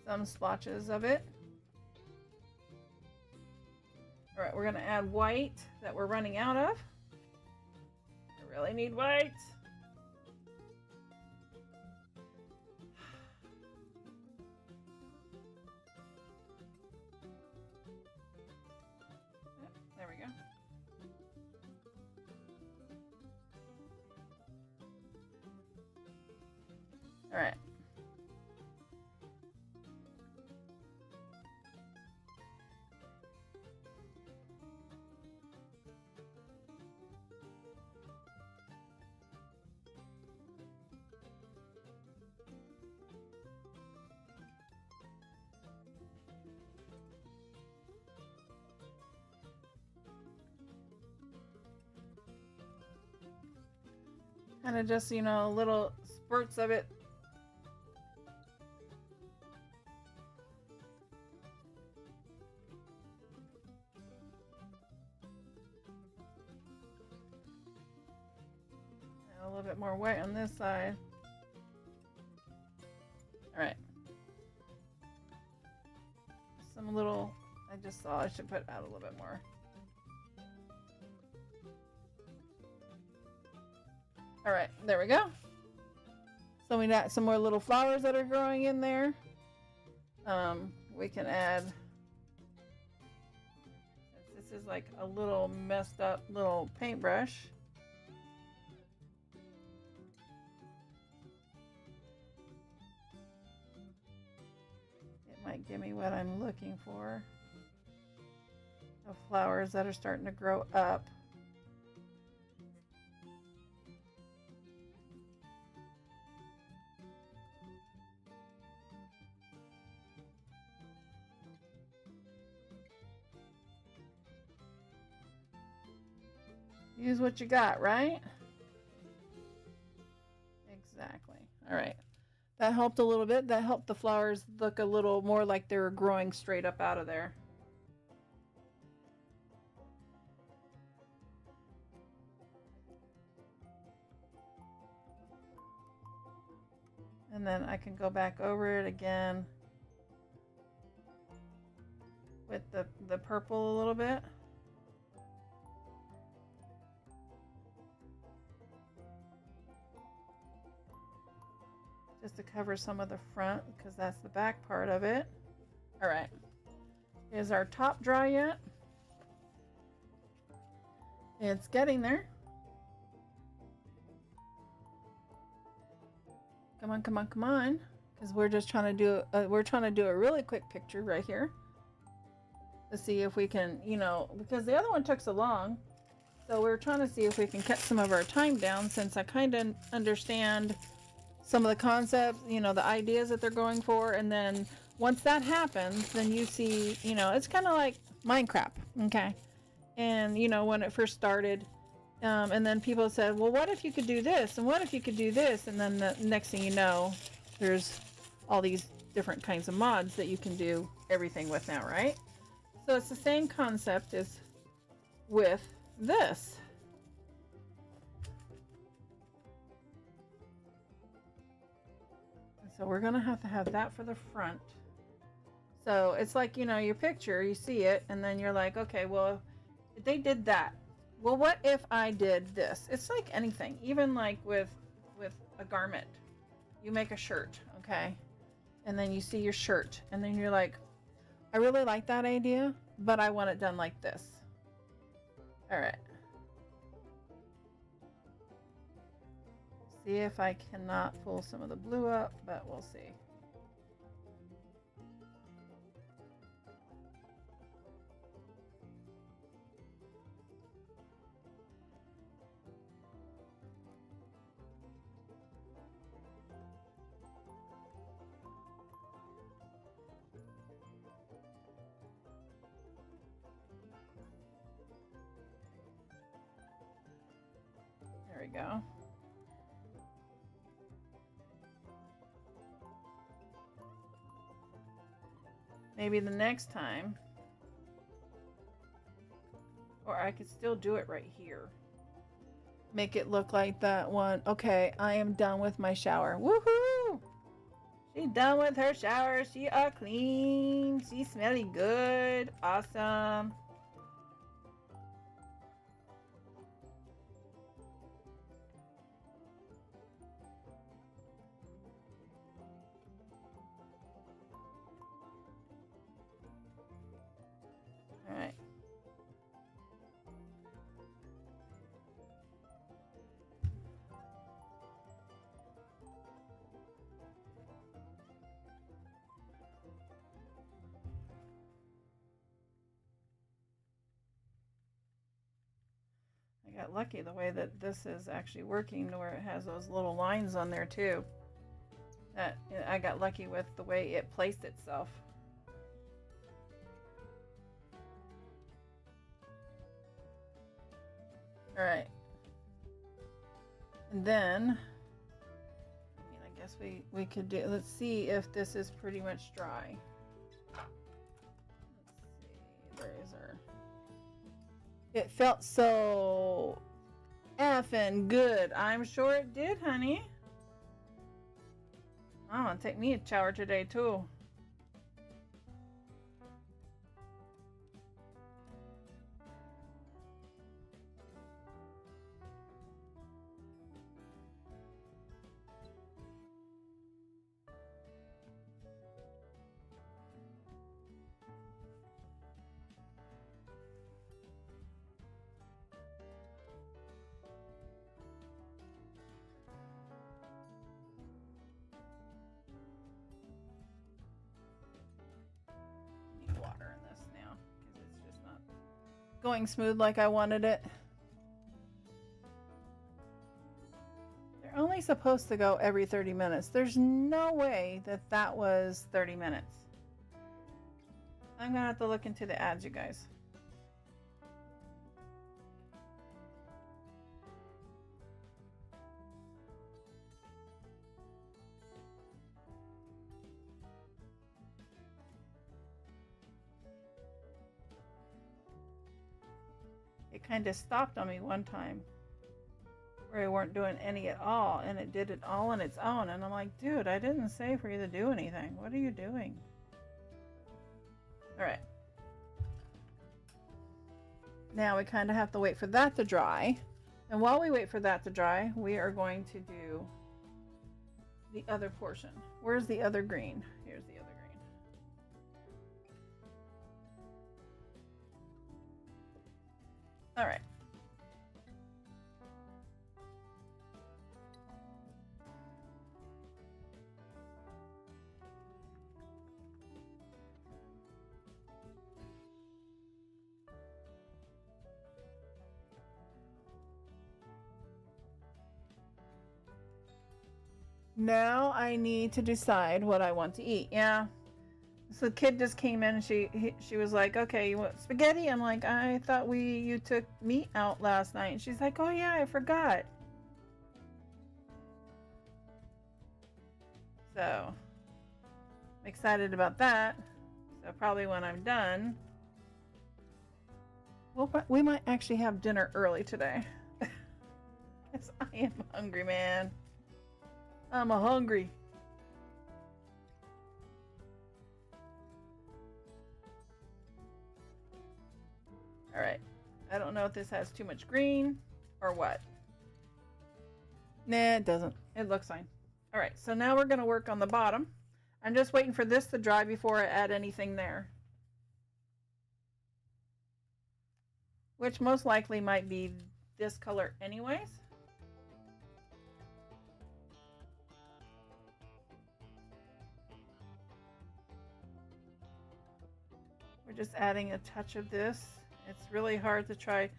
Some splotches of it. All right, we're gonna add white that we're running out of. I really need white. There we go. All right. Kind of just, you know, little spurts of it. And a little bit more white on this side. All right. Some little, I just saw I should put out a little bit more. All right, there we go. So we got some more little flowers that are growing in there. We can add, this is like a little messed up little paintbrush. It might give me what I'm looking for. Of flowers that are starting to grow up. Use what you got, right? Exactly. All right. That helped a little bit. That helped the flowers look a little more like they were growing straight up out of there. And then I can go back over it again with the purple a little bit. Just to cover some of the front because that's the back part of it. All right. Is our top dry yet? It's getting there. Come on, come on, come on. Because we're just trying to do a really quick picture right here. To see if we can, you know, because the other one took so long. So we're trying to see if we can cut some of our time down since I kind of understand some of the concepts, you know, the ideas that they're going for. And then once that happens, then you see, you know, it's kind of like Minecraft. Okay. And, you know, when it first started, and then people said, well, what if you could do this? And what if you could do this? And then the next thing you know, there's all these different kinds of mods that you can do everything with now, right? So it's the same concept as with this. So we're going to have that for the front. So it's like, you know, your picture, you see it, and then you're like, okay, well, if they did that. Well, what if I did this? It's like anything, even like with a garment. You make a shirt, okay? And then you see your shirt, and then you're like, I really like that idea, but I want it done like this. All right. See if I cannot pull some of the blue up, but we'll see. There we go. Maybe the next time, or I could still do it right here. Make it look like that one. Okay, I am done with my shower. Woohoo! She's done with her shower. She are clean. She's smelling good. Awesome. All right. I got lucky the way that this is actually working to where it has those little lines on there too. That I got lucky with the way it placed itself. All right. And then, I mean, I guess we could do, let's see if this is pretty much dry. Let's see, where is our, it felt so effing good. I'm sure it did, honey. I'm gonna take me a shower today too. Water in this now because it's just not going smooth like I wanted it. They're only supposed to go every 30 minutes. There's no way that that was 30 minutes. I'm gonna have to look into the ads, you guys. it kind of stopped on me one time where I weren't doing any at all, and it did it all on its own. And I'm like, dude, I didn't say for you to do anything. What are you doing? All right. Now we kind of have to wait for that to dry. And while we wait for that to dry, we are going to do the other portion. Where's the other green? Here's the other green. All right. Now I need to decide what I want to eat. Yeah. So the kid just came in and she was like, okay, you want spaghetti? I'm like, I thought you took meat out last night. And she's like, oh yeah, I forgot. So I'm excited about that. So probably when I'm done, we might actually have dinner early today. Because I am hungry, man. I'm hungry. All right. I don't know if this has too much green or what. Nah, it doesn't. It looks fine. All right. So now we're going to work on the bottom. I'm just waiting for this to dry before I add anything there. Which most likely might be this color anyways. We're just adding a touch of this. It's really hard to try.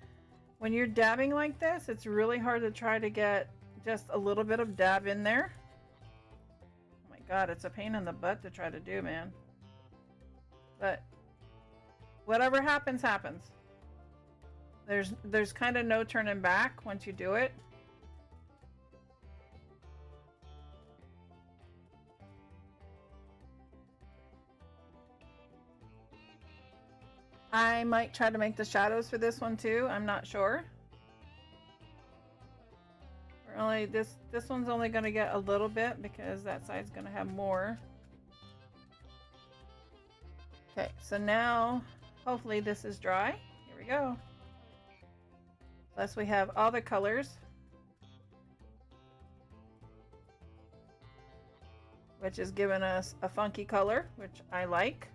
When you're dabbing like this, it's really hard to try to get just a little bit of dab in there. Oh my God, it's a pain in the butt to try to do, man. But whatever happens, happens. There's kind of no turning back once you do it. I might try to make the shadows for this one too. I'm not sure. This one's only going to get a little bit because that side's going to have more. Okay, so now hopefully this is dry. Here we go. Plus we have all the colors, which is giving us a funky color, which I like.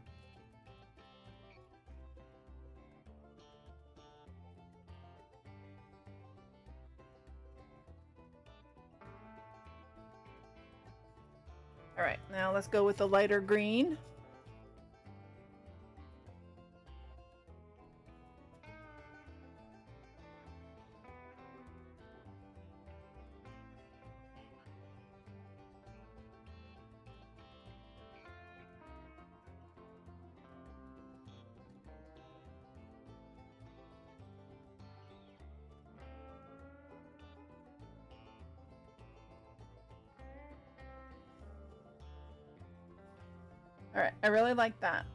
All right, now let's go with the lighter green. All right, I really like that.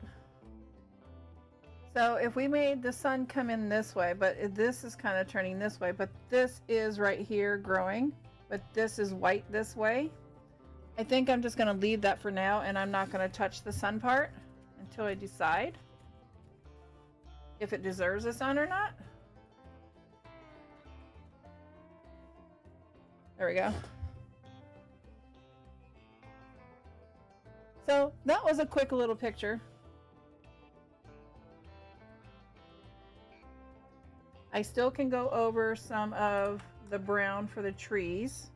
So if we made the sun come in this way, but this is kind of turning this way, but this is right here growing, but this is white this way. I think I'm just going to leave that for now, and I'm not going to touch the sun part until I decide if it deserves a sun or not. There we go. So that was a quick little picture. I still can go over some of the brown for the trees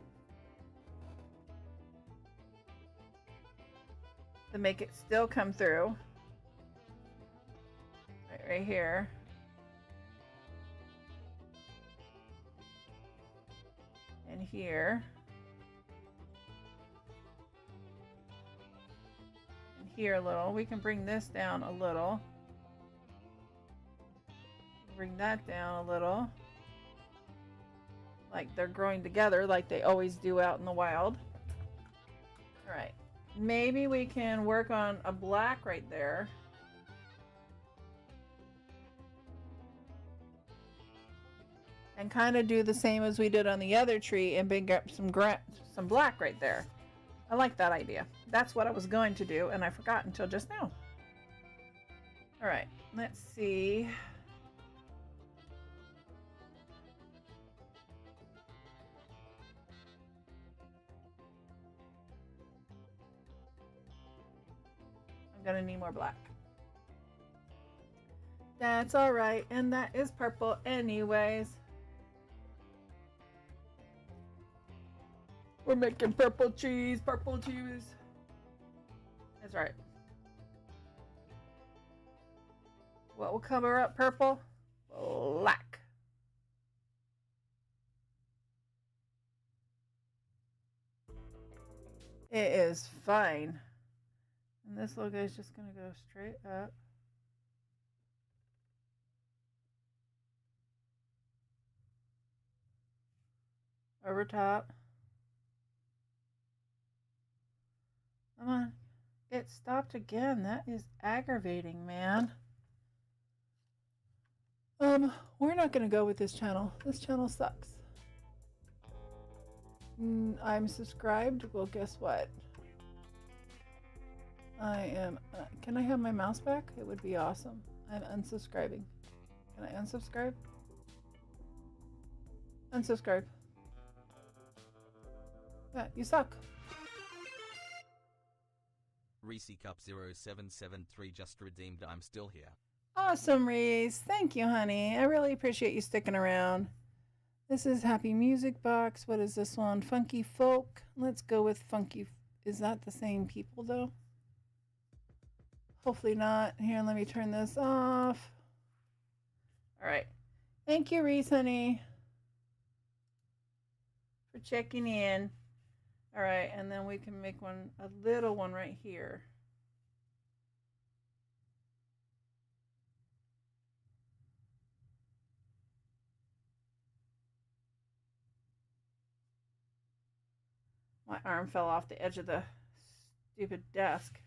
to make it still come through. Right here. And here. Here a little. We can bring this down a little. Bring that down a little. Like they're growing together like they always do out in the wild. All right. Maybe we can work on a black right there. and kind of do the same as we did on the other tree and bring up some black right there. I like that idea. That's what I was going to do, and I forgot until just now. All right, let's see. I'm gonna need more black. That's all right, and that is purple anyways. We're making purple cheese, purple cheese. That's right. What will cover up purple? Black. It is fine. And this little guy's just gonna go straight up. Over top. Come on. It stopped again. That is aggravating, man. We're not going to go with this channel. This channel sucks. I'm subscribed. Well, guess what? I am... can I have my mouse back? It would be awesome. I'm unsubscribing. Can I unsubscribe? Unsubscribe. Yeah, you suck. Reese Cup 0773 just redeemed. I'm still here. Awesome, Reese. Thank you, honey. I really appreciate you sticking around. This is Happy Music Box. What is this one? Funky Folk. Let's go with Funky. Is that the same people, though? Hopefully not. Here, let me turn this off. All right. Thank you, Reese, honey, for checking in. All right, and then we can make one, a little one right here. My arm fell off the edge of the stupid desk.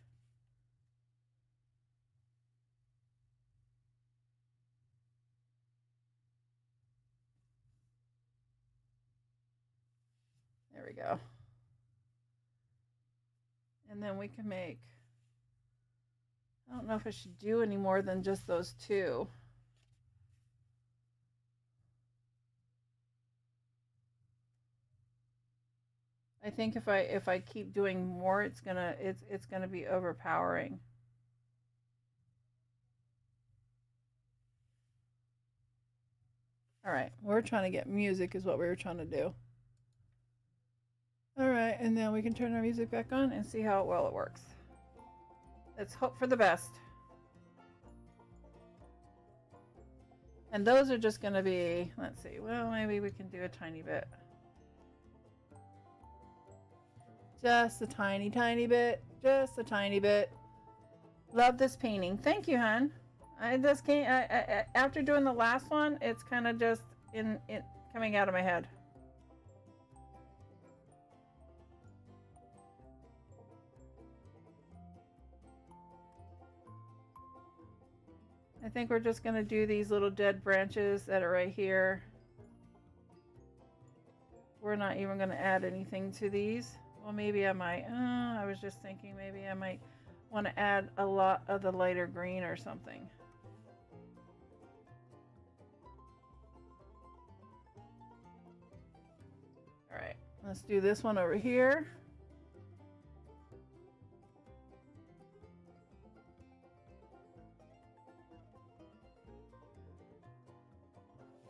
There we go. And then we can make, I don't know if I should do any more than just those two. I think if I keep doing more, it's gonna be overpowering. All right, we're trying to get music is what we were trying to do. All right, and then we can turn our music back on and see how well it works. Let's hope for the best. And those are just going to be, let's see, well, maybe we can do a tiny bit. Just a tiny, tiny bit. Just a tiny bit. Love this painting. Thank you, hon. I just can't, after doing the last one, it's kind of just coming out of my head. I think we're just going to do these little dead branches that are right here. We're not even going to add anything to these. Well, maybe I might. I was just thinking maybe I might want to add a lot of the lighter green or something. All right, let's do this one over here.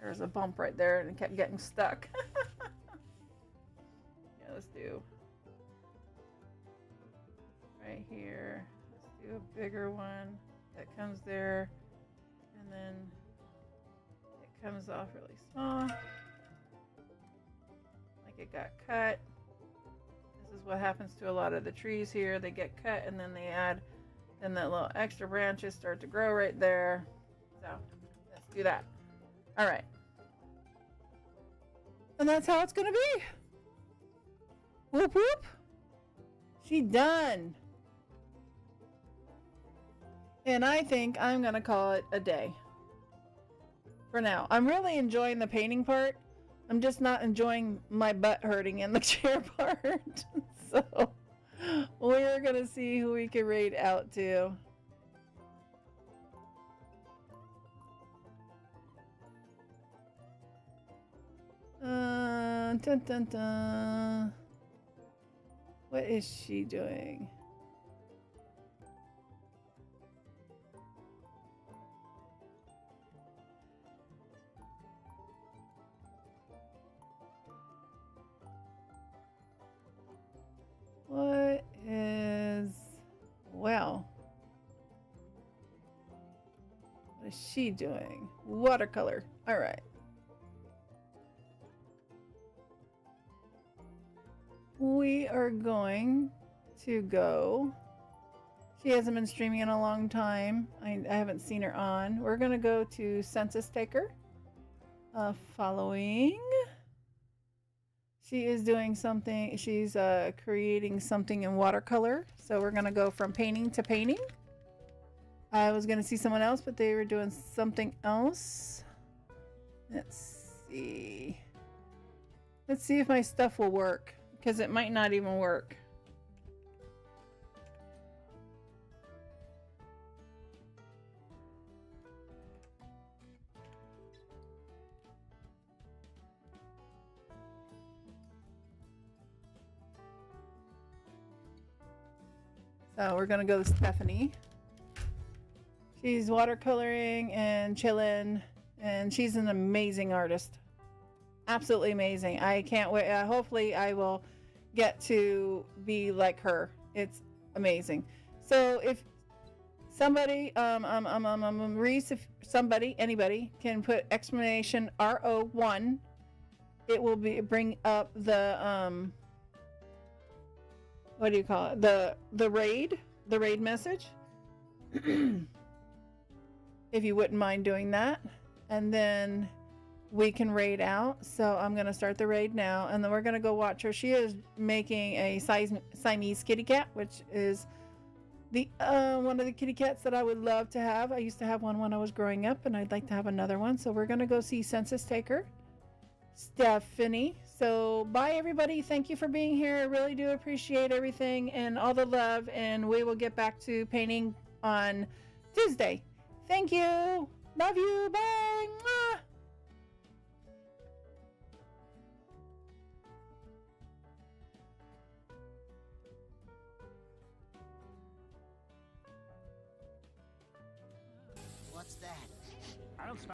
There's a bump right there and it kept getting stuck. Yeah, let's do right here. Let's do a bigger one that comes there, and then it comes off really small, like it got cut. This is what happens to a lot of the trees here. They get cut and then they add, then that little extra branches start to grow right there. So let's do that. All right. And that's how it's going to be. Whoop, whoop. She done. And I think I'm going to call it a day. For now. I'm really enjoying the painting part. I'm just not enjoying my butt hurting in the chair part. So we're gonna see who we can raid out to. Dun, dun, dun. What is she doing? What is... Well. What is she doing? Watercolor. All right. We are going to go. She hasn't been streaming in a long time. I haven't seen her on. We're going to go to Census Taker. Following. She is doing something. She's creating something in watercolor. So we're going to go from painting to painting. I was going to see someone else, but they were doing something else. Let's see. Let's see if my stuff will work. Because it might not even work. So we're going to go to Stephanie. She's watercoloring and chilling. And she's an amazing artist. Absolutely amazing. I can't wait. Hopefully I will get to be like her. It's amazing. So if somebody, Reese, if somebody, anybody can put exclamation RO1, it will bring up the, what do you call it? The raid message. If you wouldn't mind doing that. And then we can raid out. So I'm going to start the raid now, and then we're going to go watch her. She is making a Siamese kitty cat, which is the one of the kitty cats that I would love to have. I used to have one when I was growing up, and I'd like to have another one. So we're going to go see Census Taker, Stephanie. So bye, everybody. Thank you for being here. I really do appreciate everything and all the love, and we will get back to painting on Tuesday. Thank you. Love you. Bye. Mwah. What's that? I don't